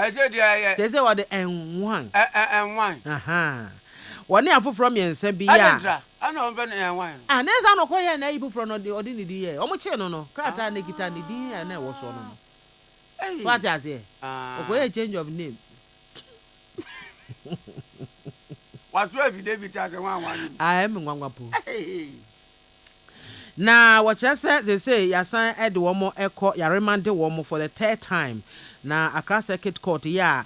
say what the N1 N1 woni afoforo miensa bi ya ana on ven N1 nesa no koye na ibuforo no de odi ni di ye omo che no krata na kita ni di na e wo so no what you say okoye change of name what's your David as one I am ngwangwapo na wachese say yasan ede wo mo ekọ ya remande wo mo for the third time na Accra Circuit Court ya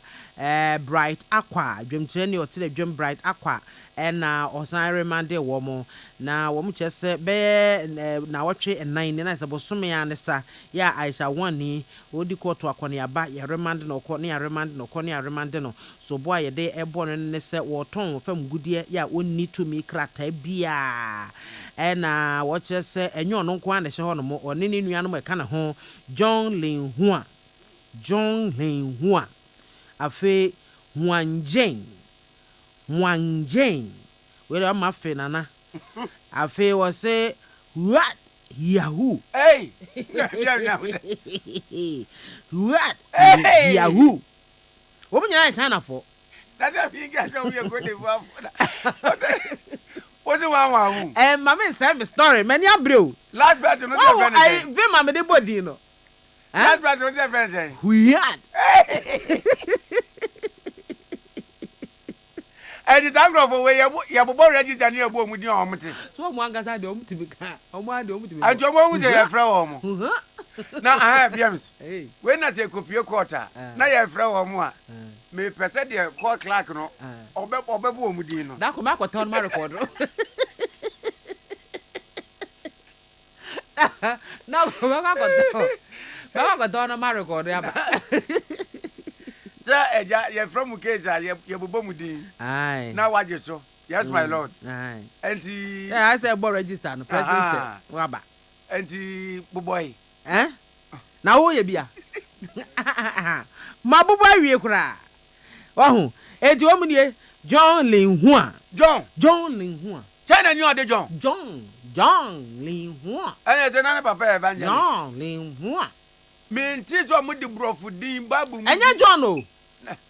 Bright Aqua dwemtire ne otire dwem Bright Aqua na osan remande wo mo na wo mo chese be na wotwe enan ne na sebosome ya ne sa ya Aisha 1 ni odi court akone aba ya remande no ko ne ya remande no ko ne ya remande no so boa ye de ebo no ne se wo ton fam gudie ya onni tumi krata bia na wachese enyo no nko ane hye ho no mo one ne nua no mo ka na ho John Linhua afe Wanjen we am afe nana afe wo say what Yahoo hey what Yahoo wo me nyana China for that be get so we go dey for what's the one mama say me story many abreu last birthday no dey friend I ve mama de body no last birthday no dey friend weird and it's angry for way you bo register near bo mu di omte so mo angasa de omti ka omo ade omti and to mo wu say you friend omo na biams when na say kopie quarter na you friend omo a me pese de court clerk no obebu omu di no da ko ma kwata on ma record na ko ma kwata on ma record ya ba sir eja you from case you bobo mu di ai na waje so yes my lord ai enti I say bo register no president wa ba enti boboy na wo ye bia ma boboy wie kura wahu enti wo mu nie John Linhua China new de John Linhua and say na papa evangelist John Linhua me nti so mu di brofu din babu mu enya John o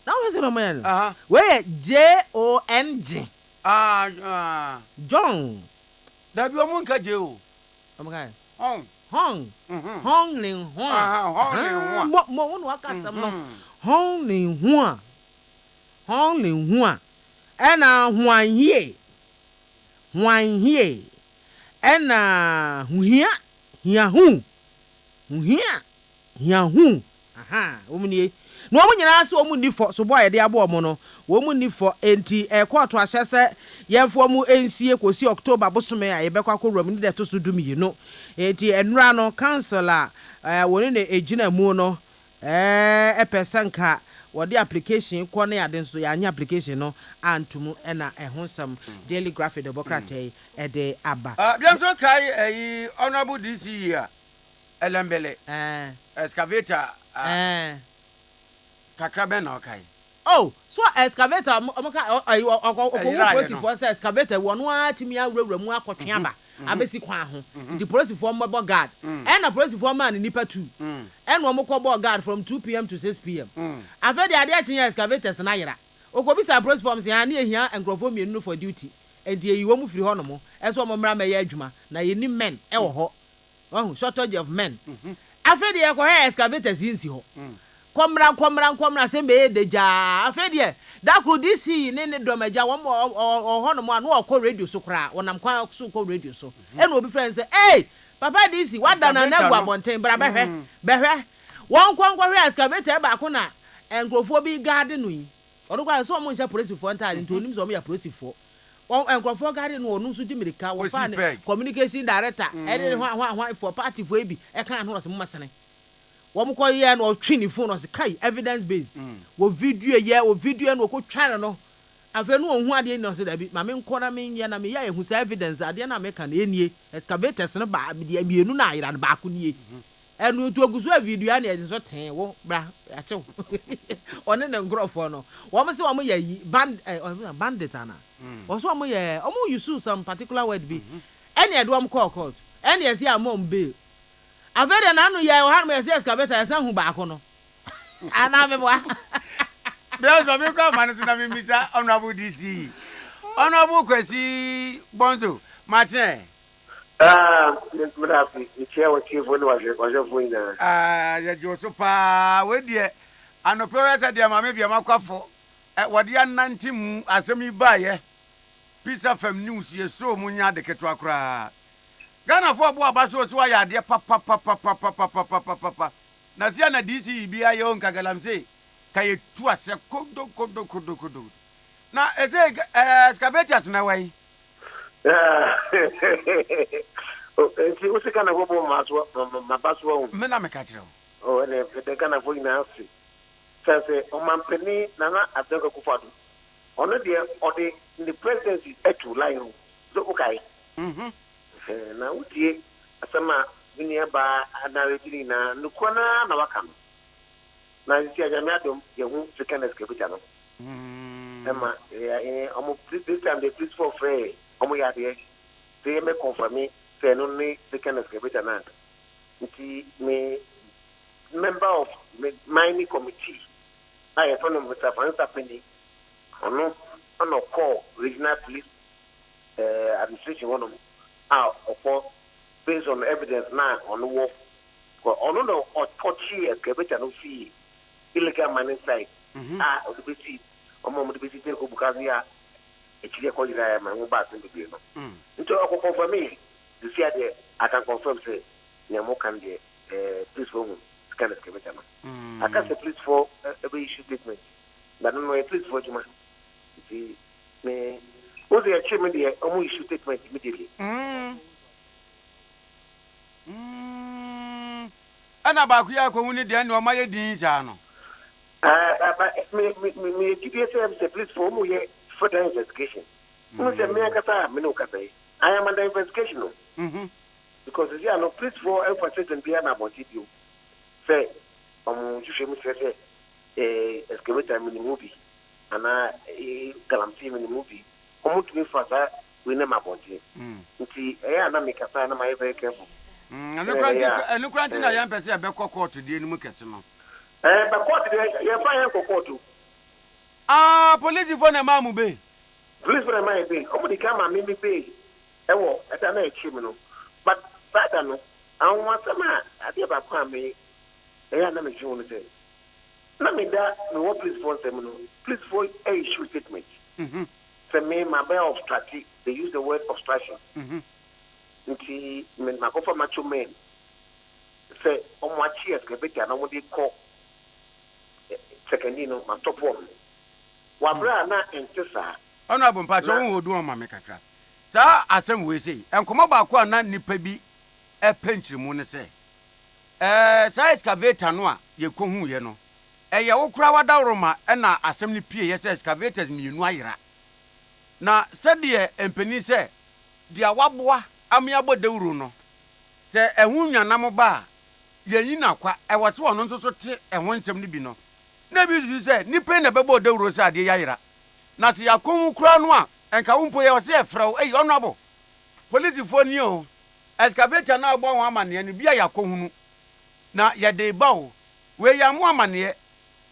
na wo se no man we JONG John da bi o mu nka je o amaka Hong Linhua mo wonu akasam no Hong Linhua ena Hwanhie ena Hiahu omnie no omu nyina se omu nifo so boy de abo omu no omu nifo enti court ahyese yemfo mu ensie kosi October bosome a yebekwa korum ni de to so dumi no enti enra no council a woni ne ejina mu no epesanka the application kone aden so ya nya application no antum na ehun sam daily graphic democracy de aba biam so kai honorable DC here elembele excavator kakra ben na kai oh so excavator omoka police for say excavator wono atimi awurawura mu akotwe aba abesi kwa ho the police for mo guard and the police for man nipa 2 and wo mo ko guard from 2 p.m. to 6 p.m. After the ade akye excavators na yera okobi sa police form say na ehia enkrofo mienu for duty and the yiwo mu firi ho no mo eso mo mra ma ya adwuma na yeni men e wo ho oh shortage of men after the excavators insi ho komra se me deja afedie da kru DC ne domaja wo ho no mo anu okọ radio so kra wonam kwa so kọ radio so e no obi friend say hey papa DC wada na na gwa bonten bra behwe won kwankwa hwe excavator ba ko na enkrofo bi garden no yi odo kwa so mo ncha police for ntade nti onim so mo ya police for won enkrofo garden no onu so di mirika wo fa communication director e de ho for party for ebi e kan ho so mo masene wọ́n kọ́ yẹ no twin phone no se kai evidence based wo video no ko twa no afa no ohun ade no se da bi ma me nkọ na me nya na me ya ehun se evidence ade na me ka na enie excavators no ba de mienu na ayira no ba ko nie enu to oguso video na e so ten wo bra achew one na ngrofo no wọ́n se wọ́n ya yi bandit ana wọ́n so wọ́n ya use some particular word bi ene e do wọ́n call court ene e se amom bail avere na anu ya ohan me say excavator ya san hu ba ko no ana me boa because me ko man so na me misa honorable DC honorable kwesi bonzo Martin good afternoon the chair was chief when was for na ya jo so pa we de anopeweta de ma me bia makwafo wode ya nantim asemi ba ye peace fm news ye so munya de ketwa kra Ghana for boa baso so ya de papa na sia na DC bia ye on kagalam say kay tu ase kodo na eze excavators na wai enti o se kana go bo mabaso me na me ka kire o ene de kana fo ina afi say o mampeni na na adenga kufadu ono de o de the presidency etu line so okay na utie asema binia ba anarejini na nukwana na wakano na isi ajami adom yehu second excavator no ema omo this time they please for free omo ya de they me confirm say no ni second excavator na nti me member of mining committee I found Mr. Fansa Penny ono call regional police administration one of based on evidence now on the wall. On no touchy excavator no fee illegal mining site. Of the BC, or moment the BC take because we are actually calling my mobile in the bill. Into a for me, the see I can confirm say Namo can be police for scan excavator. I can't say police for every issue statement. But no police for Juma. See me. What's the achievement there? Almost issue statement immediately. Ana ba ku ya ko huni de no ma ye din sa no. Me TPSM say please for mu ye further investigation. Mo say me akata me no kata. I am under investigation no. Because you are no please for emphasis and be an about you. Say you me say excavator me movie ana galamsi me movie. To me further we never about it. Nti na me kasa na my very careful. Anu kranti na yan pese be court de enu kese no. Ba court de ya fa yan court. Police for na ma mu be. Police for na ma be. Omo di ka ma me be. Ewo eta na echi me no. But that no. An wa sama ade ba kwa me. Na me ji wonu say. Na me da me what police for say me no. Police for a issue statement. For me, my way of strategy, they use the word obstruction. Nti men makofa macho men say omwachi excavator na wodi call secondino ma top one wa bra na entisa honorable mpacho won odu on ma me kakra sa asem we sei enkomo ba ko na nipa bi e penchiri mu ne say sa excavator no a ye kohu ye no ɛyɛ wo kura wadawroma ɛna asɛm ne pie yɛ sɛ excavators mienu ayera na sɛdeɛ empani sɛ dia waboa amiabɔ dawuro no sɛ ɛho nwanam ba yɛyi na kwa ɛwɔ se wɔno nso so te ɛho nsɛm no bi no na bi su sɛ nipa na bɛbɔ dawuro sɛ ade yayera na se yakɔhu kura no a enka wo mpo yɛ ɔse ɛfrɛw ɛyi ɔno abo polisifoɔ ni o excavator na agbo ho amane no bia yakɔhu na yɛde ba o we ya mo amane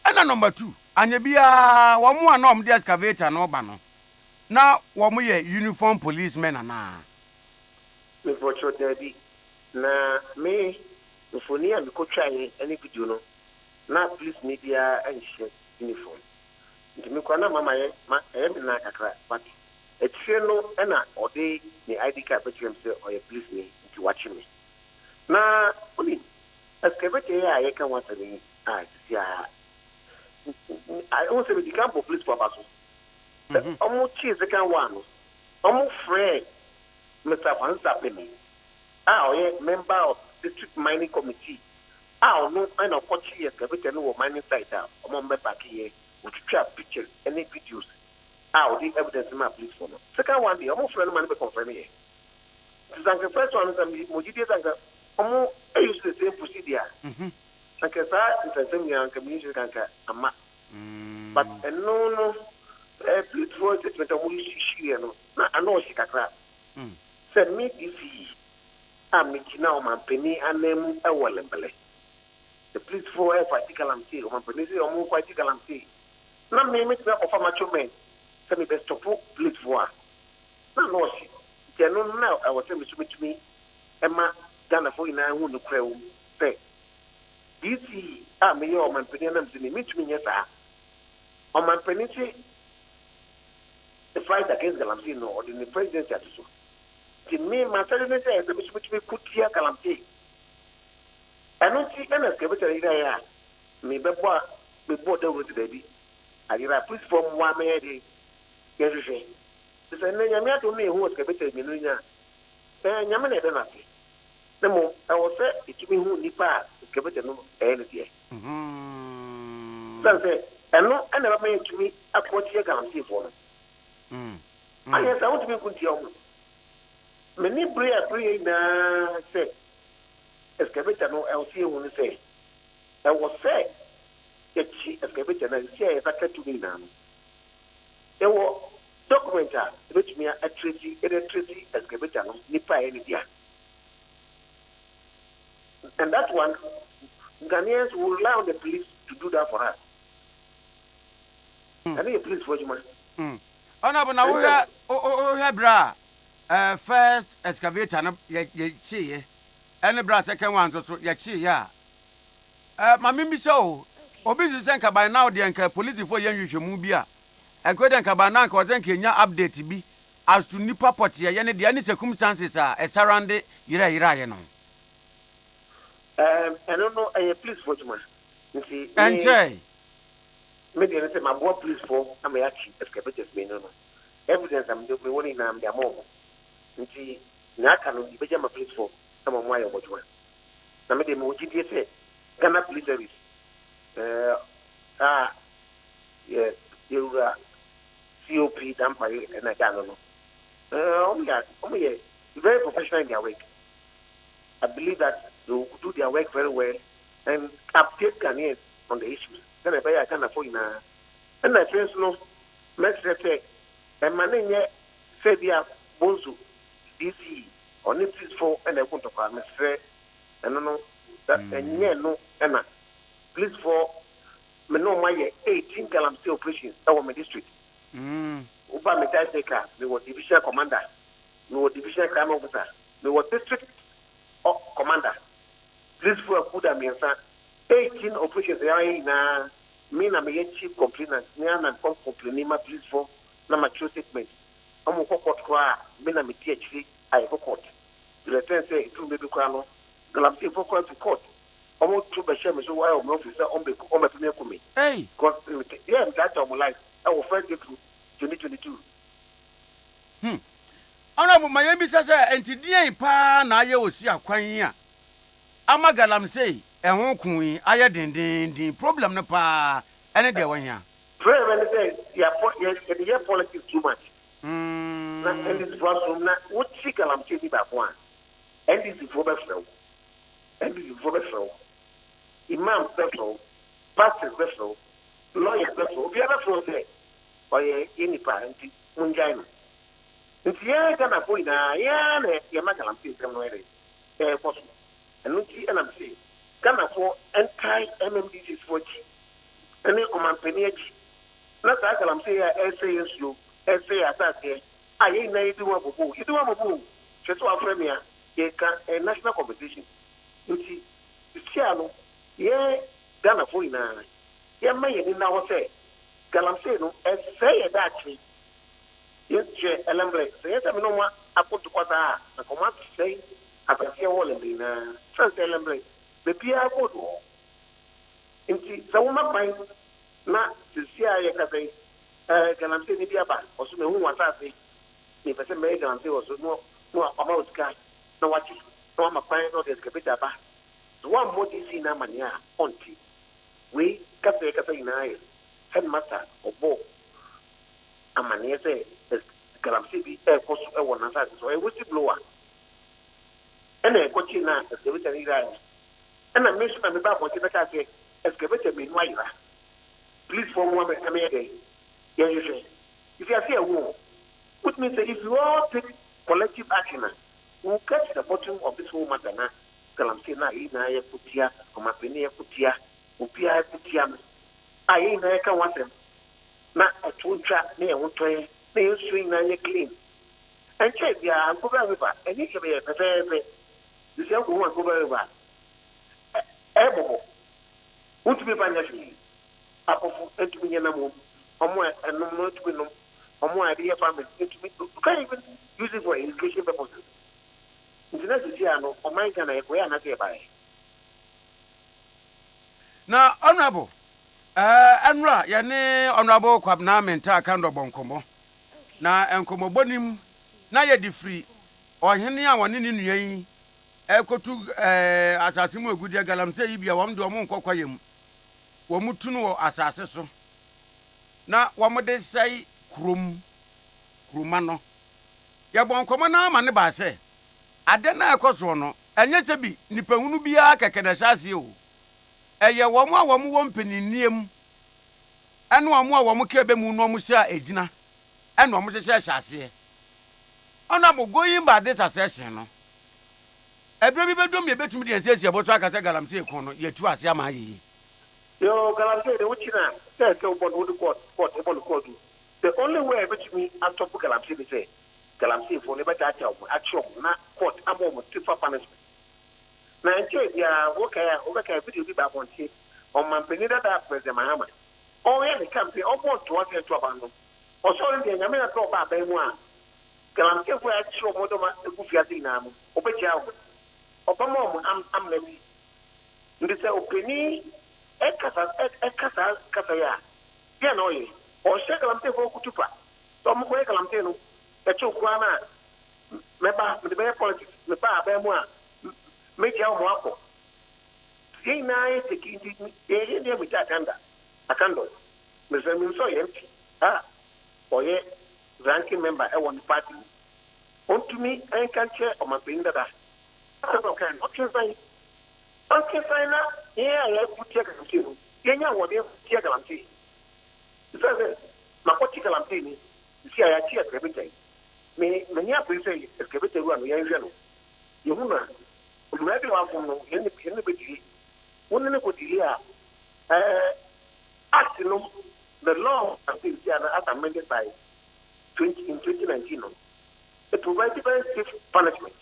ɛna number 2 anya bia wo mo ana ɔm de excavator no ba no na wo mo yɛ uniform policemen ana me vocho daddy na me mfoni a mikotwae any video no na police media anhye uniform ndimi kwa na mama ye na kakra but etire no na ode ni ID card betwem say or police ni nti watch me na oni excavator ya ye kan watani sia I also be the camp of police for baso omo chi second one omo friend Mr. Fansapeni oye member of district mining committee no and of what she excavator no mining site omo member back here with pictures any videos the evidence ma police for no second one the omo friend man be confirm here the first one is mojidi zanka omo use the same procedure anka sa intensem ya anka ministry kanka ama but no police for statement omo shiri no na ano shi kakra se me disi amikina o mampeni anem ewolembele the police for particular am say o mampeni say o particular am say na me me tna offer macho men se me best stop police for na no shi jeno na I was saying to me Emma Ghana for ina hu no krew say disi me o mampeni anam say me to me yesa o mampeni say the fight against Galamsey no or the presidency at so me myself say the which me put here Galamsey I don't see any excavator here me bebo the road baby I did a police from 1 minute yes you say so na nyame to me who excavator me no nya nyame na dey na say nemo I was say it me who nipa excavator no any there so say eno na ba me to me akoti here Galamsey for no I yes I want to be kunti many prayer na say excavator no LC won say I was say the excavator na say that to me now there were document which me a treaty excavator no nipa any dia and that one Ghanaians will allow the police to do that for us and the police for you Honorable na we have bra first excavator no ye chi any bra second one so ye chi ya mama mi so obi ju senka by now de enka police for yen hwehwemu bi a enko de enka by now enka ozenka nya update bi as to nipa pot ye ne de any circumstances a surround yira ye no I don't know police for you man nti enche me dey say my boy police for am yachi excavators me no evidence am dey me woni na am dey amom nti na aka no ibeja ma police for am mo ayo bojwa na me dey mo gidi say Ghana police service you COP dampare na Ghana no very professional in their work. I believe that they will do their work very well and update Ghanaians on the issues. Then I can afford in and I think no let's say and manage say dia bonzo DC on it is for and I want to call me say and no that and no and please for me no my 18 Galamsey operations our my district Uba me taker me was division commander me was division crime officer me was district commander please for a good amiensa 18 operations na me na me chief complainant me na come complaining ma police for na ma true statement am ko court kwa me na me THC I go court the return say it me be kwa no Galamsey for court to court am to be share me so why am officer on be me ko me hey because yeah that of my life I will first get to 2022 Honorable Mayembi say entidie pa na aye osi akwan ama galamsey ehun kun aye din problem no pa ene de won ya Prayer say ya politics too much. Na this from na what see galamsey ni ba one. And this is for beso. And this is for beso. Imam beso, pastor beso, lawyer beso. Obi aba so say oye any parent munjaino. Nti ya kana boy na ya na ya magalamsey sem no ere. Possible. And no see and I'm saying kana for anti MMDC for G. And then on my penny na sa galamsey ya SASU, SA attack. Aye na you do one bobo. You do one bobo. Just one premier. A national competition. Nti siano ye Ghana for ina ye may ni na wo say galamsey no say that tree ye che elemble say say me no ma akoto kwata na koma say abasia wole na say elemble be bia godo nti sa wo ma ban na sia ye ka say galamsey ni bia ba o so me hu wata say ni pese me galamsey o so no about guy na wachi no ma pan no de skepita ba so one more DC na mania onti we kasa ina ye headmaster obo amania say galamsey bi koso e wona sa so e whistle blower ene ko chi na skepita ni ra ena me so na me ba ko chi beka say skepita me no ayira please for one me dey yeah you say if you see a war which means that if you all take collective action we'll get to the bottom of this whole matter now. Galamsey na ina ye kutia, komapeni ye kutia, upia ye kutia. Aye na ye ka wasem. Na etuncha ne ye wontoye, ne ye swing na ye clean. And check ya ankoba river, and you can be a pepe. You see ankoba ankoba river. Ebobo. Won't be banyashi. Apofu entu mi na mo. Omo eno no to be no. Omo idea family entu mi. You can't even use it for education purposes. Na honorable Enra ya ne honorable Kwabena Menta kando bonkomo na enkomo bonim na ye difri ohene a woni ne nuan ekotu asase mu egudie galamsey yibia wom de wom nkokwayem wom tunu wo asase so na wom de sai kruma no ya bonkomo na ama ne ba se ade na ekoso no enye se bi nipahunu bia kekede sase o eye wom a wom wom peniniem ene wom a wom ka be mu no mu sia ejina ene wom hye sase honorable going by this assessment no ebere bi bedom ye betumi de ensesie boso akase galamsey kon no yetu ase ama ayi yo galamsey de wuchina say board would court the only way betumi atop galamsey be say galamsey for never that action na court amom tifa punishment na enche dia wokaya video bi ba bonti on mampeni that president mahama o ye the campaign o bon to ase to abando o so ndi nyame na to ba mu a galamsey for action mo do ma egufia ti na mu obeja o opamo am lebi ndi se openi ekasa ya dia no ye o se galamsey for kutupa to mo ko galamsey no e chu kwa na meba me be politics me ba mu a me ja mo akọ sei na e tekindi e ne me ta akando me se mi so ye mpi oye ranking member e won party on to me I can share on my being that okay na yeah ya kutia galamsey yenya wode kutia galamsey sasa makoti galamsey ni si aya tia krebeta me nya pese krebeta ru anu ya no yehuna uluade wa fun no yene bediri wonne ko diri a act no the law as amended by 2019 no it provides very stiff punishment.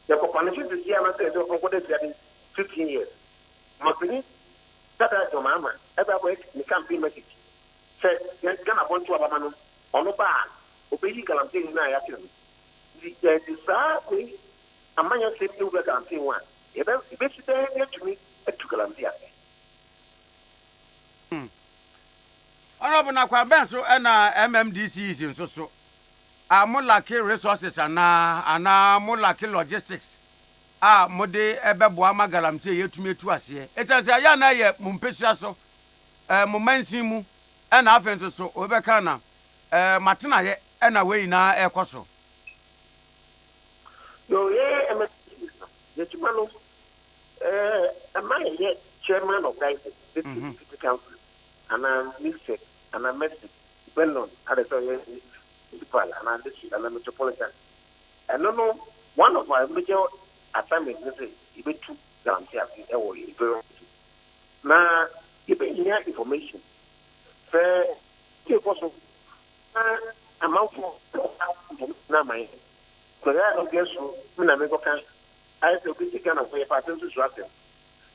The punishment is here and says, oh, what is 15 years. Mapini, that is your mama, ever work in the campaign message. Said, you're going to want to have a man on a bar, obey Galamsey in my action. The desire way, a man you say to Galamsey one. If it's there to me, to Galamsey. Honorable Nakwa so na MMDC is so. Amulaki resources and amulaki logistics. mode ebebo ama galamsey yetumi etu ase esense ya na ye mumpesua so mo mansin mu na afenso so obeka na matena ye na we na ekoso yo ye yetuma no am I chairman of guys the city council and I'm Mr. and I'm Messi well known at the municipal and I'm district and I'm metropolitan. I don't know one of our major assignments is even two downstairs in Ewo. Now, you bring here information. For also amount for now my because I don't guess who I feel pretty kind of way pattern to struggle.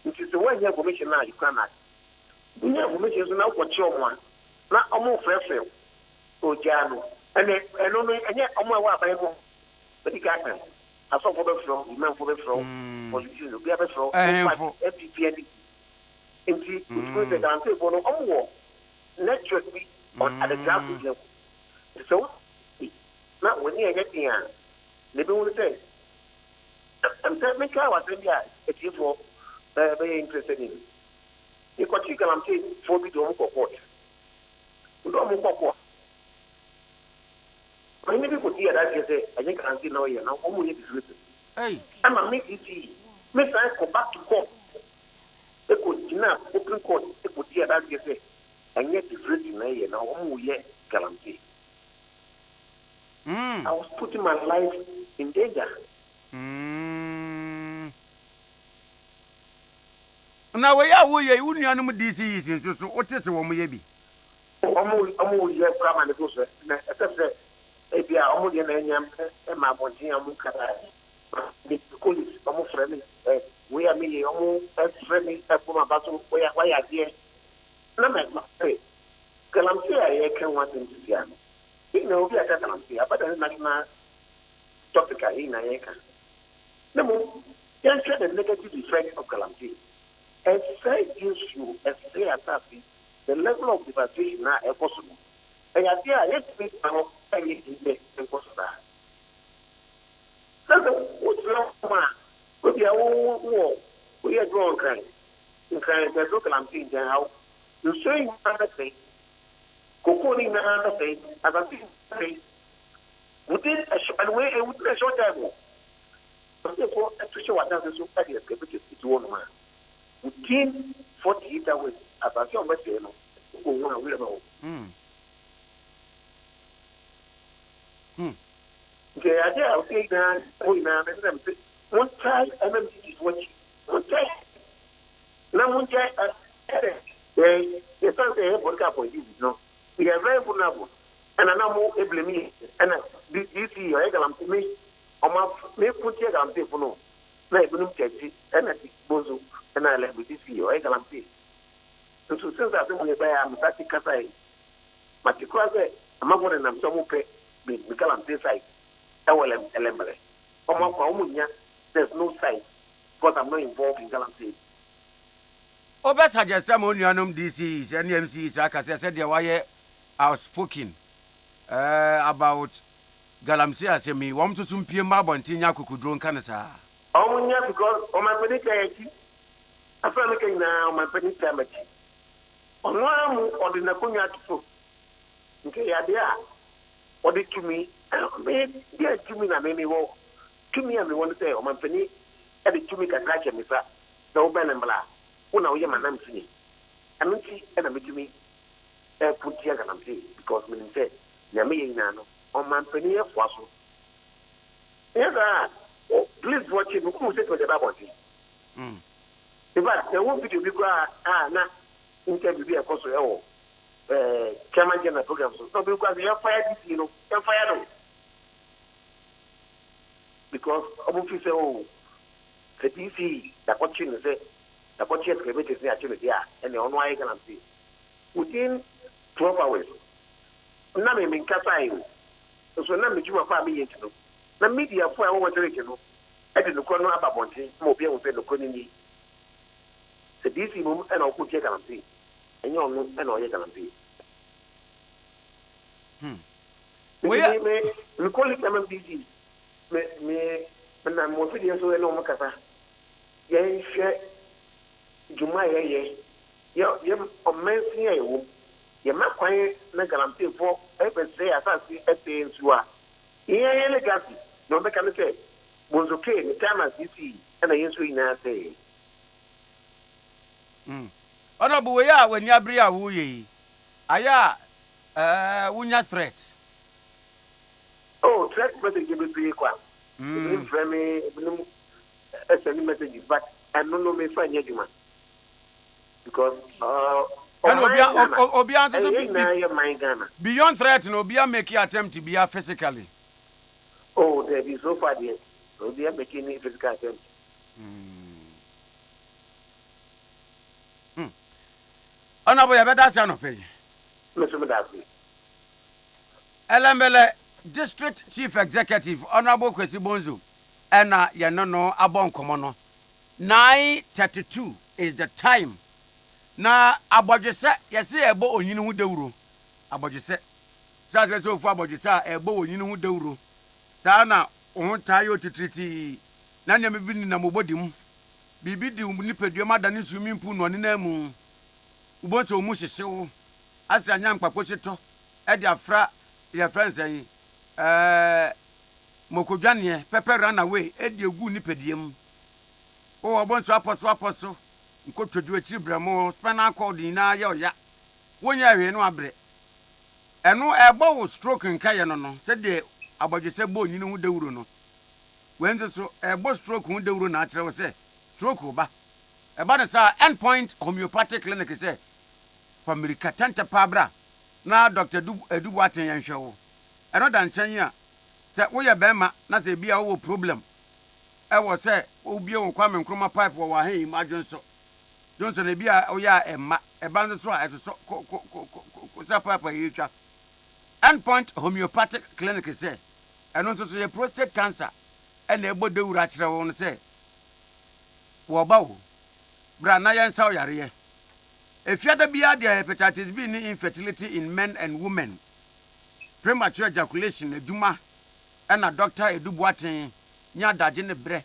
It is the one information now you cannot. The information is now what you want. Not almost fresh or Jano. And only and yet on my way but the guy I saw for the flow, the man for the flow, politicians will be able to flow, FPP and the answer for no more. Network be on at the grassroots level. So, not when you get here, they don't say. I'm telling you, I was in there, it's you for very interested in. You got to go and say, for me to home court. You don't move court. When people hear that, you say, I think I'm now here, now, home is written. Hey, I'm a make it see. Make I go back to court. They could not open court, they could hear that, you say, and yet it's written here, now, home yet, guarantee. I was putting my life in danger. Now we are we union DC so what is one may be? Almost year from and goes, except if you are almost in any my bonting, the police almost friendly. We are me almost friendly from a battle where I are here. No, my say, Galamsey, I can want him to see him. You know, we are Galamsey, but I'm not topic in Ayaka. No more, just the negative effect of Galamsey. And say issue as they are happy, the level of devastation now is possible. And I say, let's make our anything impossible. So, what's wrong? We are all war. We are drawn crying. In crying, there's no Galamsey in the house. You say another thing, Cocooning another thing, as a thing, within a way, it would be a short time. But therefore, to show what doesn't so bad as it's one man. Within 48 hours, as I said, we know. Okay, I tell you, now, one time, MMT is watching. One time, now one time, they start to have work up for you. No, we are very vulnerable, and I know more able me. And this year, I am to me, or my put here, I'm taking no. Now, I'm going to and I think Bozo. And I left with this year, I can see. And so since I don't want to buy a Matati Kasai, Matikwaze, I'm not going to some pay, Mikalam side. I will elemble. There's no site, because I'm not involved in Galamsey. Oh, that's how just some union DCs and MCs, like I said, they were outspoken about Galamsey. I say, me, want to some Pima Bontina could drone canasa. Oh, yeah, because on my predicament. I feel like now my penny damage. On one or the Nakunya to okay, idea. What did to me? Dear to me, I made me walk. To me, I want to say, on my penny, and it to me can catch me, sir. No Ben and Blah. Who now, my name to me. I mean, and I mean to me, put here and I'm saying, because when said, Yami Nano, on my penny of Wasso. Yes, please watch it. Who said to the body? In fact, there won't be to be not interview a course of Chairman General program. So, because we have fired this, you fire them. Because obviously, the DC, the watching is the watching is actually there, and the online can see within 12 hours. None in Kasai, so none of you are family. The media for our region. I didn't know about one thing, more people say the Conini. The DC room and I'll put your guarantee. And you're no and all your guarantee. We call it MMDC. Me na mo fi die so no mo kasa ye hwe juma ye omensi ye wo ye makwan na galampe fo e be say asasi e pe nsuwa ye legacy no be kan say bonzoke ni tama sisi na yesu ina say ona bu we ya wani abri a wo ye aya wunya threat threat message be kwa even from me send messages but I don't know me find you because and obia so beyond threat no obia make attempt to be physically there is so far there obia making physical attempt ona boya beda sia no pay me that Elembele District Chief Executive Honorable Kwesi Bonzo ena ye no abonkomo no 9:32 is the time na abojese yesi ebo onyini hu dewuro abojese say so fu abojese a ebo onyini hu dewuro sa na ohun tayo titriti na nya me bi ni na mobodim bibi di nipadua madane swimming pool no ne na mu ubonso omu hyehyew asa nya mpakpo hyeto e de afra your friends say mokodwane pepper run away e de egu nipediem o obonso aposo nkotodwo akiri bramo spinal cord na ya oya wonya hwe no abre eno ebo wo stroke nka ye no se de abodwese bo nyini hu dewuro no wenze so ebo stroke hu dewuro na akire wo se stroke ba eba de sa endpoint homeopathic clinic se family tante pabra na Dr. Edubu aten yan hwewo eno da nchen a se wo ye bema na se bia wo problem e wo se obi wo Kwame Nkrumah pipe wo wa han adwonso Johnson bia o ya emma e ban so a eso ko sa pipe ye twa endpoint homeopathic clinic se eno so ye prostate cancer e na ebo dewura kire wo no se wo ba wo bra na yen sa o yare ye efiada bia de hepatitis B ni infertility in men and women premature ejaculation eduma na Dr. Edubu aten nya daje ne bre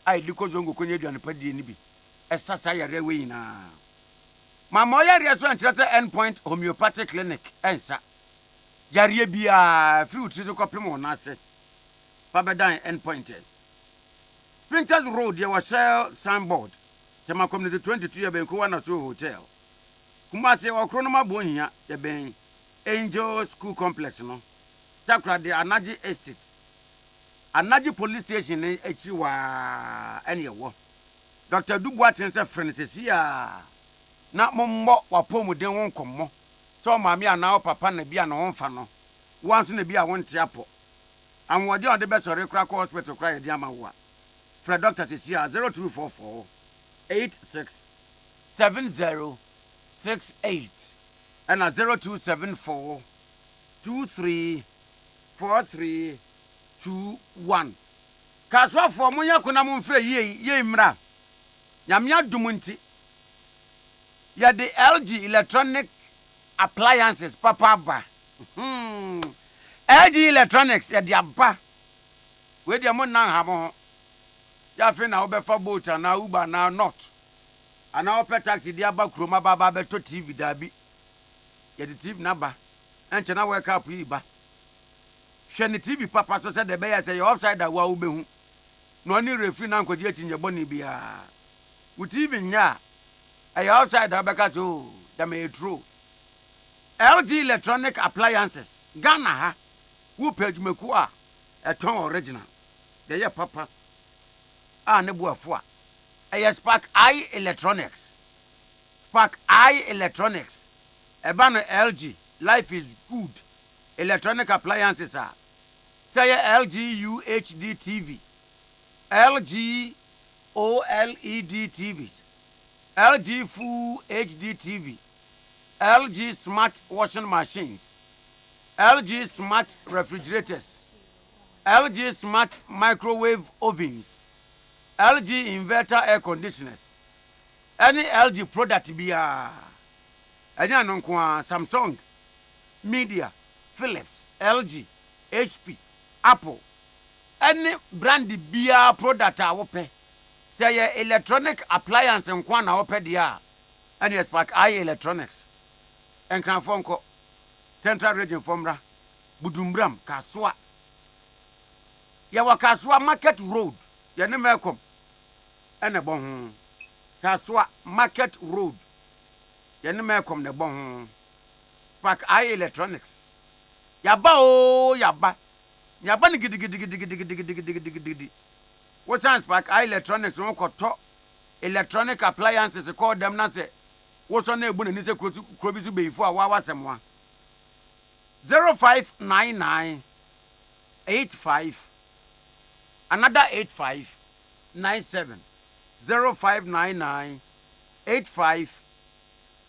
ai likozongo konye aduane padie ni bi esasa yare we na mama yare so ankyere se endpoint homeopathic clinic ensa yare bia free utri ko pem wona ase pa bedan endpoint Sprinters Road ye was signboard tema community 22 ye ben ko wana so hotel kuma se okro no mabo hia ye ben Angel School Complex no takra de Anaji Estate Anaji Police Station echi wa ene wo Dr. Dubu atense frenesi a na mommo wapomuden won kommo so maami ana papa na bia na won fa no wanso na bia won tiapo anwode on de be sori kra ko hospital kra ye dia ma wo a Fred Dr. Cecilia 0244 867068 and 0274 234321. Kaswa for munya kuna mumfre ye mra. Nyamya dumunti. Ya the LG electronic appliances papa ba. LG electronics ya di aba. We di mo nan ha mo. Ya fe na obefa boat na Uber na not. Ana ope taxi di aba kroma baba beto TV dabi. Ya di TV na ba. Enche na wake up yi ba. Hwe ni TV papa so se de be ya se you offside da wa ubehu. No ni refi na nkodi atinye boni bia. Wo TV nya. Ay outside da be ka so da me true. LG electronic appliances. Ghana ha. Wo page meku a eton original. De ye papa. Ne buafo a. Spark I Electronics. Spark I Electronics. Eba no LG. Life is good. Electronic appliances are. Say LG UHD TV. LG OLED TVs. LG Full HD TV. LG Smart Washing Machines. LG Smart Refrigerators. LG Smart Microwave Ovens. LG Inverter Air Conditioners. Any LG product be any Samsung, Media, Philips, LG, HP, Apple, any brand bia product a wope say ye electronic appliance nkwa na wope dia and Spark I Electronics and Cranfonco Central Region Fomra Budumbram Kaswa Yawa Kaswa Market Road Yanemekom and a bon Kaswa Market Road Yanemekom the bon Spark I Electronics Yaba oh yaba Yabani gidi what's on Spark I Electronics won koto electronic appliances call them na say what's on ebu ni say krobisu be before wa wasem 0599 85 another 85 97 0599 85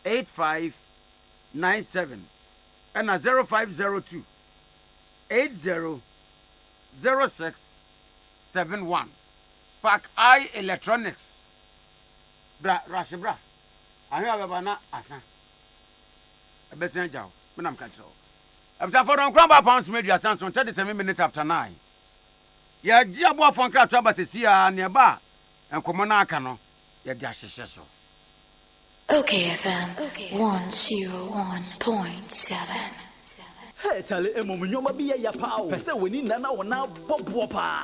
85 97 and 0502 80 06 71 Spark I Electronics bra rashibra ahi abana asa ebesen jaw menam ka kiro abisa for don kramba pounds media sanson 37 minutes after 9 ya ji abo afon kra to abasesia ne ba enkomo na aka no ya di ahyehye so Okay FM 101.7 Hey, Charlie, Nyoma be a pow. Pesa we need nana or now bobo pa.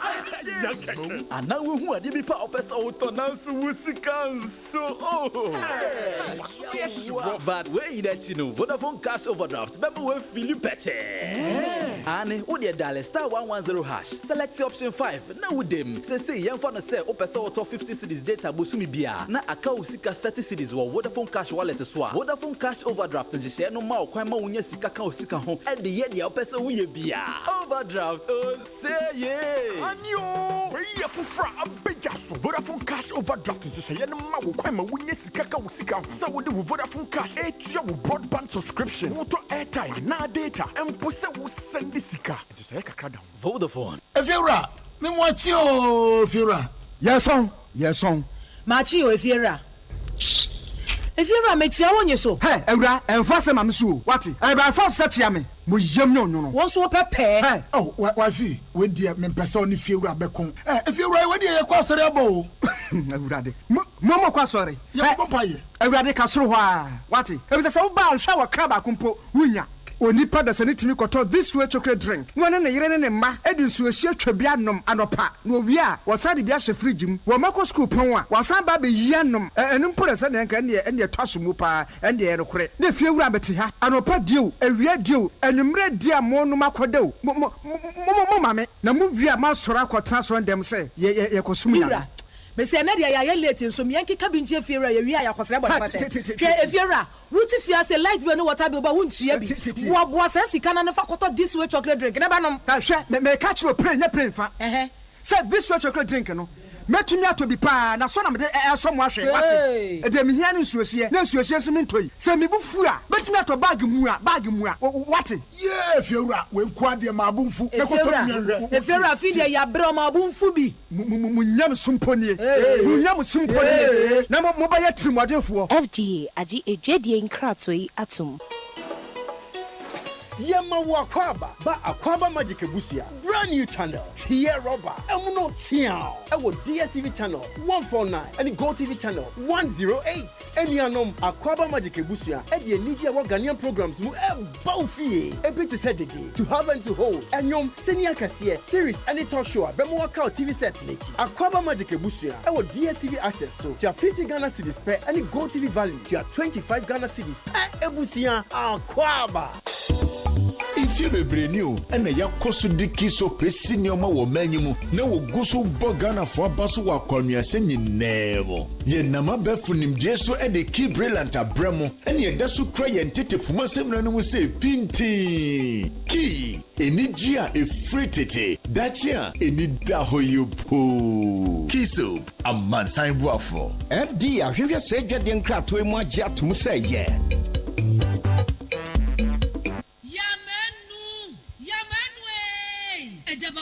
And now who are the power pesa autonance wusikan so but wait that you know Vodafone cash overdraft. Remember when Philip Pete. Anne, what your dial *110 hash. Select the option 5. Now with them. Say young fan say opesa auto 50 cedis data bosumi bia. Na account sika 30 cedis wa Vodafone cash wallet swa. Vodafone cash overdraft je share no ma kwan ma unya sika kan sika ho. The year the opesa we bia overdraft oh say yeah anyo we yefufra abejaso Vodafone cash overdraft is say no ma wo kwan ma wunya sika ka wo sika so wo de Vodafone cash etua wo broadband subscription wo to airtime na data empo se wo send sika it say kakra down Vodafone efiura me mo achi o efiura yes on machi o efiura efiura me chia wonye so hey ewura enfase ma me so what e ba fa so chia me mo yam no no won so pepe hey oh wa fi we die me pese oni fiewura bekon efiura we die ye kwasore abo ewura de mo kwasore ye popaye ewura de kasoro ho a what e be se wo ba hwa wa kraba kompo wunya onipa da sane timi koto this way chocolate drink wona ne yire ne mma edi nsuohie twabia nom anopa na owi a wasade bia hye fridge mu wo mako school pon a wasan ba be yia nom enu mpore se ne nka ne twaso mu pa ende ye rekore na fiewura beti ha anopa dio awia dio enumre dia mo nom akodew mo mame na mu wi a ma soro akotena so ndem se ye kosum ya Mese na dia ya late nso miyanki kabinje efiera ya wi ya kwasere body pate ke efiera ruti fia se light bill no water bill ba wuntua bi wo boa se sika na fa koto this way chocolate drink na ba nom ka hwe me catch no play nya play fa say this way chocolate drink no metumi atobi pa na so na me so mo ahwe wate e de me hia ne nsuohie na nsuohie so me ntoi se me bufu a betumi ato bag mu a wate yeah fiewura we kwa de ma abunfu me koto nyanwe efiera fi de ya bre ma abunfu bi munyam sumponie na mo ba ya trimodefo FGA agi edwedie nkratoi atum Yema wakwaba ba akwaba magic ebusia brand new channel Tia Roba emuno tiao ewo DSTV channel 149 and Go TV channel 108 enianom akwaba magic ebusia e de enije wa Ghanaian programs mu e bawfie e bit said to have and to hold enyom senior kase series any talk show abemo waka TV set nechi akwaba magic ebusia ewo DSTV access to 50 Ghana cedis per and Go TV value to 25 Ghana cedis ebusia akwaba If you be brand new and a yakosu diki so pesi nyoma wo manyimu na wo guso bogana fo abaso wa kwanuase nyinebo ye nama befu nimdie so e de key brilliant abremo ene ye daso kra ye ntete puma semna no mu se pinti key eniji a efritete dachia enida hoyopo key soap amansan buafo FD ahwehwe se dwade nkrato emu agye atom se ye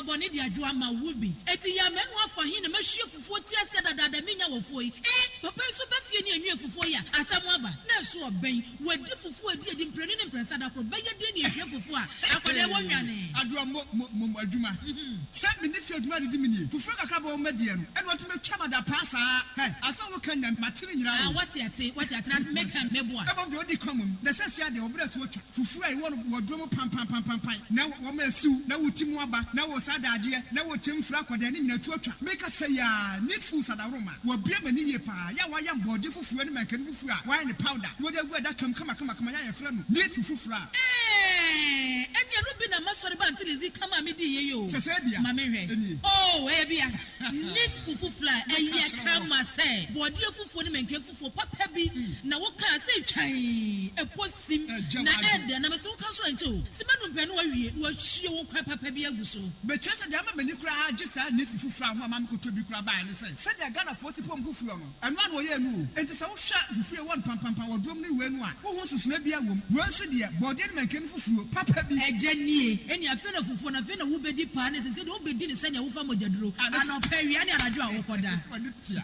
Boni dia drama wubi eti ya menu afa hin na mahwie fufuo ti ase dada minya wofoi papa so be fie ni enwe fufu ya asam aba na so oben wadi fufu adi edi mpreni ne mpresa da ko beye de ni ehwe fufu a akode wo nwane adura mo adwuma se me ne fie adwuma de mi ni fufu kakra ba o medie no ene wato me twama da pasa aso wo kan na matiri nyira wati ate na make am mebo a ebo de odi komum na se se ade obra to otwa fufu ai wo waduro mo pam na wo ma asiu na wo timu aba na wo sadade na wo timfra akode ne nyina to otwa make say ya need food sadaroma wo bia mani ye pa ya wa ya mbode fufu ne mankani fufu a wa ne powder wo de gu da kama ya ye fra no need fufu fra enya no bi na masori ba ntilizi kama me di ye yo se bia ma me hwe oh e bia need fufu fra eye kama se bode fufu ne mankani fufu papa bi na wo ka se twan eposim na ede na me se wo ka so ancho simanu mpɛ no wa wie wo hwie wo kwa papa bi aguso be twese de ama mani kura agye sa need fufu fra ho ama me ko to bi kura ba ne se de Ghana fo si pom fufu no eno an wo ye nu enti se wo hwa fufu e won pam wo dom ne we nu a wo ho susuna bi awom wo nso de bode ne mankani fufu papa bi eje nie eni afi na fufu na afi na wo bedi pa ne se de wo bedi ne se ne wo fa mojaduro ano pa wia ne anadwo a wo koda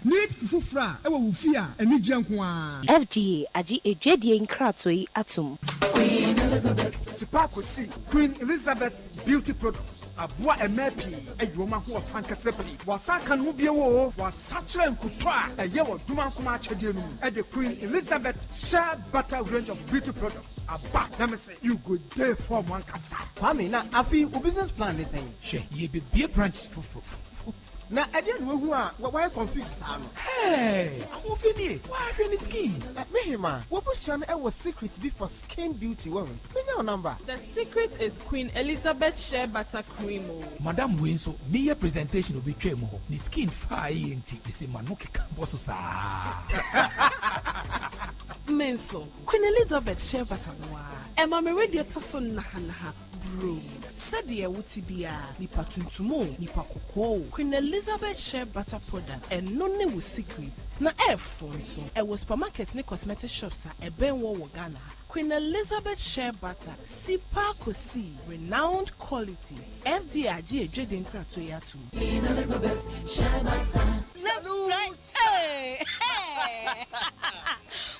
need fufu fra e wo wo fi a eni gye nko a FDA Ade Akye Abia Nkratoi atum Queen Elizabeth Sipakosi Queen Elizabeth Beauty Products Abua Emepi Eyoma ho fankasepi wasaka no bie wo wasachre nkutwa eye wo duma nkoma achede no e the Queen Elizabeth Shea Butter range of beauty products aba na me say you go there for one kasa Kwame na afi o business plan dey say she ye be branch fufu na ade no hu a why confused sa no hey I'm fini why any skin mehima wo busia no e was secret be for skin beauty woman me your number the secret is Queen Elizabeth Shea Butter Cream Madam Winso me your presentation obi twem ho ni skin fire enti be say manoke ka boso sa menso Queen Elizabeth Shea Butter wa e ma me radio to so na bro said the Wutibia, Nipa Tuntumo, Nipa Koko, Queen Elizabeth Shea Butter product, and no name was secret. Na phone so it was supermarket ni cosmetic shops a ben wo Ghana. Queen Elizabeth Shea Butter, Sipa Kosi, renowned quality. FDA Akye Abia Nkratoi atum. Queen Elizabeth Shea Butter. Hey!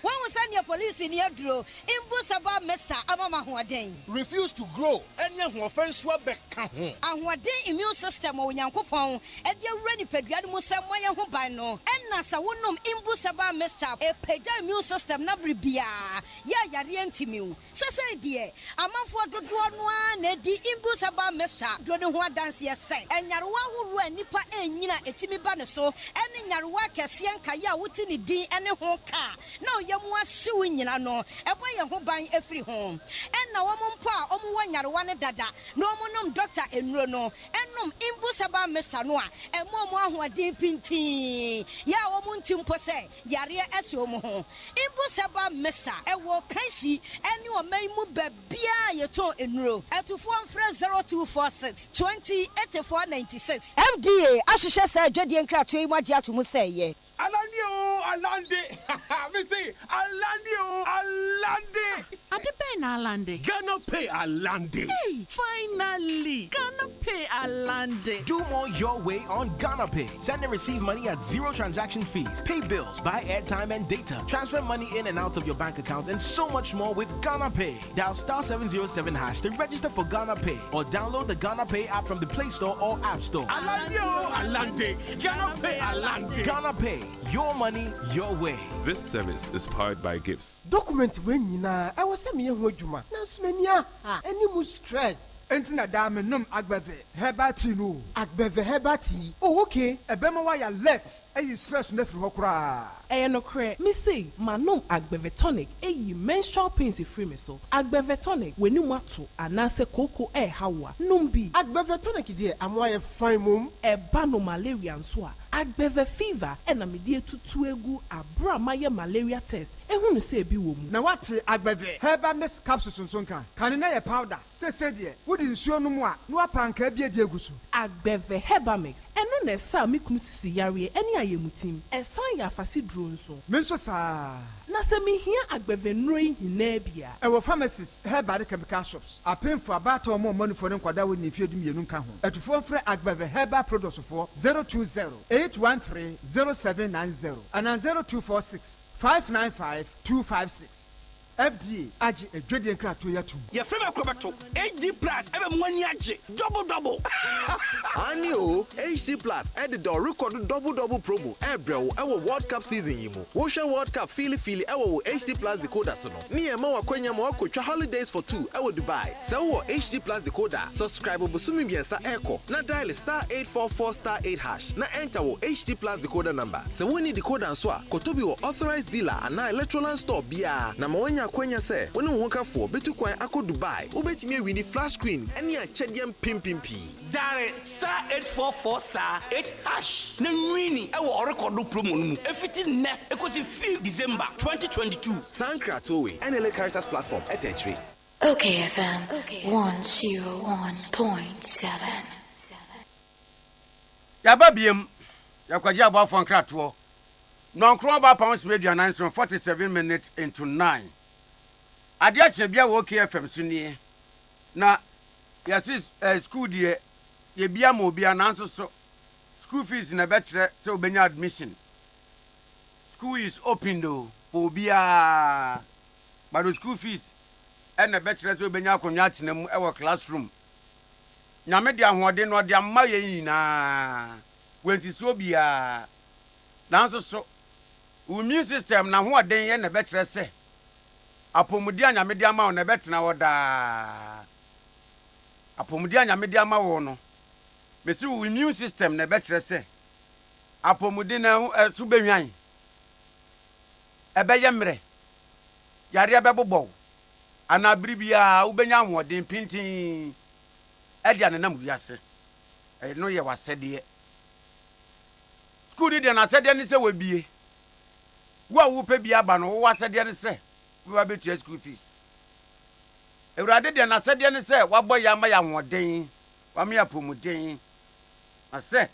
When we send your police in your draw, Imbusaba Mesa Amama Huaden. Refuse to grow, and young offense swabek. And what day immune system or Yankopon, and you're ready for Grandmusa Moya Hubano, and Nasa Wunum Imbusaba Mesa, a Peja immune system Nabribia. Ya Yarientimu. Sasa dear, a month for the one, Eddie Imbusaba Mesa, Dronua dance yes, and Yarwa who ran Nipa and Nina Etimi Banaso, and in Yarwa Cassian Kaya Wutini D and a home car. No, Yamwa suing in no, a boy who buying every home. And now Pa, one Yarwana Dada, no monum doctor and Rono, and num Imbusaba Mesanoa, and Momo who are deep in tea. Ya womuntim pose, Yaria Esomo. Imbusaba Mesa, a walk Kaisi, and you may move Bia your toe in row, and to form Fred 0246 20 8496. FDA, Ashisha said, Jedi and Kratoi, what Jatumu say, ye. Alande. Me say Alande. Adepe na Alande. Gonna pay Alande. Hey, finally. Gonna pay Alande. Do more your way on Ghana Pay. Send and receive money at zero transaction fees. Pay bills, buy airtime and data. Transfer money in and out of your bank account and so much more with Ghana Pay. Dial *707# to register for Ghana Pay or download the Ghana Pay app from the Play Store or App Store. Alande. Ghana Pay Alande. Ghana Pay. Your money, your way. This service is powered by Gibbs. Document when I was sending you Juma. Now, any more stress. Entina dame nom agbeve hebati no agbeve hebati oh okay ebema wa ya let e stress na firi hokra no kre me say manom agbeve tonic menstrual pains free me so agbeve tonic weni mu ato anase koko hawa numbi agbeve tonic die amwa ye fine mum ba no malaria nso a agbeve fever na me die tutu egu abra maye malaria test ehunu say bi wo mu na wate agbeve herbal mix capsules nso kan na ye powder say die wodi nsuo no mu a no apanka bia die egusu agbeve herbal mix eno na sa me kum sisi yare eni ayemutim esan ya afasi duro nso me nso sa na se me hia agbeve nroi hina bia ewo pharmacies herbal chemical shops apemfo abata omo money for nkwada we nifie dum yenu nka ho etufo frɛ agbeve herbal products for 020 813 0790 and 0246 595-256. FDA Aje Edwedian Krato Yatum. Your favorite Quebeto, HD Plus, every double. Anio, HD Plus, editor, record double promo, Ebro, our World Cup season yimu. Ocean World Cup, Philly, our HD Plus decoder sono. Near Mawa Kwenya Moko, holidays for 2, I will Dubai. So, HD Plus decoder, subscribe Busumi Biansa Echo, na dial *844*8#, na enter HD Plus decoder number. So, we need decoder and swa, Kotobi or authorized dealer, and na electronic store, Bia, na Mwenya Kwenya say, when you walk for betu kwan ako Dubai, ubetime wini flash screen, any a chedium pim. Dare *844*8#. Na nwini e wo record promo no mu. Efiti ne ekosi 5 December 2022. Sankra Towe, NLA Characters Platform etechre. Okay FM 101.7. Yababiem yakwaje abafo nkrato. No nkro ba pounds media 9:47 minutes into 9. Ade Akye Abia wo KFM sunie. Na yasis school die ye bia ma obia nanso so school fees na betre se obenya admission. School is open though for obia. But the school fees and na betre se obenya akonwa atenam e wo classroom. Nyame de ahode no de amma ye nyina. Wenti so obia. Nanso so immune system na ho aden ye na betre se apomudi anyame de ama wo na betena wo da apomudi anyame de ama wo no mesi immune system na betre se apomudi na so benwan ebe ye mre yare abebobɔ ana bribia wo benya ahoden pintin e dia nanam wiase e no ye wasede school de na sede ne se wabie wo pe bia ba no wo wasede ne se we wa betu school fees ewrade de na sede ne se wabɔ ya ma ya hoden wa me apomuden ase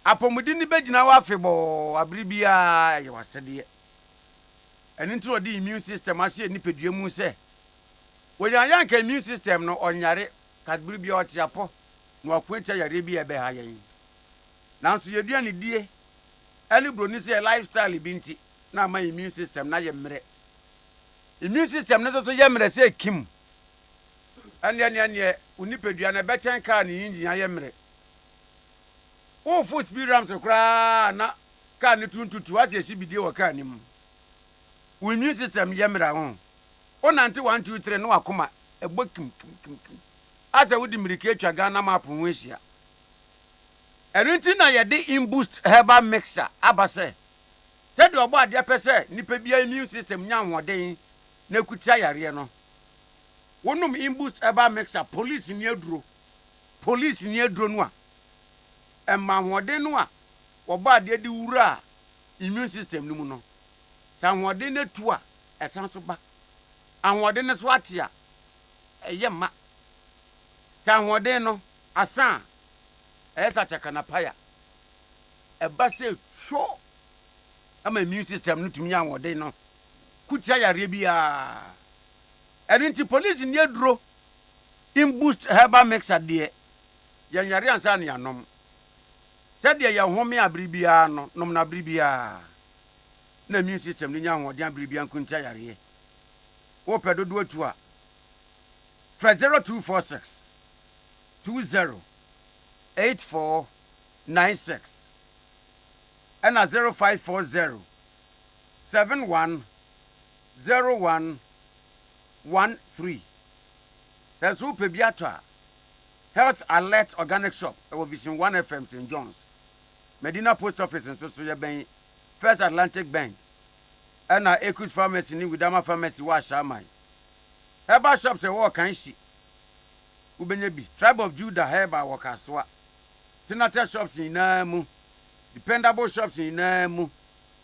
apomudi ni begina wa afebɔ abribia ye wasede eni nti odi immune system ase ni pedua mu se woyan ka immune system no onyare ka abribia otiapo no akwenta yare bi ebe ha yen nanso yedua ne die eli bro ni se lifestyle bi nti na ma immune system na ye mre immune system ne so ye mre se kim ane unipedua na bechen ka ni engine ye mre o full speed ram so kra na ka ni tuntutu ase si bidie wo ka ni mu immune system ye mre ho o nante 1 2 3 no akoma ebokim ase wudi mirike twa Ghana map ho ehia erinti na ye de imboost herbal mixer abase said your body pese nipa bia immune system nya hoden na kutia yare no wonum imboost herbal mixer police ni aduro no a emma hoden no a wo body de wura immune system no mu no sa hoden na tu a esan so ba ahoden ne so atia eye ma sa hoden no asan esa chakana paya eba se sho ama immune system no tumi anwode no kutia yare bia erinti police ni aduro in boost herbal mixer de yan yare ansa na yanom sede ya home abribia no nom na abribia na immune system ni anwode abribia kuntia yare wo pedodo atu a 0246 208496 and 0540 710113. That's who Pebiata Health Alert Organic Shop. Our Vision 1 FM St. John's, Medina Post Office and Sosoya Bank, First Atlantic Bank, and our Equus Pharmacy in Widama Pharmacy Washamai. Herbal shops and walk and she Ubenyebi, Tribe of Judah, Herbal Wakaswa, Tinata shops in Namu, dependable shops in Namu,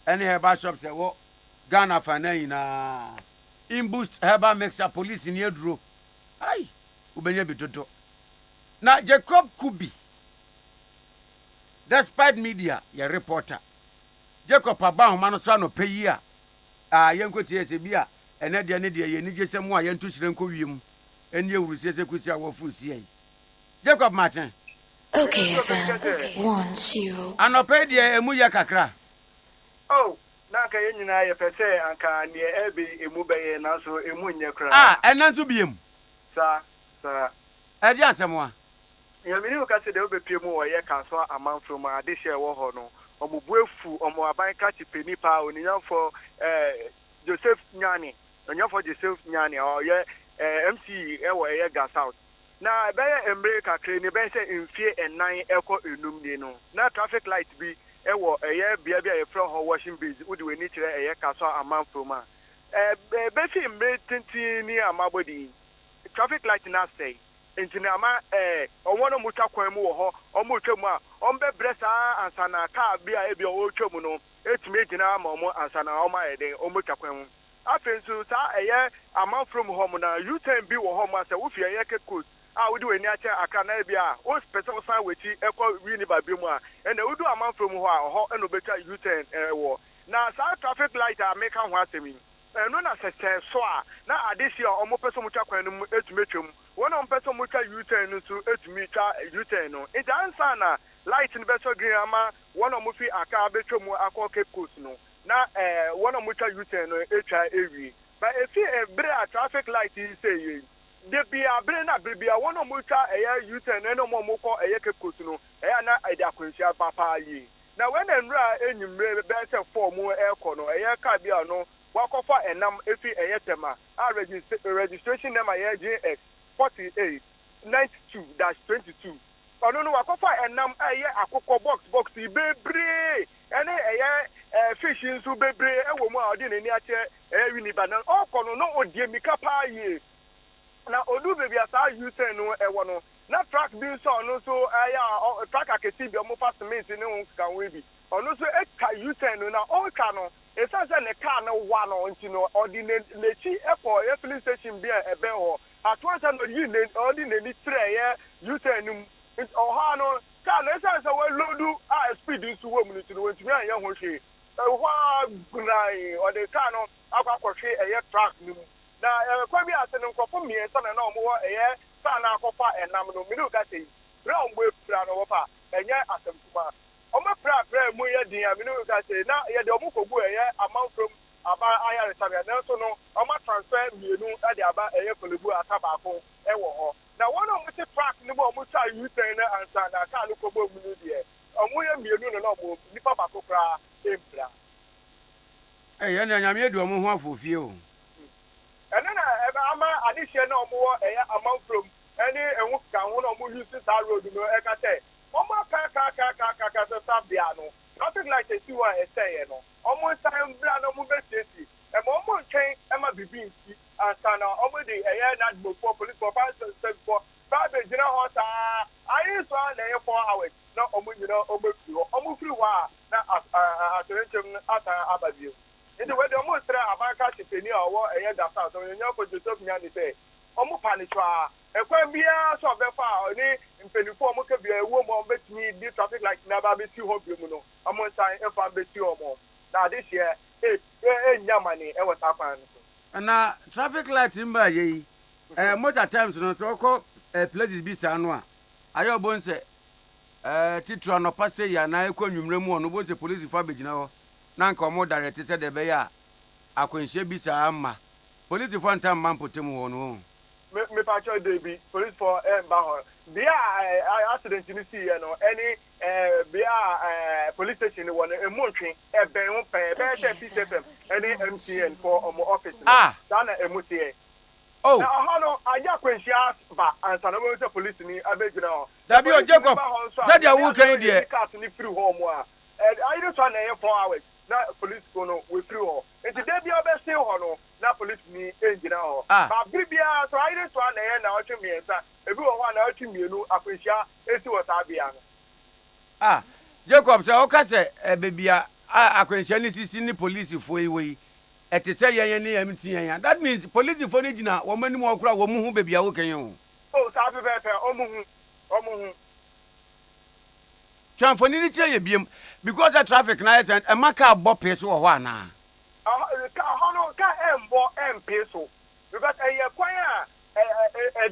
any herbal shops that walk Ghana Fana in boost herbal mixer police in your draw. Aye, Ubenyebi Toto. Now, Jacob Kubi, despite media, your reporter. Jacob Abba, Manosano, Paya, Yanko Tiesibia, and Edia Nidia, Yenija Samoa, Yantushrenko Yum, and you will say Kusia Wafusi. Jacob Martin. Okay, FM 10. Anopedia Emuya Kakra. Oh, Nanka yenyina ye pese anka ne ebe emu beye nanso emu nye kra. Enanso biem. Sa. Edi asemwa. Yamini ka se de obepie mu wo ye kanso amanfro ma ade hye wo ho no. Omubuefu omo aban ka chipeni pa oniyanfo Joseph Nyani. Oniyanfo Joseph Nyani o ye MC e wo ye Gas South. Na beye embre kakre ni ben se mfie enan eko enum ni no. Na traffic light bi ewo eye bia bia ye from ho washing base udi we ni kire eye kaso amanfro ma be fi mbe tintin ni amabodi traffic light na say engineer ama owono mutwa kwan mu wo ho omo twam a ombe bresa ansana ka bia e bia o twam no etime gina ma omo ansana oma eden omo twa kwan mu afensu sa eye amanfro mu ho mu na U10 bi wo ho mu ase wo fi eye ke coast wodi we ni ache aka na bia o special san wechi ekọ wi ni ba bi mu a na wudu amanfro mu ho a ho eno betwa U10 wo na sa traffic light a make ho asemi no na sese so a na adesi a omo peso mu twa kwan no etumetwam wona omo peso mu twa U10 no so etumi twa U10 no it answer na light ni beso green ama wona omo fi aka betwam akọ Cape Coast no na wona omo twa U10 no etwa ewi but if every traffic light is say de bia bre na bibia wono mucha eya U10 no mo ko eya Cape Coast no eya na ide akwansia papa yi na when enra enyimre be se form e ko no eya ka bia no wakofa enam efi eya tema a registration number eya GX 4892-22 ono no wakofa enam eya akoko box bebre ene eya fish nsu bebre ewo mu a odi nani ache eya winiba na okono no odie mika pa yi na odu baby asa U10 no ewo no na track bi so no so track akesi bi omo fast mint ni hun kan we bi ono so eka U10 no na on ka no esa se ne car no wa no nti no odi lechi epo e filling station bi ebe ho atwansa no yi ne odi ne ni tre ye U10 no ha no car no esa se we loadu speed nso wo mu ni no ntumi an ye ho hwe wa gunai odi car no akwa hwe eye track ni mu na kwa bi ase no nkofo miensa na omo wo eye sa na akofa enam no miru ka sei bra ombo efra no wo pa enye asemtuma omo pra mu ye din miru ka sei na ye de omo kogu eye amanfrom aba aya resabia na so no omo transfer mienu ade aba eye kolebu ataba ko e wo ho na wono omo ti track ni bo omo cha U10 na ansa na ka no kobo mu ni de omo ye mienu no omo nipa ba ko kra empra ye na nyame edu omo ho afofie o and then ama addition no more amanfrom any enwu ka hu no mo use that road no e ka say omo ka stop there no nothing like a two e say no omo time bra no mo be safety e mo ntwen e ma bibi nti asa na omo de na go for police for pastor for ba be jina ho ta ayi so na 4 hours na omo nyina omo free wa na atrenchem ata ababio Inde we de mo stra abanka chipeni owo eye Gas South so nyan ko Joseph Nyani say omo panichwa ekwan bia so befa oni mpenifo omo ka bia ewo mo betimi di traffic light na ba beti ho bi mu no omo nsan efa beti omo na this year nyamani e wata kwan so na traffic light mba ye most at times no so ko places bi sa no a ayo bonse titro no passe ya na ekwanwumre mu ono bonse police fa begina ho na nka omo direct se de be ya akwanhye bi sa amma police for ntam man potem ho no me pa cho de bi police for ba ho bia accident ni see no any bia police station won emontwe ben ho pe be se PCFM any MTN for omo office na emutie oh na ho no aya kwanhye ba ansa no mo se police ni abegina ho dabi o Jacob said ya wu kan die cars ni free ho mo a I just want na 4 hours na police go no we free ho enti dey bia be stay ho no na police ni engina ho ba bibia so I just want na otwe miensa ebi wo ho na otwe mienu akwehia esi wo ta bia no Jacob say o ka say bebia akwehia ni sisi ni police fo yi ete say yen ni MTN that means police fo ni gina wo mani mo okura wo mu hu bebia wo kan yen o sa be be omu hu Chanfoni ni tie ye biem because the traffic na is a maka bop so ho ana ka no ka embo empeso because kwan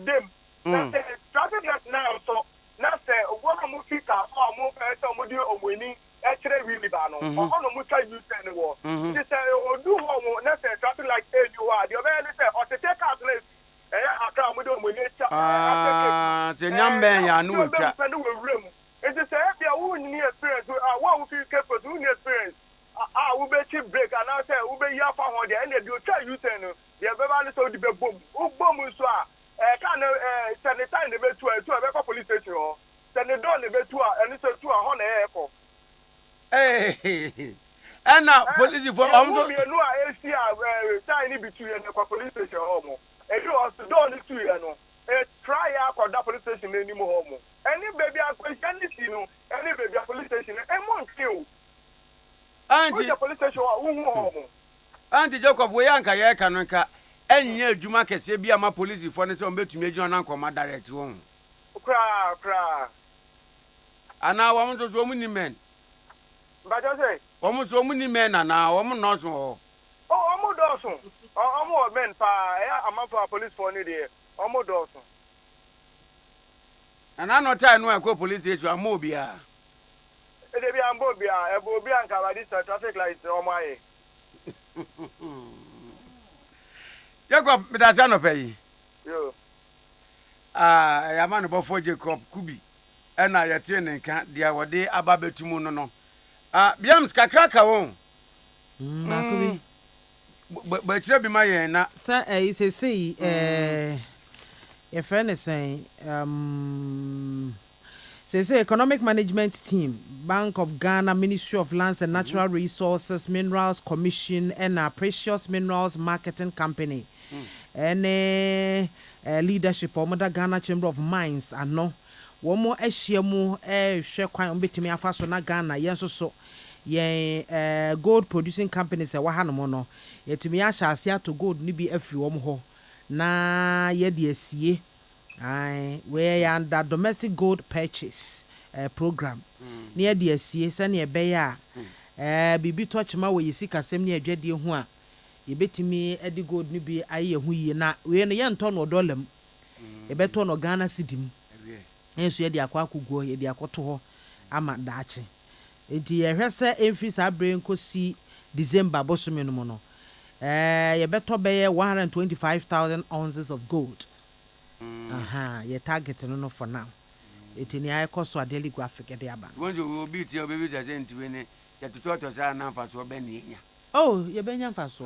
dem na traffic light na so na say wo mo fika so mo pe so mo di omweni actually really bad. No, no mucha use any war. Just say, or do home, nothing, traffic like you are. The other say, or to take out list. I can't do when it's a number, ya know, room. It's just a wound near experience. What would you care for doing experience? I will bet you break, and I say, will be your father, and you tell you, the other so the boom, boom, so I can't send the time to a police station or send the door and it's to a honor airport. Hey, and now police for almost tiny between the police station home. And you also don't need to try out for that police station anymore. Any baby, I question this, any baby police station, and won't kill. Auntie, police station, Auntie Jacob, we are Kayakanaka, and near Juma can say, be a police for the same to Major and Uncle, my direct home. Cry. And now almost so many men. But I say, almost so many men are now almost not so. Oh, almost awesome. Almost men, I'm up for a police for any day. Almost awesome. And I'm not trying to go police station, I'm mobile. It be Ambobia, a Bobia and Cavadis traffic lights on my. Jacob, but that's not pay. You. I am on about 4 Jacob Kubi. And I attend and can't dear what they are Babetumuno. Biams Kakraka won't. But she'll be my na. Sir, is a say, a friend is saying, say economic management team, Bank of Ghana, Ministry of Lands and Natural Resources, Minerals Commission, and a Precious Minerals Marketing Company, and leadership of the Ghana Chamber of Mines, and no. One more Eshiamu, share quite a bit to me a fast on Ghana, yes, so. Ye gold producing companies a wahanomono ye to me asha sia to gold ni bi afi wo ho na ye de asie ai we under domestic gold purchase program na ye de asie se na ebe ya bibi touch ma we yisi kasem na adwade hu a ye betimi edi gold ni bi aye hu yi na we no ye nto no dollar ye beto no Ghana sidim enso ye de akwa akugo ye de akoto ho ama daache enti yehwese emfis abrain kosi December bosome no no ye beto be 125,000 ounces of gold ye target no for now enti ni ay koso daily graphic e de aba won't you be ti obebi say enti we ne ye toto say na fa so be ne nya oh ye benya fa so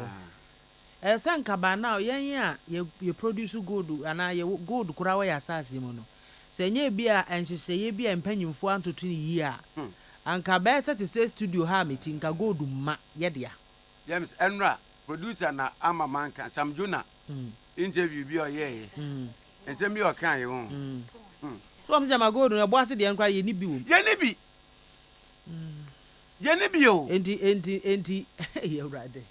sanka ba now yen a ye produce gold ana ye gold kura wa ya sase mu no se nya bi a enhyehyɛ ye bi a mpanyimfo antoto ni yi a anka better to say studio ha meeting ka gold ma ye dia James Enra producer na ama manka Sam Juna interview bi o ye ensem bi o kan ye ho so am jama gold na bo ase de enkwa ye ni bi wo ye ni bi o enti ye urade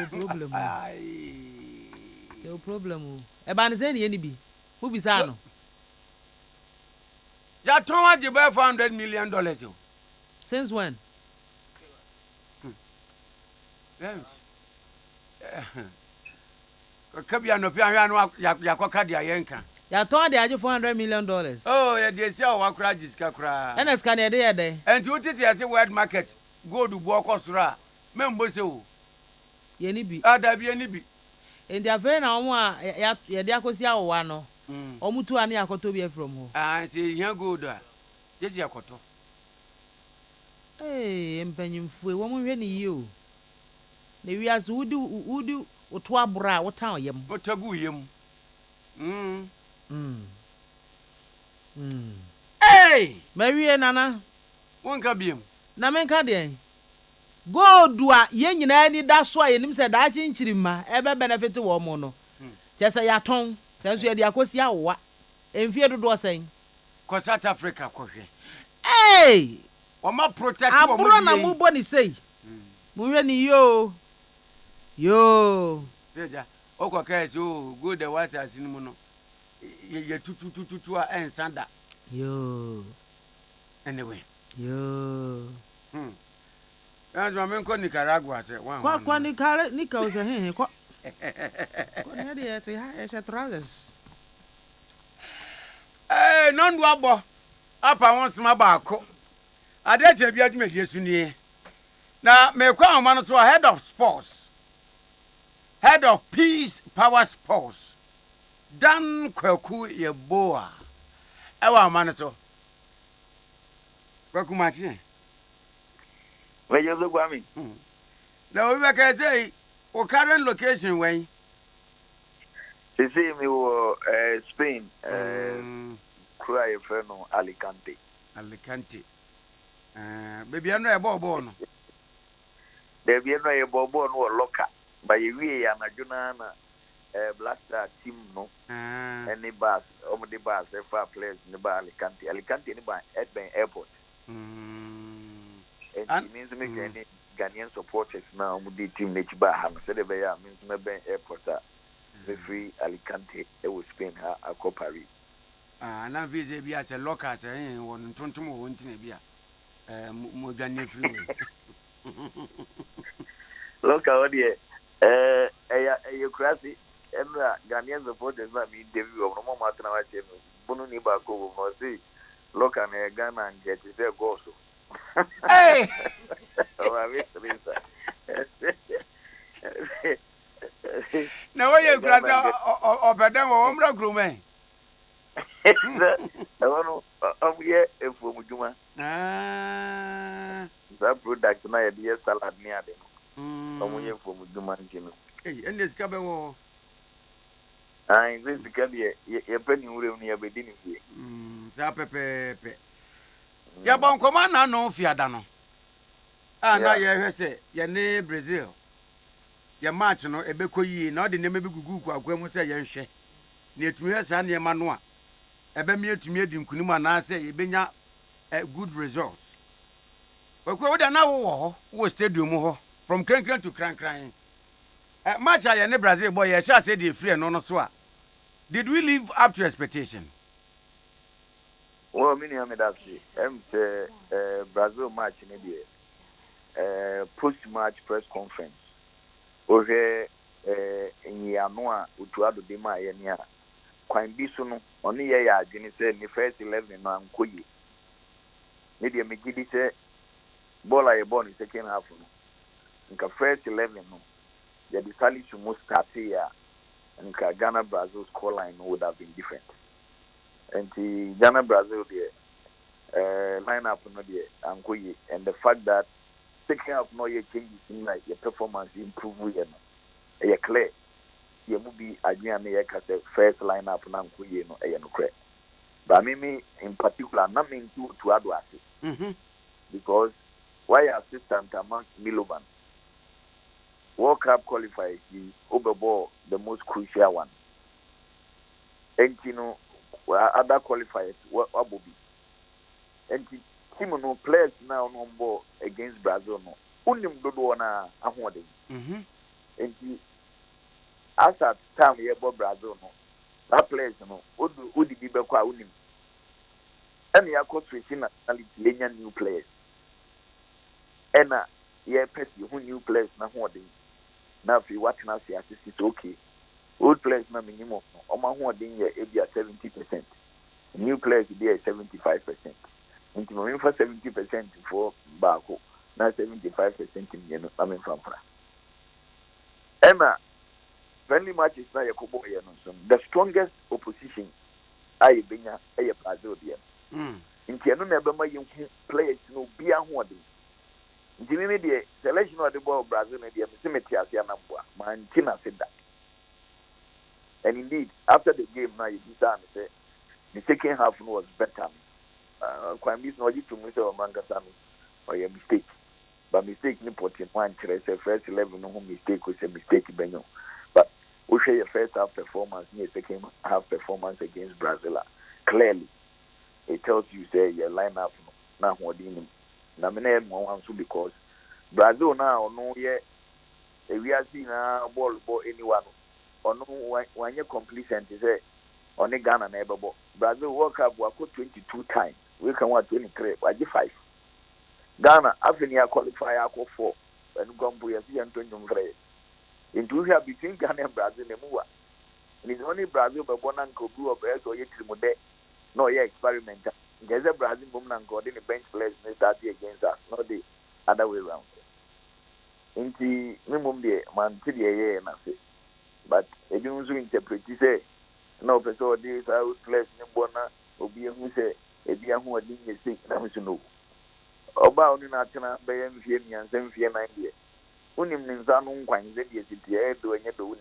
problem no problem e ba ne say ye ni bi who bi sa no ya ton wa de $500 million yo. Since when? Yes. Kabia no pia hwa no yakoka dia yenka. Ya ton de age $400 million. Oh, ya de sia wa kura jiska kura. Ena ska ne de ye de. Enti utiti ya se world market gold bu okosura. Membo se o. Ye ni bi. Ada bi ye ni bi. Enti afa na omo a ya de akosi awowa no. Omutu ani akoto bi from ho. Enti yan gold a. Jesi akoto. Mpanyimfo wo mo hwe ne yi o. Na wiase wudi oto abura wo tan yem. Otagu yem. Mawie nana. Wonka biem. Na menka de. Gold a ye nyina ni da so a yenim se da chinchirima ebe benefit wo mo no. Chese ya ton. Senso ye de akosi awowa. Emfie dodo sen. Ko South Africa ko hwe. Oma protect wo mo na mu bo ni sei mu hwe ni yo deja okwa ka so go the what as ni mu no ye tutu a ensanda yo anyway as ma men ko Nicaragua se wan kwa Nicaragua se he ko ne de te ha e trousers non do abo apa won sma ba ko Ade Akye Abia dwuma die so nie. Na me kwa ma no so head of sports. Head of Peace Power Sports. Dan Kwaku Yeboa. Ewa ma no so. Kwaku ma chi. Where you look at me? Now we can say, o current location when They say me were Spain, cry friend Alicante. Alicante. Baby, I know about born. There be no bobo no locker. By we and a Junana blaster team no. Any bus, the bus, the far place in the bar Alicante. Alicante in the bar at the airport. And it means to make any Ghanaian supporters now with the team that you buy. Said the Bay means maybe airport. The free Alicante, it will Spain a copari. Now visit be as a locker, saying one Tontumo won't be more than your free. Look out here, a crazy and Ghanaian supporters might be debut of no matter what you know. Bununi Bako must see. Look at Ghana and get his goal. Hey! Oh, I miss Lisa. Now, why you grass or Badam or Umbra Groome? I don't know. Here, if we do that product, my dear salad near them. I'm here for Muduman. Hey, and this Cabot. I this because you're penny room near beginning here. Zapepe. Ya bon command no fiadano. Ah, na ye say, ye ne Brazil. Ye match no ebeko yi na de neme gugu kwa mu say ye hwe. Na etumi hesa na ye ma no a. Ebe mi etumi edi nkunim na say ye benya good results. Okwo wo da na wo stadium ho from Krankran to Krankran. Match ye ne Brazil boy ye sha say the free no so a. Did we live up to expectation? Well, many that Brazil match in the post-match press conference. Over in Yanoa, Utuado de Maya, Quine Bisuno, only ya, Jenny said, the first 11 and Kuyi. Media Megidi said, Bola a born in second half. In the first 11, the decided to most start here, and Ghana Brazil scoreline would have been different. And the Ghana Brazil lineup no there and the fact that second half no ye changes in like your performance improve you clear you will be again na the first lineup na Nkoye no no correct but me in particular na me to add because why assistant among Milovan World Cup qualifiers is overall the most crucial one and you know other qualifiers what will be and team no players now on board against Brazil no unim dodo na ahode and as at time we about Brazil no that players no odi bi be kwa unim and ya coach switching nationality new players and yeah person who new players na hode now if you watch now see it's okay old players na minimum oma ho odin ye ebia 70%. New players be 75%. Into me for 70% for Bako, na 75% in Yeno, I mean from Fra. Emma, friendly matches na Yakobo Yanon. The strongest opposition I benya a Brazil there. In Tiano Nebama you players no be a hoarding. In the selection of the ball Brazil and the Cemetery as Yanambua, my Tina said that. And indeed, after the game, now you say the second half was better. Quite miss no to Mr. Mangasami or your mistake. But mistake ni put in one say first 11 no mistake was a mistake benyo. But we share your first half performance, near second half performance against Brazil. Clearly, it tells you say your lineup now what in nominate one because Brazil now no yet we are seeing a ball anyone. Or no when you complacent is on the Ghana neighbor Brazil World Cup we 22 times. We can want 23, why 5. Ghana after near qualify I 4 and Gombo and 23. Into here between Ghana and Brazil and Mua. And it's only Brazil but one uncle blew up as or yet no experiment. There's a Brazil woman and God in the bench players may start against us, not the other way around. Inti minimum the man to the and I say, but a news interpret say, no, person this I would place Nimbona will be who say, a dear who are doing a sick, and to know. About in Atana, Bayan Fiemi and 7 9 years. Unim Ninzanum, Quine, the city, doing it to win.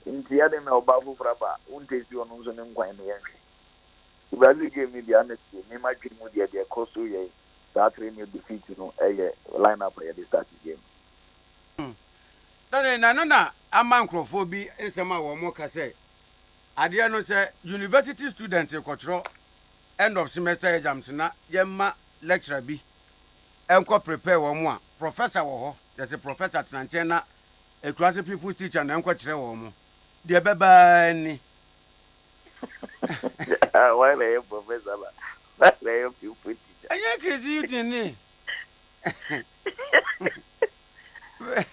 In the other now, Babu Fraba, Untes you on Uzanum Quine. Brazil gave me the honesty. Me my dream with the cost to ye. That train you defeat, you know, a lineup at the start game. Na amancrophobia in some of more say. Adiano say university student control end of semester exams na yemma lecturer bi. Enko prepare one more. Professor wo there's a professor at Nantena, a class people's teacher and enko chere wo mo. De beba ni. Why are you professor? Why are you people teacher? I crazy you tin.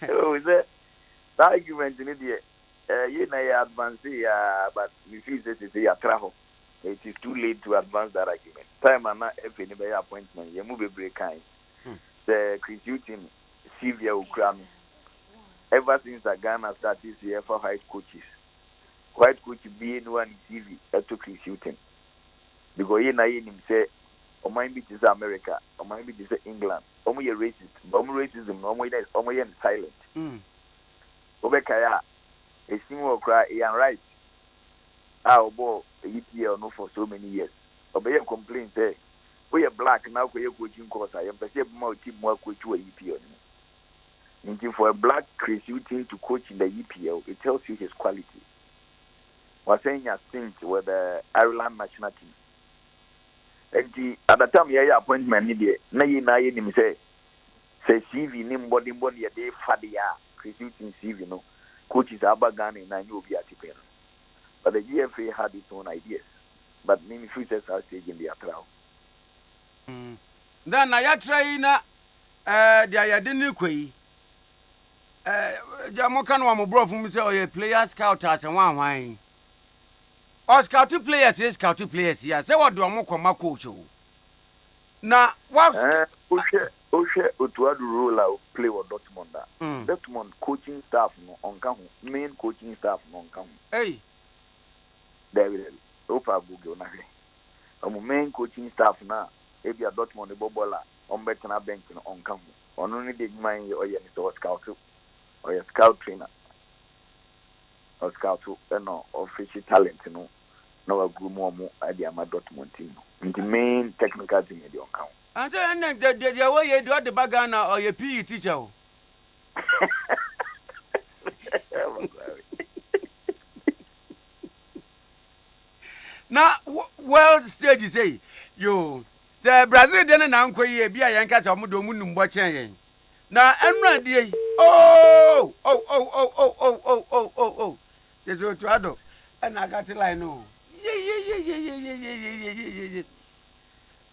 Oh, is that argument in India? You know, advance but we feel that it's a travel. It is too late to advance that argument. Time and not if any appointment, you move a break kind. The Christian Sylvia Ukrami. Ever since Ghana started this year for white coaches. White coach being one TV to Christian. Because you know, him say, or might be this America, or might be this England, or more racist, but more racism, or more silent. Obekaya, a single cry, and right. Our boy, a EPL no for so many years. Obey a complaint, say, we are black now, we are coaching course. I am perceived more team more coach to a EPL. Indeed, for a black Christian to coach in the EPL, it tells you his quality. Was saying a stint with the Ireland national team. And at the time, your appointment, na him say CV, name body a day fadia, Christian CV, no, coaches Abagani and I knew be at the but the GFA had its own ideas, but many futures are taking their trial. Then I try na the Ayadini Jamokan wa bro from say oh player scout as one wine. Or scout players is scout players here. Say what do amokoma coach o. Na what Oshe Otuadu role play with Dortmund. Dortmund coaching staff no on main coaching staff no on Hey. David Opa Google na he. Main coaching staff na ebi a Dortmund bobola on betna bench no on come. On only the mind or your scout or your scout trainer. Or scout no official talent no. No group more at the Ama Dortmund team. The main technical team in the account. And then the way you do the bagana or your PE teacher. Now, world stage say, you the Brazil didn't uncle ye be a young cat of Mudomun watching. Now, I'm ready. Oh. There's a trado, and I got to lie no. Yeah.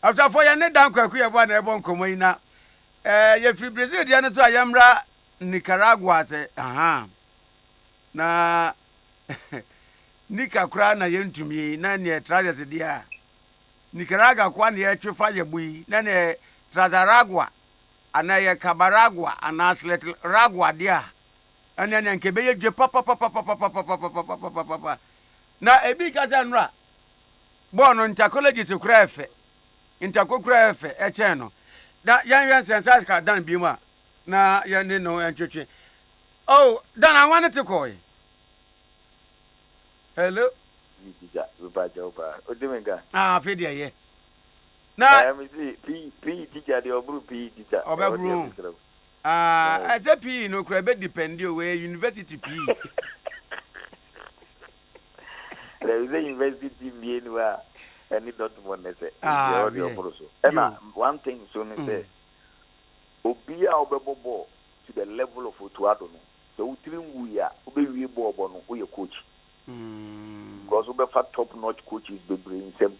After for your net down, we have one ebon comoina. If you Brazil, the answer I am Nicaragua say, na Nica na yen to me, none ye trazas dear. Nicaragua, one year to fire bui, none Trazaragua, and I Cabaragua, and us little Ragua dear. And then Quebec, papa. Now a big as ra. Born on Tacology to craft. In Tacocraft, a channel. That young sense done Bima. Now, you know, and church. Oh, then I wanted to call you. Hello? Ah, Fidia, yeah. Now, P teacher, the Obru P teacher. Obru. As a P, no crab depend you where university P. There is a university being where any Dortmund say. And one thing soon say, Obia Obebo to the level of Otuado. So we are Obi Bobono, we are coach. Because Obefa top notch coaches be bring them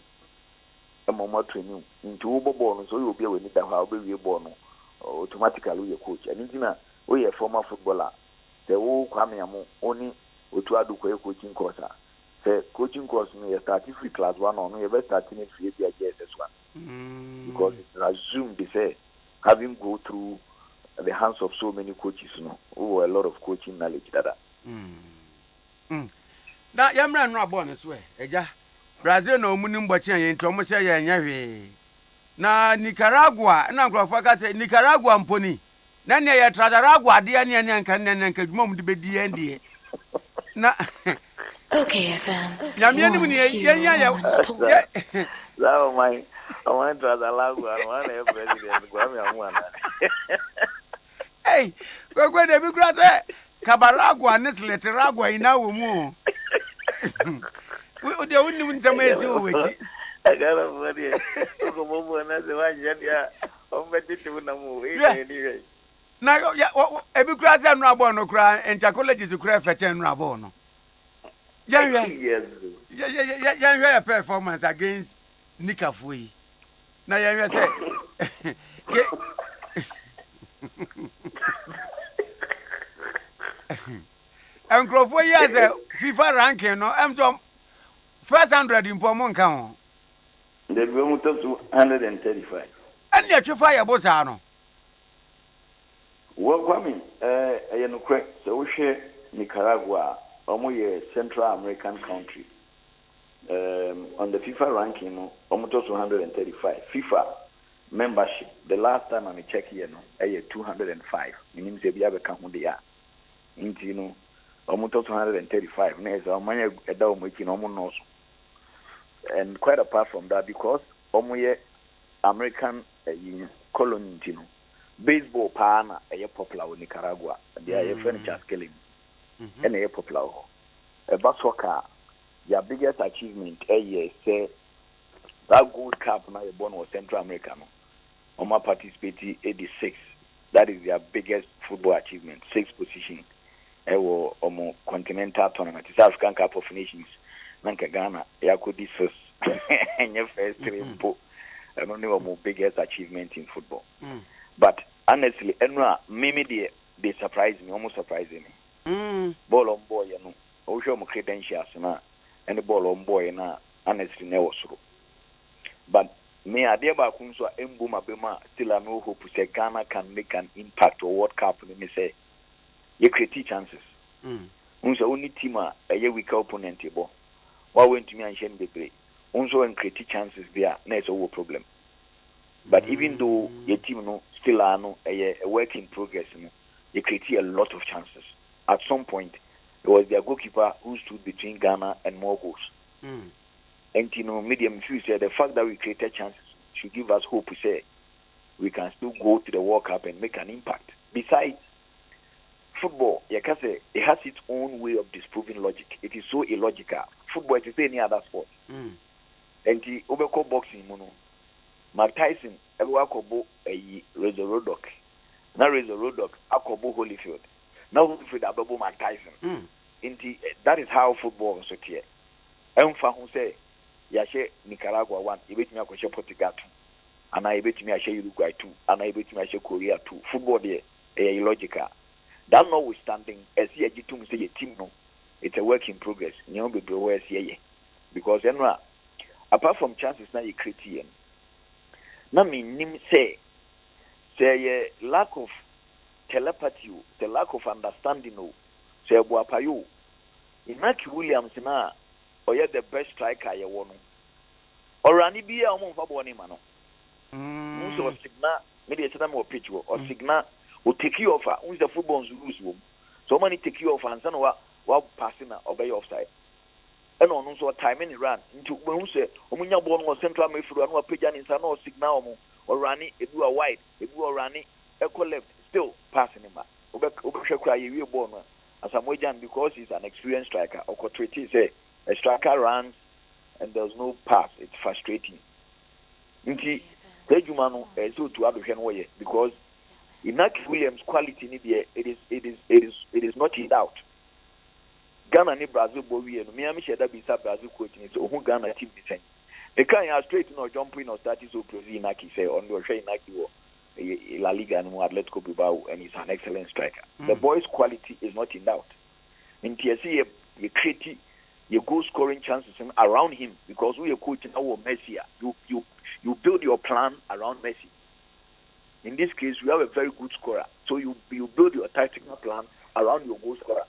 a moment training into Obobono, so you'll be able to have Obi Bono automatically we are coach. And in we are former footballer. The whole Kwame Amoh only Otuado coaching course. say coaching course no you start free class 1 or no you better start in free JSS1 because it's assumed they say having go through the hands of so many coaches a lot of coaching knowledge that na yamra no abon so eja Brazil no munim bochi yen to mo se ye nya hwe na Nicaragua na nkrofo ka se Nicaragua mponi na ne ye Nicaragua de ne nka dwuma mu de bedi ende na Okay, FM. Nyame nim ne yenya ya la my I want to Nicaragua I want to president Kwame Amoh hey go de bi kura se Cabaragua ne Leteragua ina wo mu we de wonnim nsema esi wo wechi agara body ko bobo na se wa ya o mbeti na mu anyway na ebi kura se no abo no kura enchacologist kura fete no abo no yanwe ya performance against Nikafui na yanwe se Enkrofo yes FIFA ranking no am so first 100 in Pomon kan. The we to 235. And ya twa ya bosa no. Wo kwami ye no kwe so wo hwe Nicaragua omo ye Central American country. On the FIFA ranking no omo to 235. FIFA membership the last time I check here no 205. Meaning say bia be kan ho de ya. Inti no omo to 235 na so amanya eda omo iki no omo no so. And quite apart from that, because omoye American colony, baseball pana a popular in Nicaragua. They are a furniture scaling and a popular. A bassoka, their biggest achievement a year say that Gold Cup now born was Central American. Oma participated 86. That is their biggest football achievement. 6th position. Ewo omo continental tournament. It's African Cup of Nations. Nanka Ghana, Yakudi first, and your first 3 po. I don't know my biggest achievement in football. But honestly, Mimi they surprised me, almost surprising me. Ball on boy, you know. I show my credentials na, and the ball on boy na honestly never so. But me adeba kunso embuma bema still I no hope say Ghana can make an impact or World Cup. Let me say, you create chances. Unso only team a weaker opponent bo. Why went to me and Shen Bebre? Also, and create chances there, that's a problem. But even though your team still are a work in progress, you create a lot of chances. At some point, it was their goalkeeper who stood between Ghana and more goals. And medium few said the fact that we created chances should give us hope. We say we can still go to the World Cup and make an impact. Besides, football, it has its own way of disproving logic. It is so illogical. Football is any other sport. And the Obeko boxing, Mark Tyson, Ewakobo, a Razor Rodock. Now Razor Rodock, Akobo Holyfield. Now Holyfield, Ababo Mark Tyson. That is how football is here. Emfa who say, Yashe Nicaragua 1, you bet me a question Portugal 2, and I bet me a share Uruguay 2, and I bet me a share Korea 2. Football there, illogical. That notwithstanding, as you say a team no. It's a work in progress. You know, because apart from chances now you create now me say lack of telepathy, the lack of understanding say buapayo. Inaki Williams na or yet the best striker you want. Or any be a woman for boni mano. So signal maybe a time or pitch or signal will take you off who's the football lose. So many take you off and son while passing obey offside. And on also timing run into when say Omunya born was central midfield and pigeon in Sano signal or running if you are wide, if you are running echo left, still passing him. Obeka you born as a Mojan because he's an experienced striker. Or Cotriti say a striker runs and there's no pass, it's frustrating. Inti Tejumano so to have way because Inaki Williams' quality in the it is not in doubt. Ghana ni Brazil bowie no me am share that be Brazil coaching so who Ghana team be saying they can straight no jumping or starting so Brazil Inaki say on the share Inaki wo La Liga and Atletico Bilbao and he's an excellent striker. The boy's quality is not in doubt. In TSC you create your goal scoring chances around him, because we are coaching our Messi. You build your plan around Messi. In this case, we have a very good scorer, so you build your tactical plan around your goal scorer.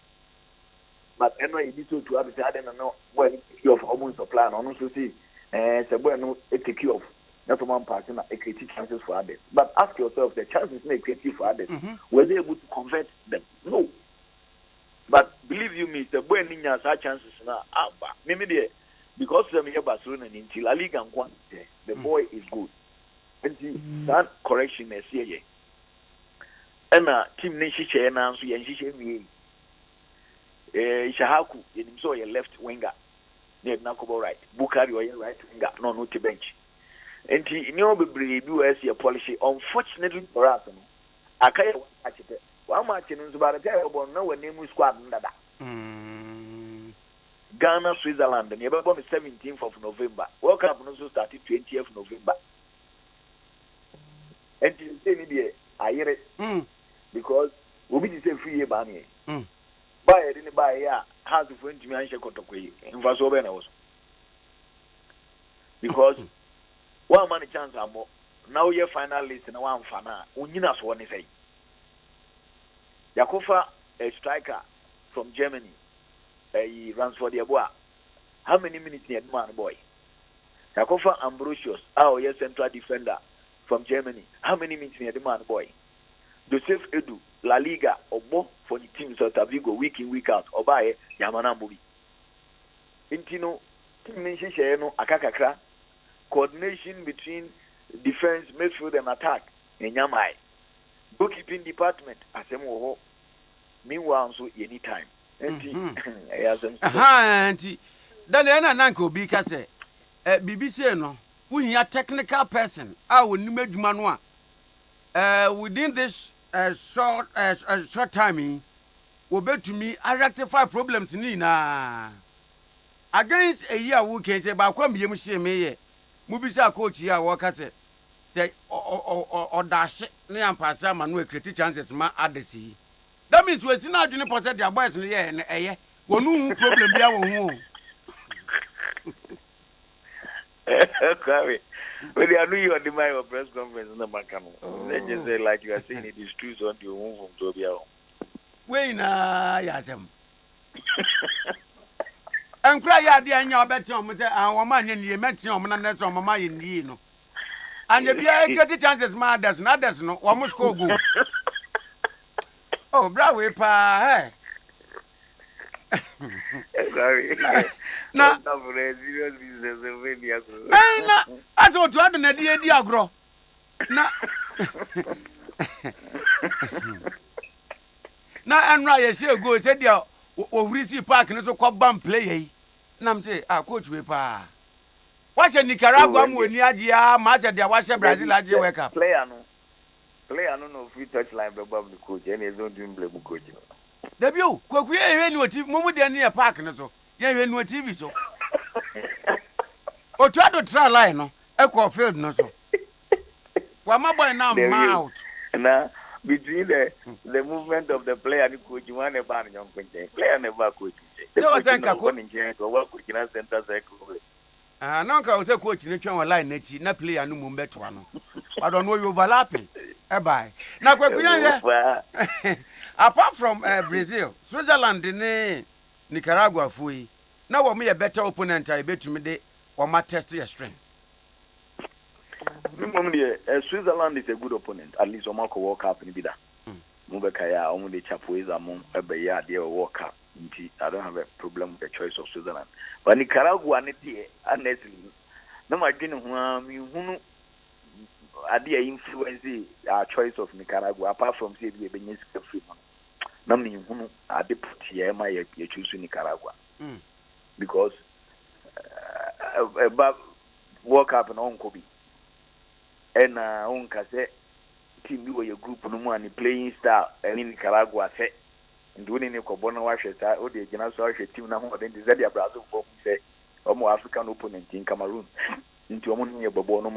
But anyway, you need to have it. I don't know when you have almost a plan. Honestly, see, it's a boy no take you off. Not one person a creative chances for others. But ask yourself, the chances not creative for others. Were they able to convert them? No. But believe you me, the boy ninjas have chances now. Maybe there, because them here Barcelona in La Liga and one, the boy is good. And that correction is here. And team nation share now, so you share me. Shahaku, you saw your left winger. Near Nakobo right. Bukari or your right winger. No to bench. And in your baby, US your policy. Unfortunately for us, I can't watch it. One match in about no name was squad. Ghana, Switzerland, and you're born the 17th of November. World Cup also started 20th of November. And you say me, I hear it because we be the same free money. Buy it in the buy here. Has the French man shake out in Vasobenos because one money chance are more. Now you're finalist in one fana. Uninas one is a Yakofa, a striker from Germany. He runs for the Abua. How many minutes near man boy? Yakofa Ambrosius, our central defender from Germany. How many minutes near the man boy? Joseph Edu, La Liga, Obo for the team Celta Vigo week in, week out, Obaye, Yamanambubi. Intino, team Nisheno, Akakakra, coordination between defense, midfield, and attack in Yamai. Bookkeeping department, Asemo. Meanwhile, so anytime. Auntie, then Nanko Bika BBC no, we are technical person. I will need Manua. Within this short timing, will be to me, I rectify problems in Nina. Against a year, we can say, but come here, me, Mubisa coach here, work as it. Say, or dash, near Passam and we create chances, my Odyssey. That means we're still not doing possess their boys in the air and a year. Well, no problem, be our home. But I knew you on the my press conference in the Macamo. They just say, like you are saying, it is true on your home from Tobia. Wait, Yasem. And cry out the annual bedroom with our man in the Mexican and that's on my mind in the and if you get chances, my does not does no, almost go goose. Oh, bravo, pa, sorry. Now, I thought you had an idea, grow. Now, and right, say go, said you, or receive park and so called bum play. Nam say, I coach with pa. Watch a Nicaragua when you had your match at the Washer Brazil at your wake up. Player no free touch line above the coach, and he's not doing blame coach. The view, could we hear no TV, Momo near park and so, yeah, no TV so. Or try to try line, no, echo field no so. Well, my boy now out. Now, between the movement of the player and the coach, you want a ban young player never coach. So I think I could work with the center cycle. No, I was a coach in the line, not play a new bet one. I don't know you overlapping. Bye. Now, apart from Brazil, Switzerland, Nicaragua, Fui, now we'll be a better opponent. I bet you me or my test your strength. Switzerland is a good opponent. At least Omako World Cup in Bida. Mubekaya, only Chapois among a Baya, dear World Cup. I don't have a problem with the choice of Switzerland. But Nicaragua, honestly, no, I didn't want idea influence our choice of Nicaragua, apart from saying we have been used to free money. No, me who are the put my choose Nicaragua because about World Cup and on Kobe and on cassette team do your group no money playing style and in Nicaragua set and doing in the Cobona wash or the general team now then the Zadia Brazil for say or African opponent in Cameroon. Into a money of Bobono,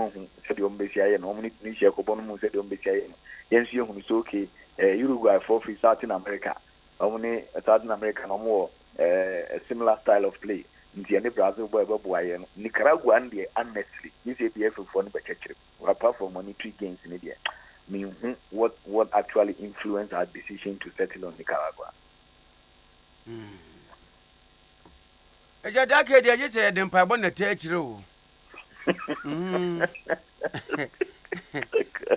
said the Ombesia, and Omni Tunisia, Cobono said the Ombesia, Yes, you is okay, Uruguay for free South in America, only South America no more, a similar style of play. nti ene Brazil boy boy no Nicaragua and the honestly this APF for no becheche apart from only 3 games in there mean what actually influenced our decision to settle on Nicaragua. Ade Akye dey just say dem pa bon na techire o.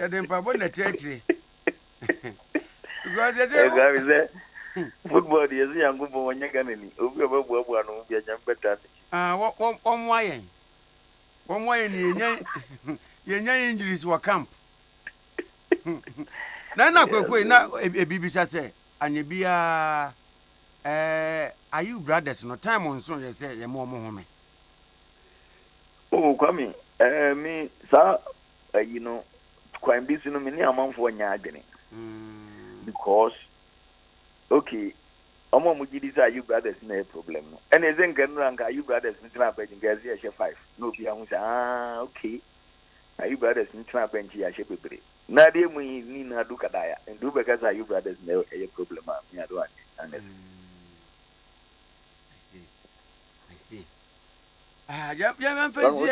Dem pa bon na techire. Because they say football is young go won yaga ni obi obabuabu anu bia jam better. One way ni yenya injuries wa camp. Na kwekwe na ebibisa say anye bia are you brothers no time on so say ye mo home. Oh Kwame me sa you know Kwame bi sunu me ni amanfo nya adwene. Because okay omo mugidi say you brothers na problem no and ezen kan ranka you brothers ntina bench guys here 5 no bi ahun say okay you brothers ntina bench here bebre na dey mu ni na do kadaya and do because you brothers na a problem me ado and yeah fancy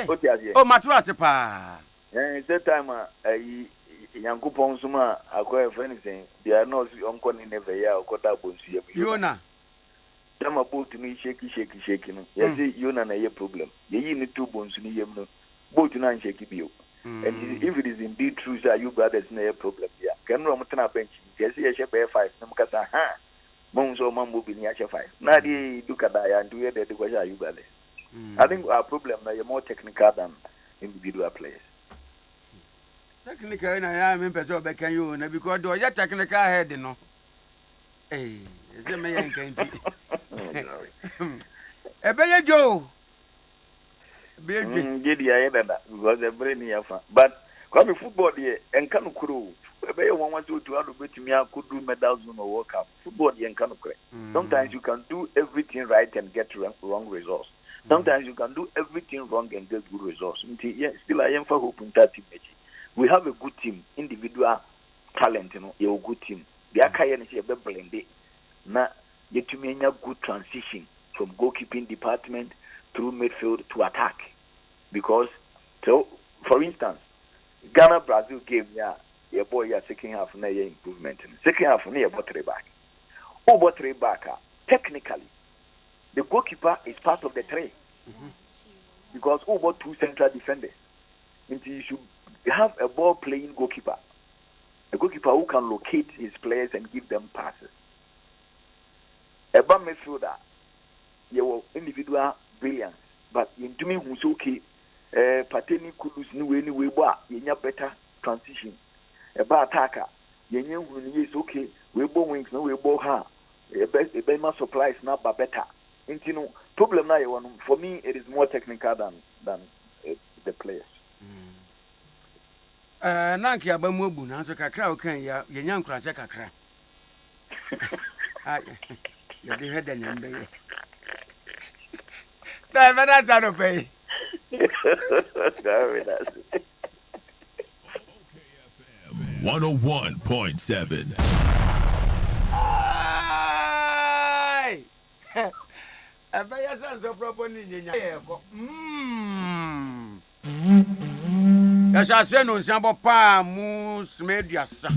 oh maturate pa that time Yankupon Suma, acquire anything, they are not uncle in never year or got up on see Yona. Them about to me shaky. Yes, you know a problem. You need 2 bones in him, both in shaky bill. And if it is indeed true that you brothers no problem, yeah, can Romatana bench, yes, yes, 5, Namcasa, ha, Bones or Mambo be near 5. Nadi Dukadaya and do it the question you brothers. I think our problem now you're more technical than individual players. Technical na I mean person be can you na because do your technical head no eh is me yan kan ti e be ye jo be get ya dada because the brain here fa but come football there enka no kuro e be ye won want to ado betimi akodu medals no World Cup football there enka no kure sometimes you can do everything right and get wrong results sometimes you can do everything wrong and get good results still I am for hope in that team. We have a good team, individual talent, you know, a good team. The Akaya is a blended. Now, yet to make a good transition from goalkeeping department through midfield to attack. Because, so, for instance, Ghana Brazil game, your boy, second half, no improvement. Second half, no about 3 back. Over 3 back, technically, the goalkeeper is part of the 3. Because over 2 central defenders. You should have a ball playing goalkeeper. A goalkeeper who can locate his players and give them passes. A ball midfielder, your individual brilliance, but into me who's okay, Pateni Kulus new anyway, you better transition. A bar attacker, you is okay, we bow wings, no we bow her. A Bema supplies not but better. Into problem now for me it is more technical than the players. Nanki abamu obu na nso kakra o kan ya yenya nkurase kakra. Ya de heda nyambe ye. Da bana zaro pay. 101.7. Ai. Abaya sanzo proponi nyenya ye ko. Ya sa se no nsiabo pa mu smeduasa.